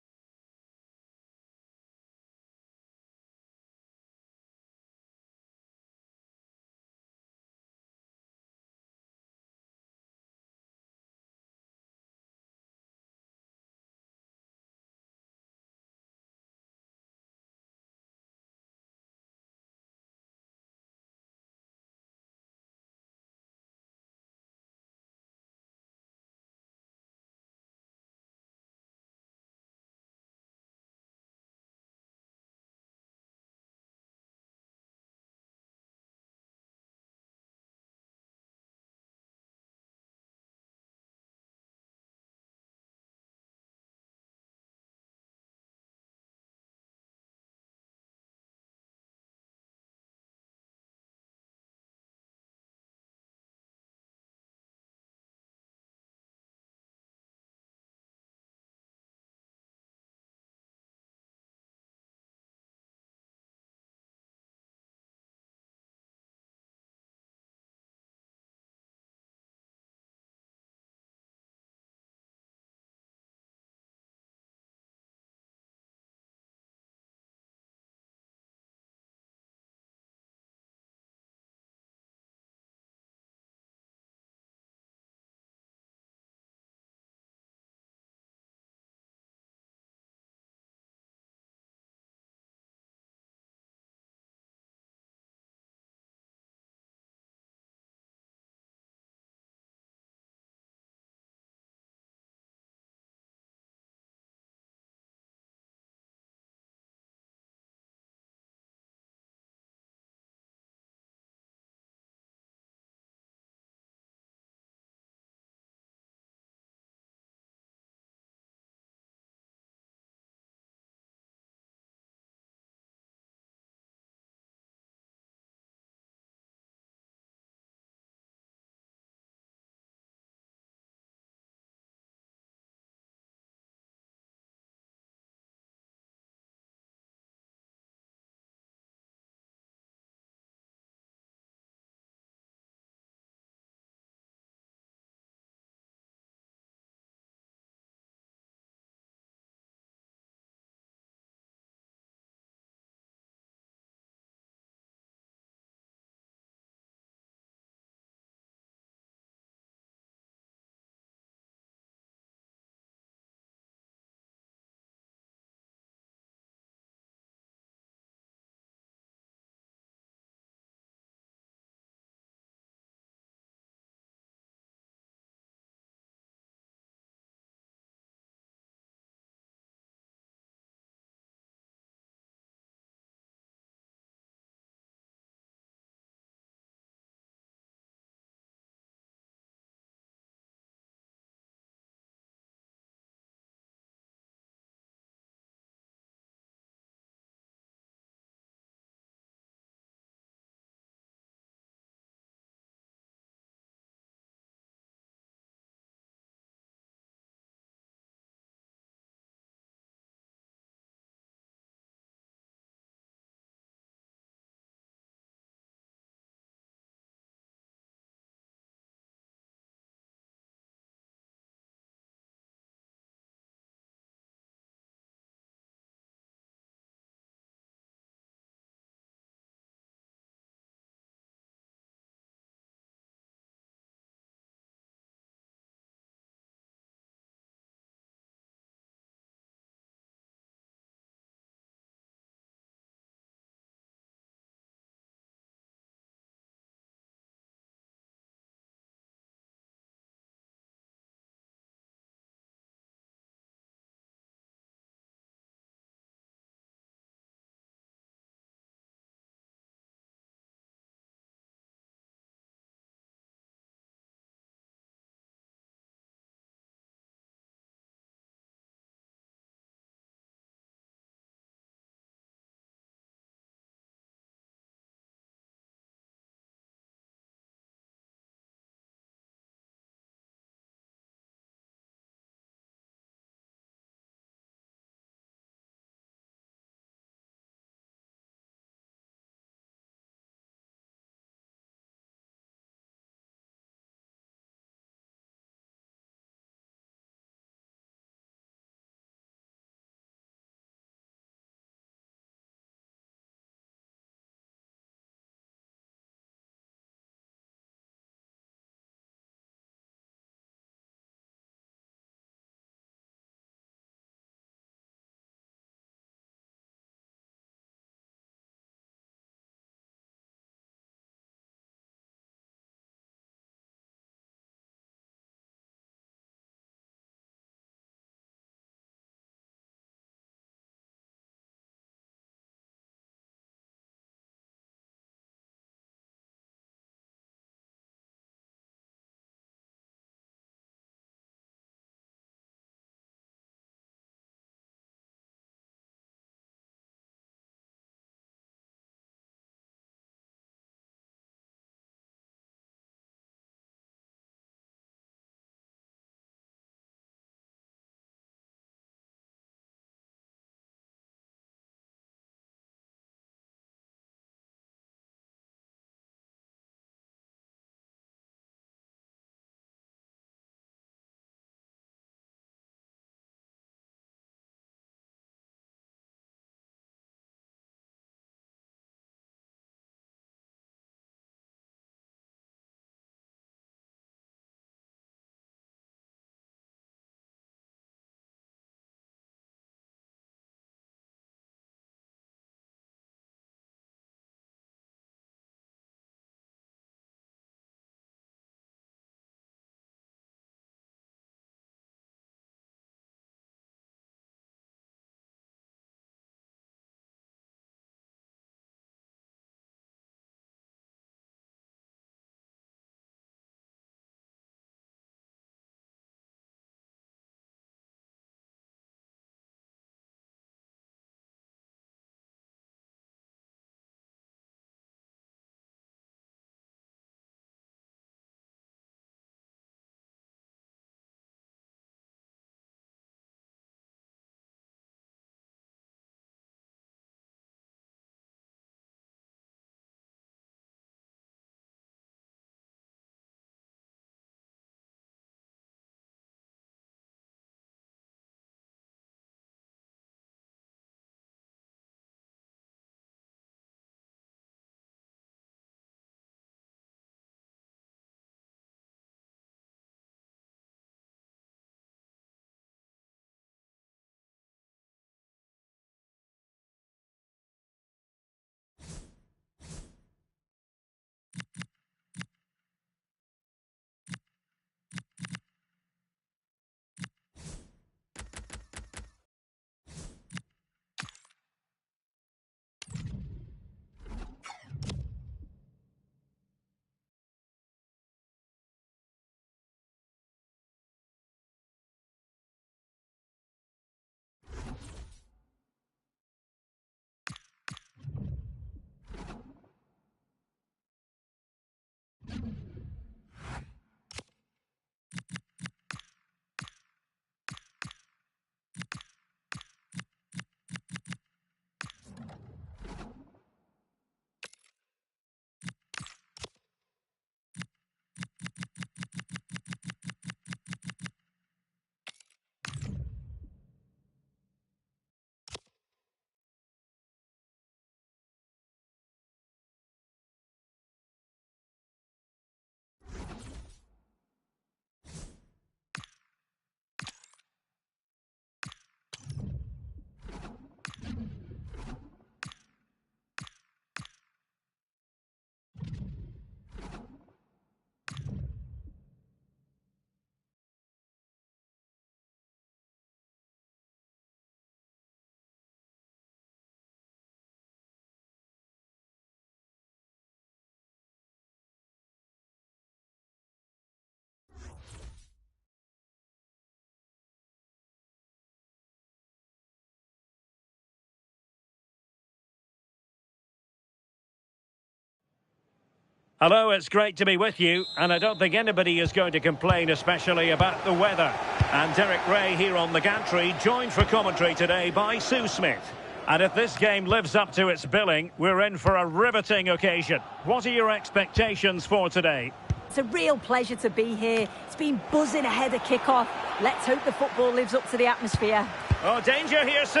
Hello, it's great to be with you, and I don't think anybody is going to complain, especially about the weather. And Derek Ray here on the gantry, joined for commentary today by Sue Smith. And if this game lives up to its billing, we're in for a riveting occasion. What are your expectations for today? It's a real pleasure to be here. It's been buzzing ahead of kick-off. Let's hope the football lives up to the atmosphere. Oh, danger here, Sue!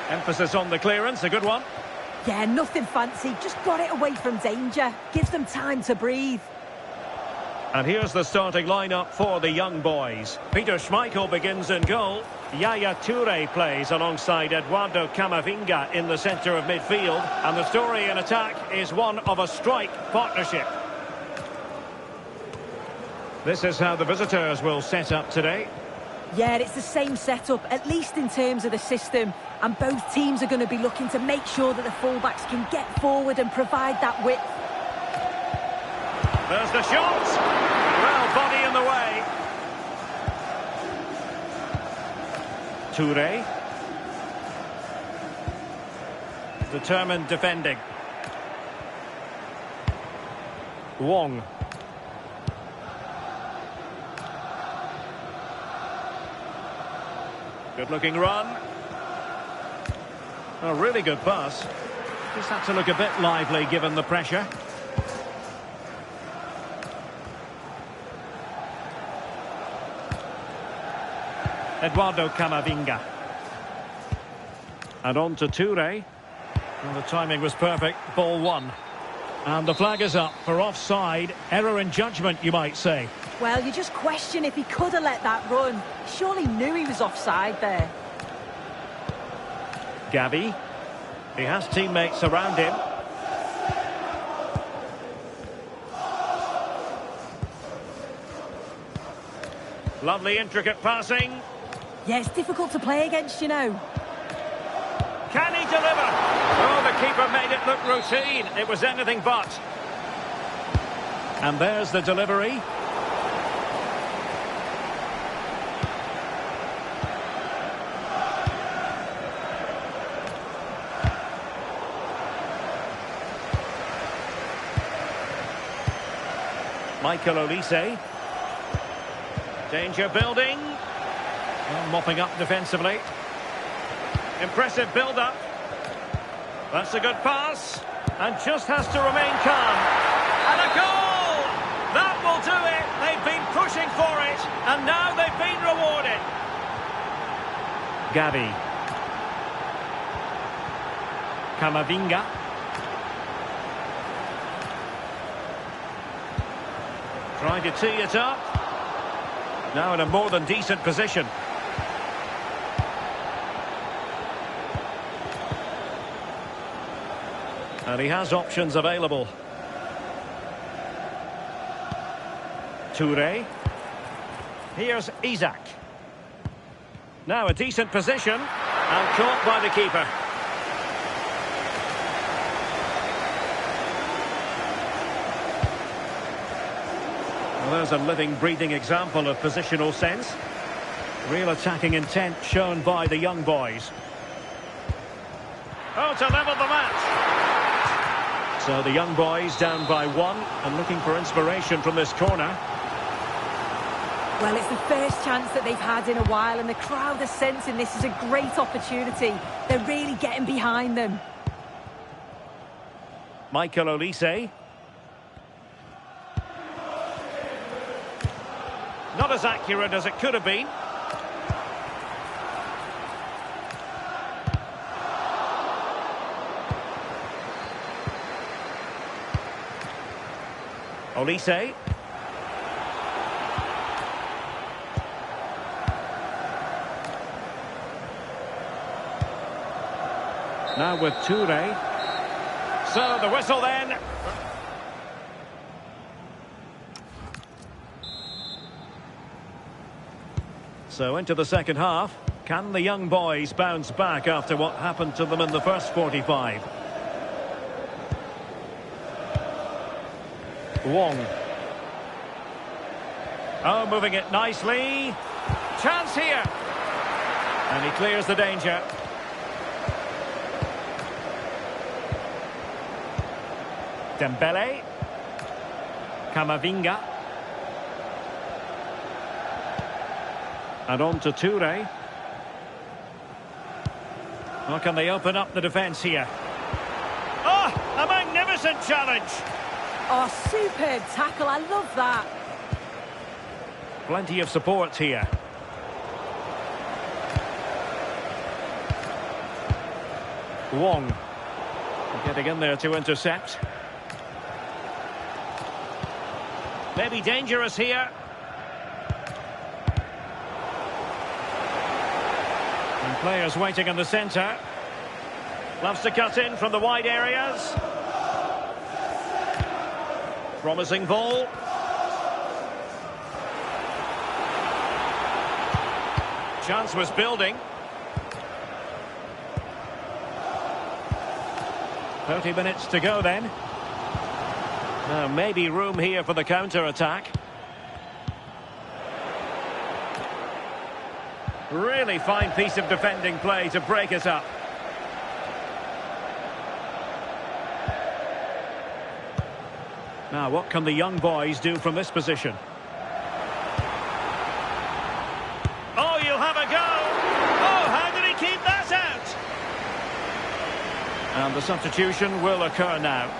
Emphasis on the clearance, a good one. Yeah, nothing fancy, just got it away from danger. Gives them time to breathe. And here's the starting lineup for the young boys. Peter Schmeichel begins in goal. Yaya Toure plays alongside Eduardo Camavinga in the centre of midfield. And the story in attack is one of a strike partnership. This is how the visitors will set up today. Yeah, it's the same setup, at least in terms of the system. And both teams are going to be looking to make sure that the fullbacks can get forward and provide that width. There's the shot. Well, body in the way. Toure. Determined defending. Wong. Good-looking run. A really good pass. Just had to look a bit lively given the pressure. Eduardo Camavinga. And on to Toure. Well, the timing was perfect. Ball one. And the flag is up for offside. Error in judgment, you might say. Well, you just question if he could have let that run. Surely knew he was offside there. Gavi. He has teammates around him. Lovely intricate passing. Yeah, it's difficult to play against, you know. Can he deliver? Oh, the keeper made it look routine. It was anything but. And there's the delivery. Michael Olise. Danger building. And mopping up defensively. Impressive build-up. That's a good pass. And just has to remain calm. And a goal! That will do it. They've been pushing for it. And now they've been rewarded. Gavi. Camavinga. Trying to tee it up. Now in a more than decent position. And he has options available. Toure. Here's Isak. Now a decent position. And caught by the keeper. Well, there's a living, breathing example of positional sense. Real attacking intent shown by the young boys. Oh, to level the match. So the young boys down by one and looking for inspiration from this corner. Well, it's the first chance that they've had in a while, and the crowd are sensing this is a great opportunity. They're really getting behind them. Michael Olise. Not as accurate as it could have been. Olise. Now with Toure. So the whistle then. So into the second half. Can the young boys bounce back after what happened to them in the first 45? Wong. Oh, moving it nicely. Chance here. And he clears the danger. Dembele. Camavinga. And on to Toure. Well, can they open up the defence here? Oh, a magnificent challenge! Oh, superb tackle, I love that. Plenty of support here. Wong. Getting in there to intercept. Maybe dangerous here. And players waiting in the centre. Loves to cut in from the wide areas. Promising ball. Chance was building. 30 minutes to go then. Now maybe room here for the counter-attack. Really fine piece of defending play to break it up. Now what can the young boys do from this position? Oh, you'll have a go! Oh, how did he keep that out? And the substitution will occur now.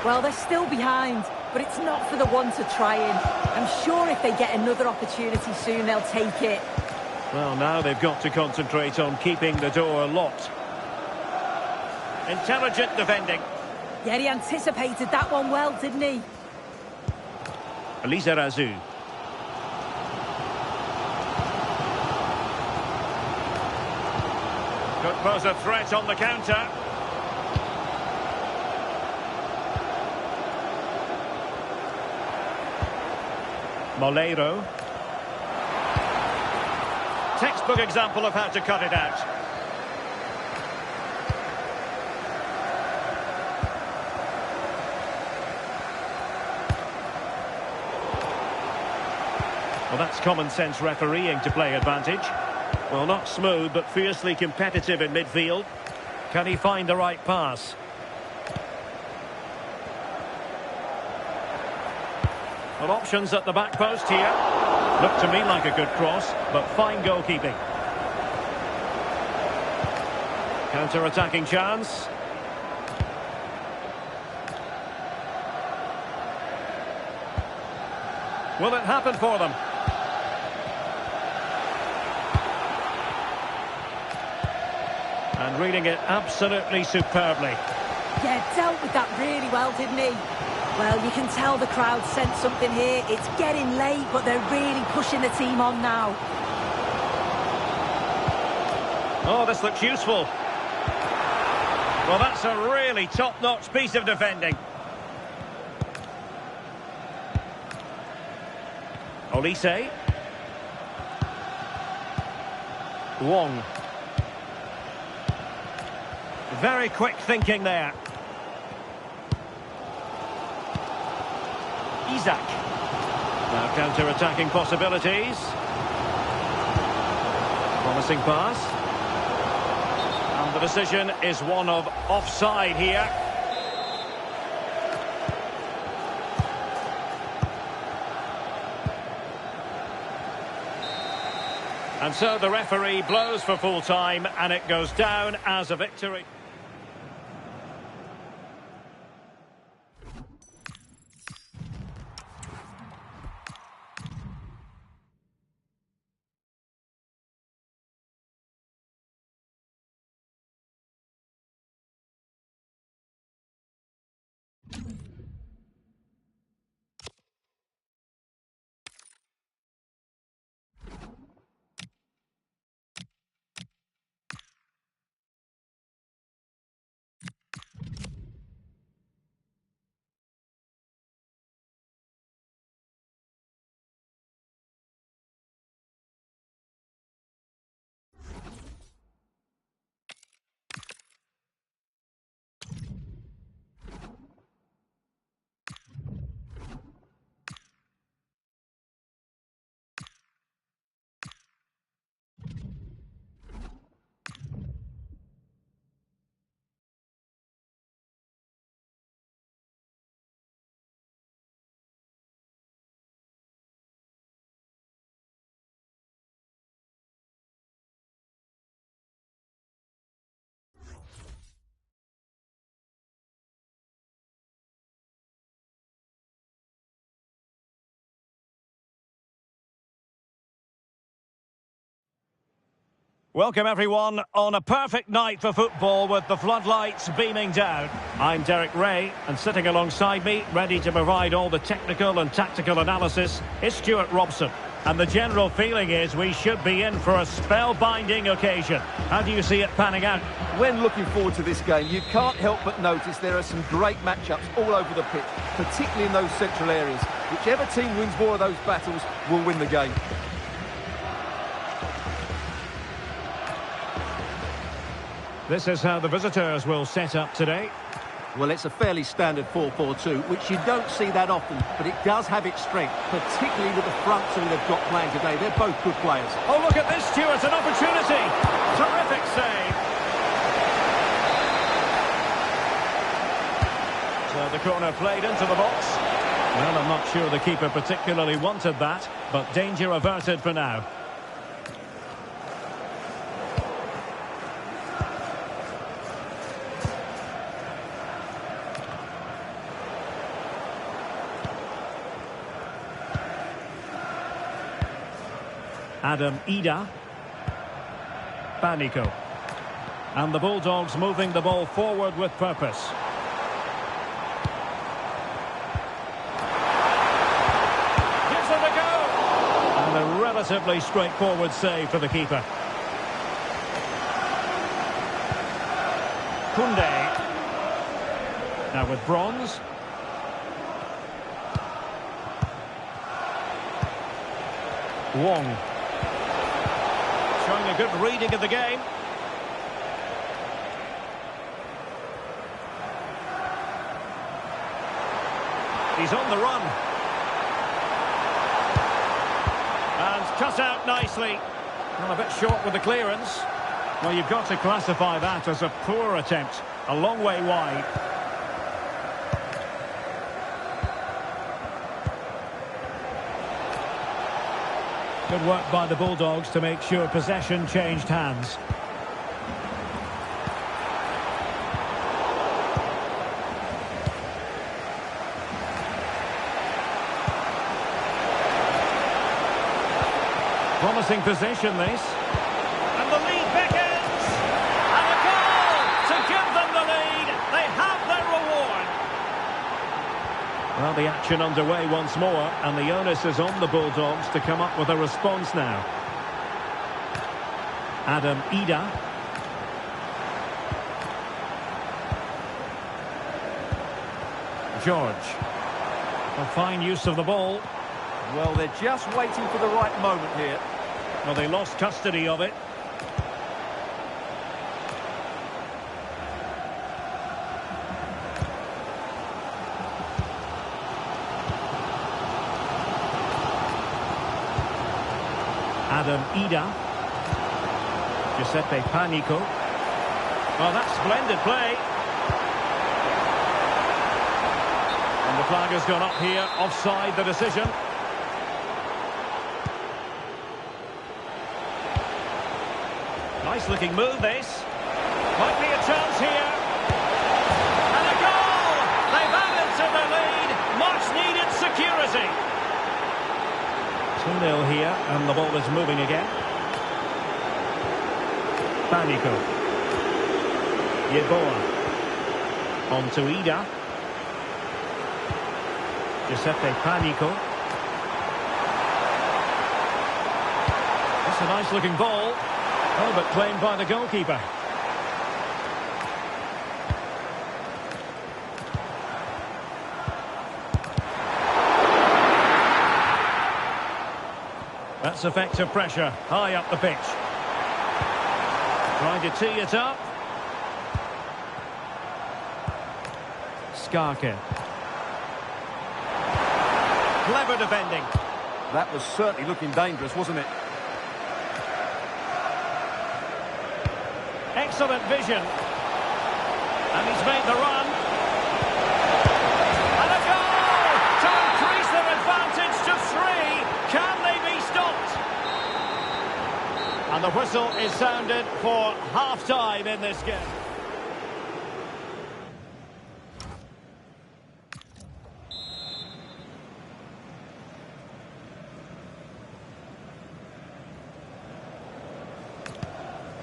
Well, they're still behind, but it's not for the want of trying. I'm sure if they get another opportunity soon, they'll take it. Well, now they've got to concentrate on keeping the door locked. Intelligent defending. Yeah, he anticipated that one well, didn't he? Lizarazu. Could pose a threat on the counter. Moleiro. Textbook example of how to cut it out. Well, that's common sense refereeing to play advantage. Well, not smooth, but fiercely competitive in midfield. Can he find the right pass? Well, options at the back post here. Looked to me like a good cross, but fine goalkeeping. Counter-attacking chance. Will it happen for them? And reading it absolutely superbly. Yeah, dealt with that really well, didn't he? Well, you can tell the crowd sensed something here. It's getting late, but they're really pushing the team on now. Oh, this looks useful. Well, that's a really top-notch piece of defending. Olise. Wong. Very quick thinking there. Isak. Now counter-attacking possibilities. Promising pass. And the decision is one of offside here. And so the referee blows for full time and it goes down as a victory. Welcome everyone on a perfect night for football with the floodlights beaming down. I'm Derek Ray, and sitting alongside me, ready to provide all the technical and tactical analysis, is Stuart Robson. And the general feeling is we should be in for a spellbinding occasion. How do you see it panning out? When looking forward to this game, you can't help but notice there are some great matchups all over the pitch, particularly in those central areas. Whichever team wins more of those battles will win the game. This is how the visitors will set up today. Well, it's a fairly standard 4-4-2, which you don't see that often, but it does have its strength, particularly with the front two they've got playing today. They're both good players. Oh, look at this, Stuart, an opportunity. Terrific save. So the corner played into the box. Well, I'm not sure the keeper particularly wanted that, but danger averted for now. Adam Ida. Panico. And the Bulldogs moving the ball forward with purpose. Gives it a go! And a relatively straightforward save for the keeper. Koundé. Now with Bronze. Wong. Showing a good reading of the game. He's on the run. And cut out nicely. Well, a bit short with the clearance. Well, you've got to classify that as a poor attempt. A long way wide. Good work by the Bulldogs to make sure possession changed hands. Promising position, this. And the lead beckons! And a goal to give them the lead! They have their reward! Well, the action underway once more, and the onus is on the Bulldogs to come up with a response now. Adam Ida. George. A fine use of the ball. Well, they're just waiting for the right moment here. Well, they lost custody of it. Adam Ida. Giuseppe Panico. Well, that's splendid play. And the flag has gone up here. Offside the decision. Nice looking move, this. Might be a chance here. And a goal! They've added to the lead. Much needed security. 2-0 here, and the ball is moving again. Panico. Yeboah. On to Ida. Giuseppe Panico. That's a nice looking ball. Oh, but claimed by the goalkeeper. That's effective pressure, high up the pitch. Trying to tee it up. Skarke. Clever defending. That was certainly looking dangerous, wasn't it? Excellent vision. And he's made the run. And a goal to increase their advantage to 3. Can they be stopped? And the whistle is sounded for half-time in this game.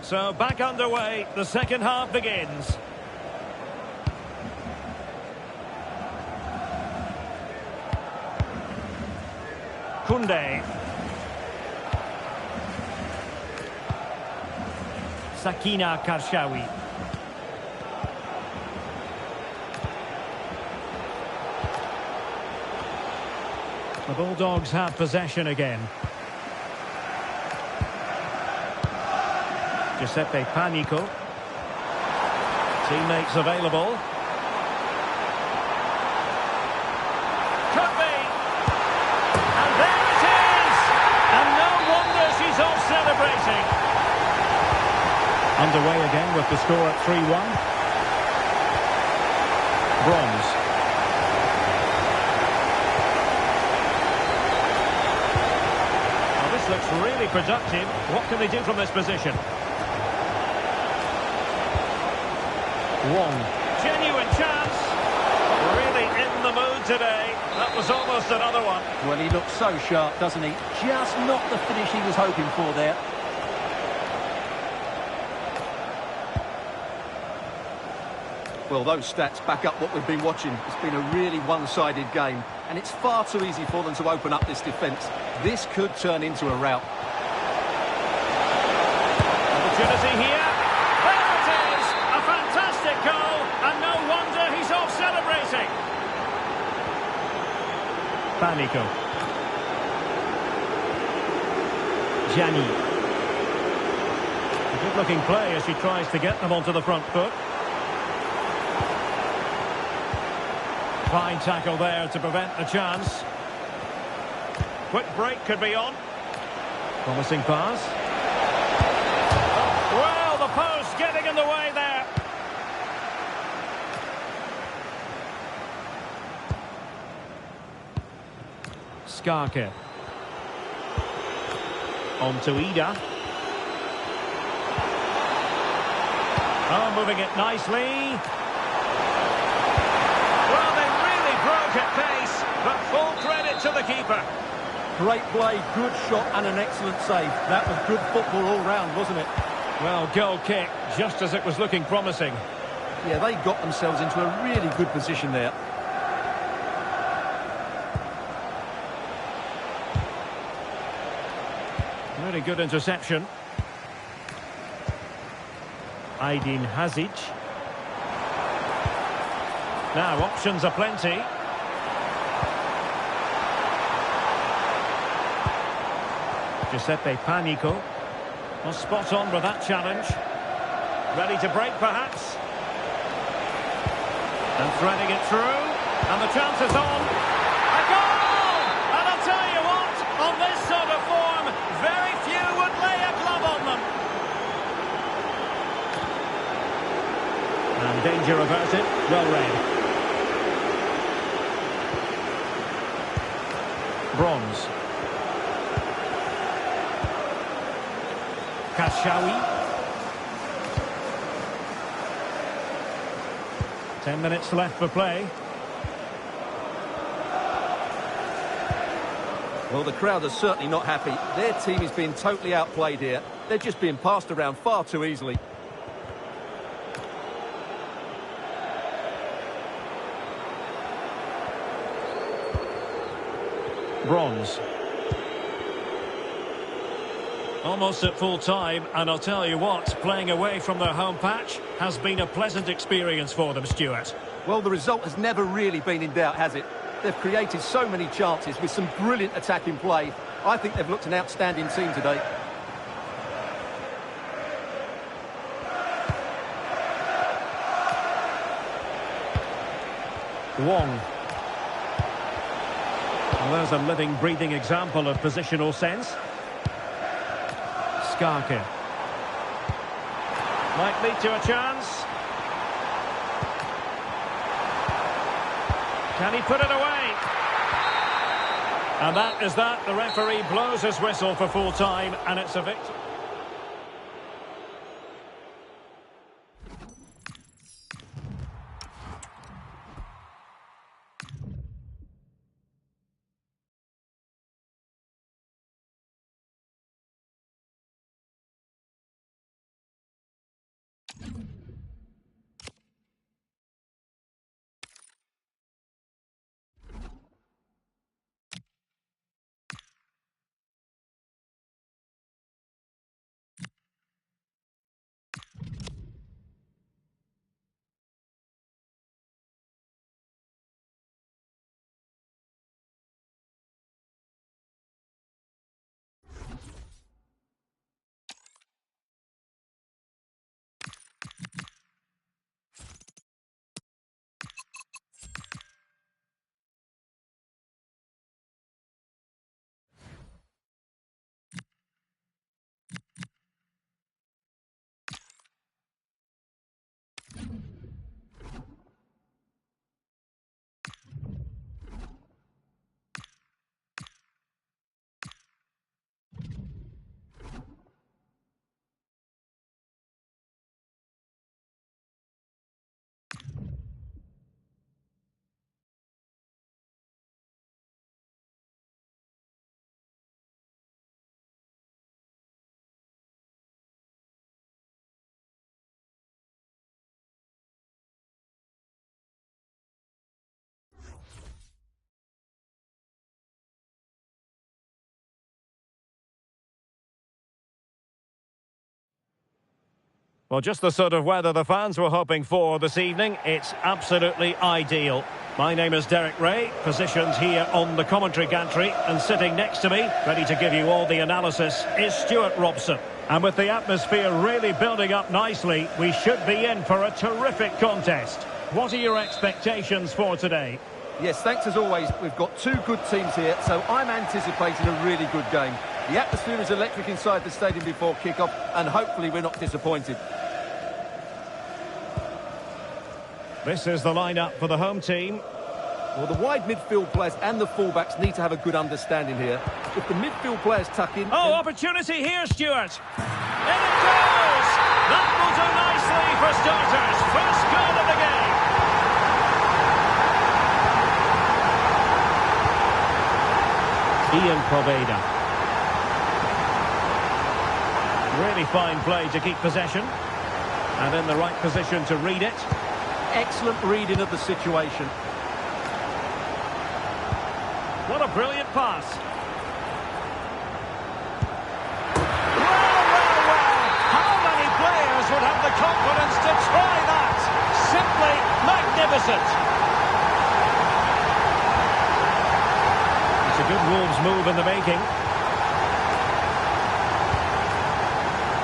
So back underway, the second half begins. Koundé. Sakina Karshawi. The Bulldogs have possession again. Giuseppe Panico. Teammates available. Could be. And there it is! And no wonder she's off celebrating. Underway again with the score at 3-1. Bronze. Well, this looks really productive. What can they do from this position? Wong. Genuine chance. Really in the mood today. That was almost another one. Well, he looks so sharp, doesn't he? Just not the finish he was hoping for there. Well, those stats back up what we've been watching. It's been a really one-sided game, and it's far too easy for them to open up this defence. This could turn into a rout. Opportunity here. There it is! A fantastic goal, and no wonder he's off celebrating. Panico. Gianni. A good-looking play as she tries to get them onto the front foot. Fine tackle there to prevent the chance. Quick break could be on. Promising pass. Well, the post getting in the way there. Skarke. On to Ida. Oh, moving it nicely. Well, they really broke at pace, but full credit to the keeper. Great play, good shot and an excellent save. That was good football all round, wasn't it? Well, goal kick, just as it was looking promising. Yeah, they got themselves into a really good position there. Very good interception. Aydin Hazic. Now, options are plenty. Giuseppe Panico. Well, spot on with that challenge. Ready to break, perhaps. And threading it through. And the chance is on. A goal! And I'll tell you what, on this sort of form, very few would lay a glove on them. And danger averted. Well read. Bronze. Karshawi. 10 minutes left for play. Well, the crowd are certainly not happy. Their team is being totally outplayed here. They're just being passed around far too easily. Bronze. Almost at full time, and I'll tell you what, playing away from their home patch has been a pleasant experience for them, Stuart. Well, the result has never really been in doubt, has it? They've created so many chances with some brilliant attacking play. I think they've looked an outstanding team today. Wong. Well, there's a living, breathing example of positional sense. Skarke. Might lead to a chance. Can he put it away? And that is that. The referee blows his whistle for full time, and it's a victory. Well, just the sort of weather the fans were hoping for this evening. It's absolutely ideal. My name is Derek Ray, positioned here on the commentary gantry, and sitting next to me, ready to give you all the analysis, is Stuart Robson. And with the atmosphere really building up nicely, we should be in for a terrific contest. What are your expectations for today? Yes, thanks as always. We've got two good teams here, so I'm anticipating a really good game. The atmosphere is electric inside the stadium before kick-off, and hopefully we're not disappointed. This is the lineup for the home team. Well, the wide midfield players and the fullbacks need to have a good understanding here. If the midfield players tuck in... Oh, opportunity here, Stuart. In it goes! That will do nicely for starters. First goal of the game. Ian Poveda. Really fine play to keep possession. And in the right position to read it. Excellent reading of the situation. What a brilliant pass. Well. How many players would have the confidence to try that? Simply magnificent. It's a good Wolves move in the making.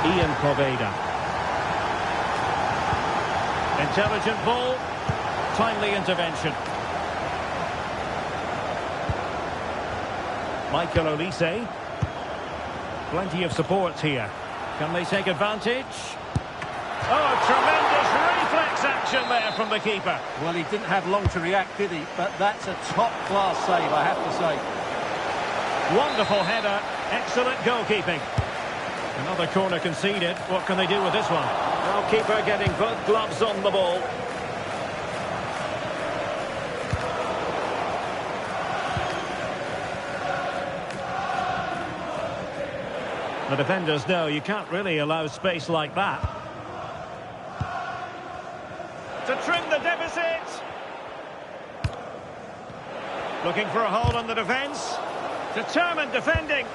Ian Poveda. Intelligent ball. Timely intervention. Michael Olise. Plenty of support here. Can they take advantage? Oh, tremendous reflex action there from the keeper. Well, he didn't have long to react, did he? But that's a top-class save, I have to say. Wonderful header. Excellent goalkeeping. Another corner conceded. What can they do with this one? Well, keeper getting both gloves on the ball. The defenders know you can't really allow space like that. To trim the deficit. Looking for a hole on the defence. Determined defending.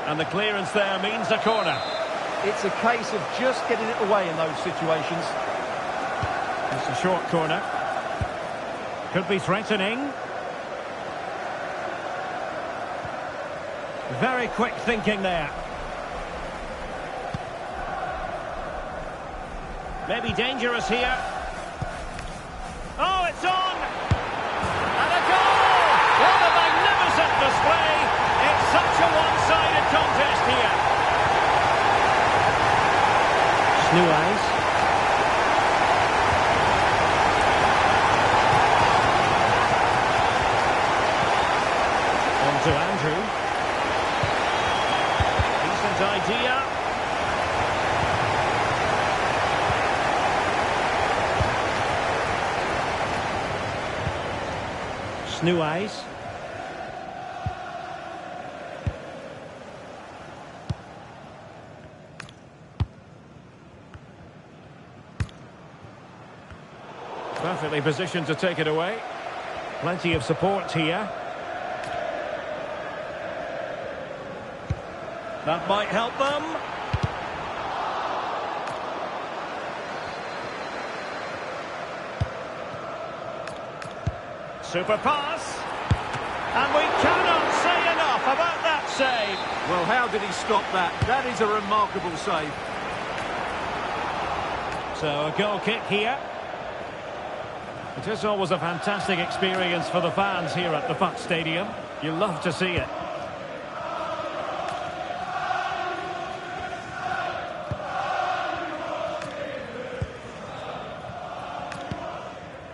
And the clearance there means a corner. It's a case of just getting it away in those situations. It's a short corner. Could be threatening. Very quick thinking there. Maybe dangerous here. Oh, it's on! And a goal! What a magnificent display! It's such a one-sided contest here. Snuais. On to Andrew. Idea. Snuais. Perfectly positioned to take it away. Plenty of support here. That might help them. Super pass. And we cannot say enough about that save. Well, how did he stop that? That is a remarkable save. So a goal kick here. It is always a fantastic experience for the fans here at the FUT Stadium. You love to see it.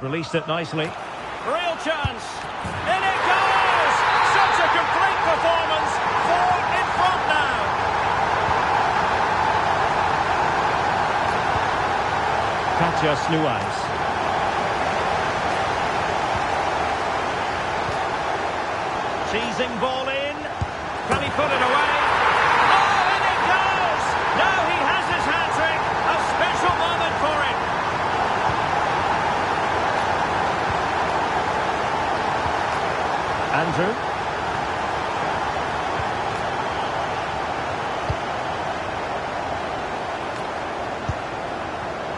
Released it nicely. Real chance. In it goes! Such a complete performance. 4 in front now. TaTxTnT. Teasing ball in. Can he put it away? Oh, in it goes! Now he has his hat-trick. A special moment for him. Andrew.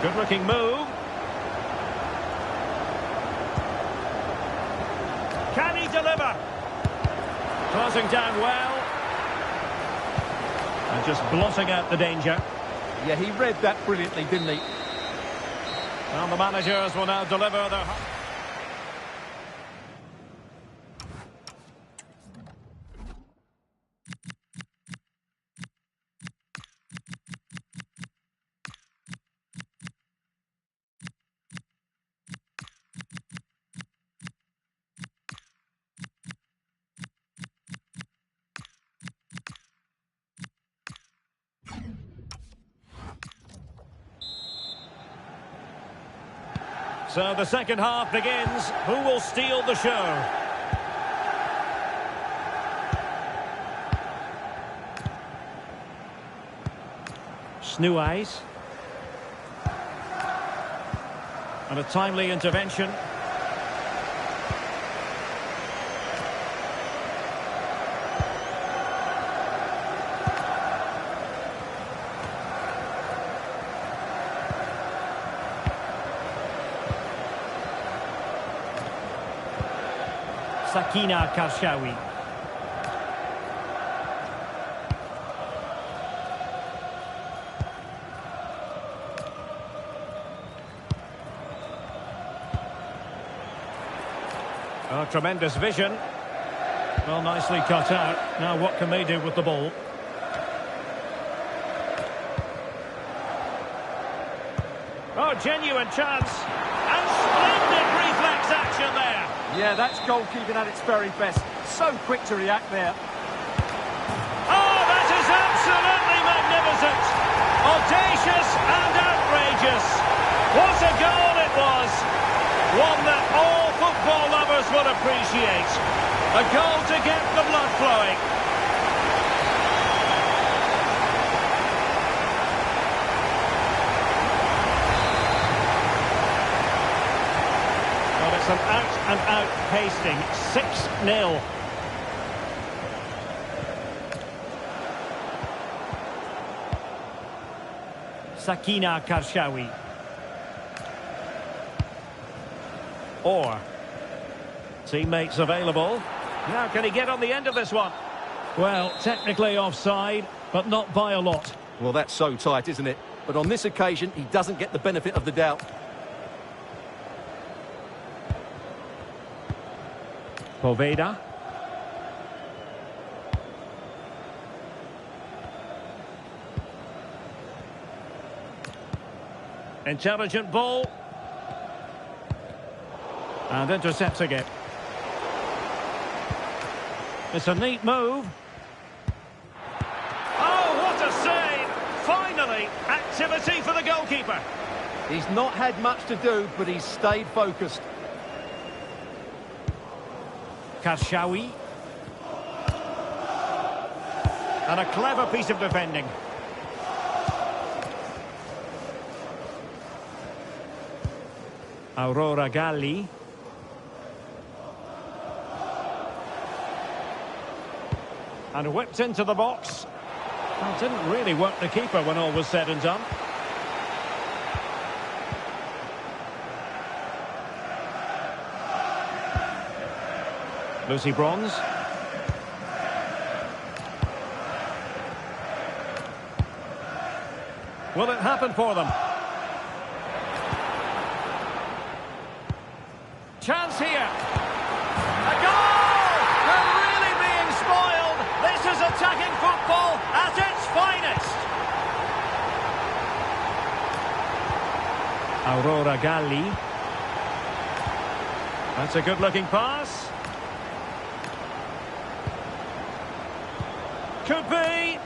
Good-looking move. Can he deliver? Closing down well. And just blotting out the danger. Yeah, he read that brilliantly, didn't he? And the managers will now deliver their... So the second half begins. Who will steal the show? Snuais. And a timely intervention. Sakina Karshawi. Oh, tremendous vision. Well, nicely cut out. Now what can they do with the ball? Oh, genuine chance. And splendid reflex action there. Yeah, that's goalkeeping at its very best. So quick to react there. Oh, that is absolutely magnificent. Audacious and outrageous. What a goal it was. One that all football lovers will appreciate. A goal to get the blood flowing. Well, it's an out-and-out pasting. 6-0. Sakina Karshawi. Or teammates available. Now can he get on the end of this one? Well, technically offside, but not by a lot. Well, that's so tight, isn't it? But on this occasion, he doesn't get the benefit of the doubt. Poveda. Intelligent ball. And intercepts again. It's a neat move. Oh, what a save! Finally, activity for the goalkeeper. He's not had much to do, but he's stayed focused. Karshawi. And a clever piece of defending. Aurora Galli. And whipped into the box. Well, didn't really work the keeper when all was said and done. Lucy Bronze. Will it happen for them? Chance here. A goal! They're really being spoiled. This is attacking football at its finest. Aurora Galli. That's a good-looking pass. Could be.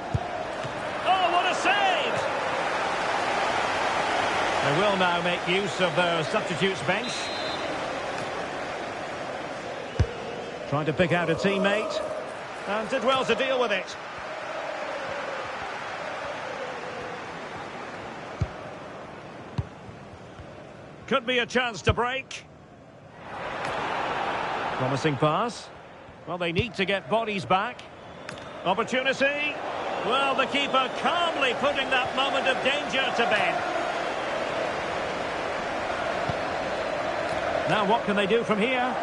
Oh, what a save! They will now make use of their substitutes bench. Trying to pick out a teammate. And did well to deal with it. Could be a chance to break. Promising pass. Well, they need to get bodies back. Opportunity. Well, the keeper calmly putting that moment of danger to bed. Now what can they do from here?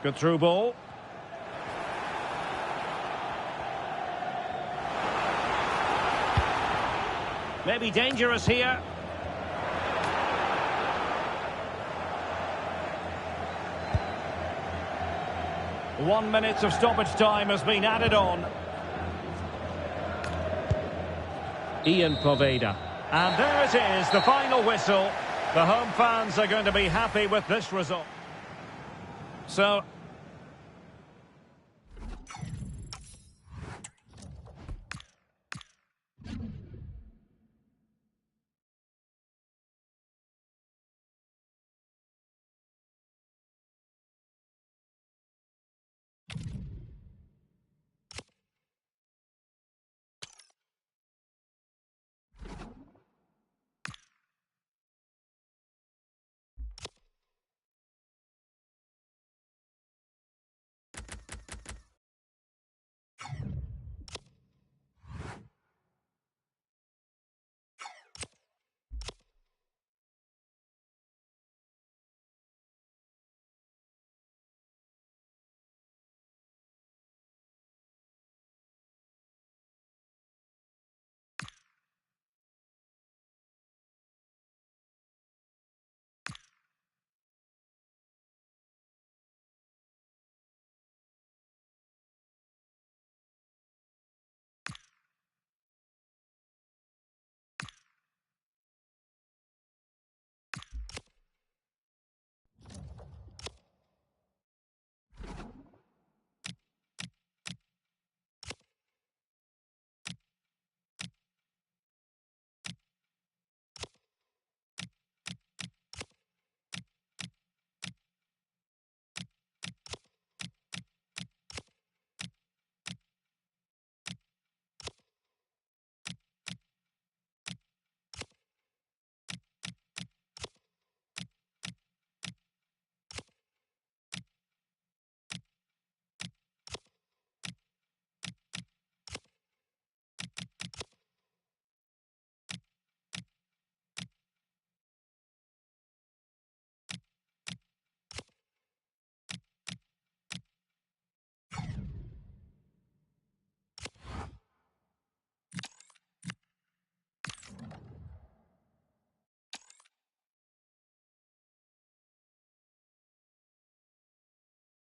Good through ball. Maybe dangerous here. One minute of stoppage time has been added on. Ian Poveda. And there it is, the final whistle. The home fans are going to be happy with this result. So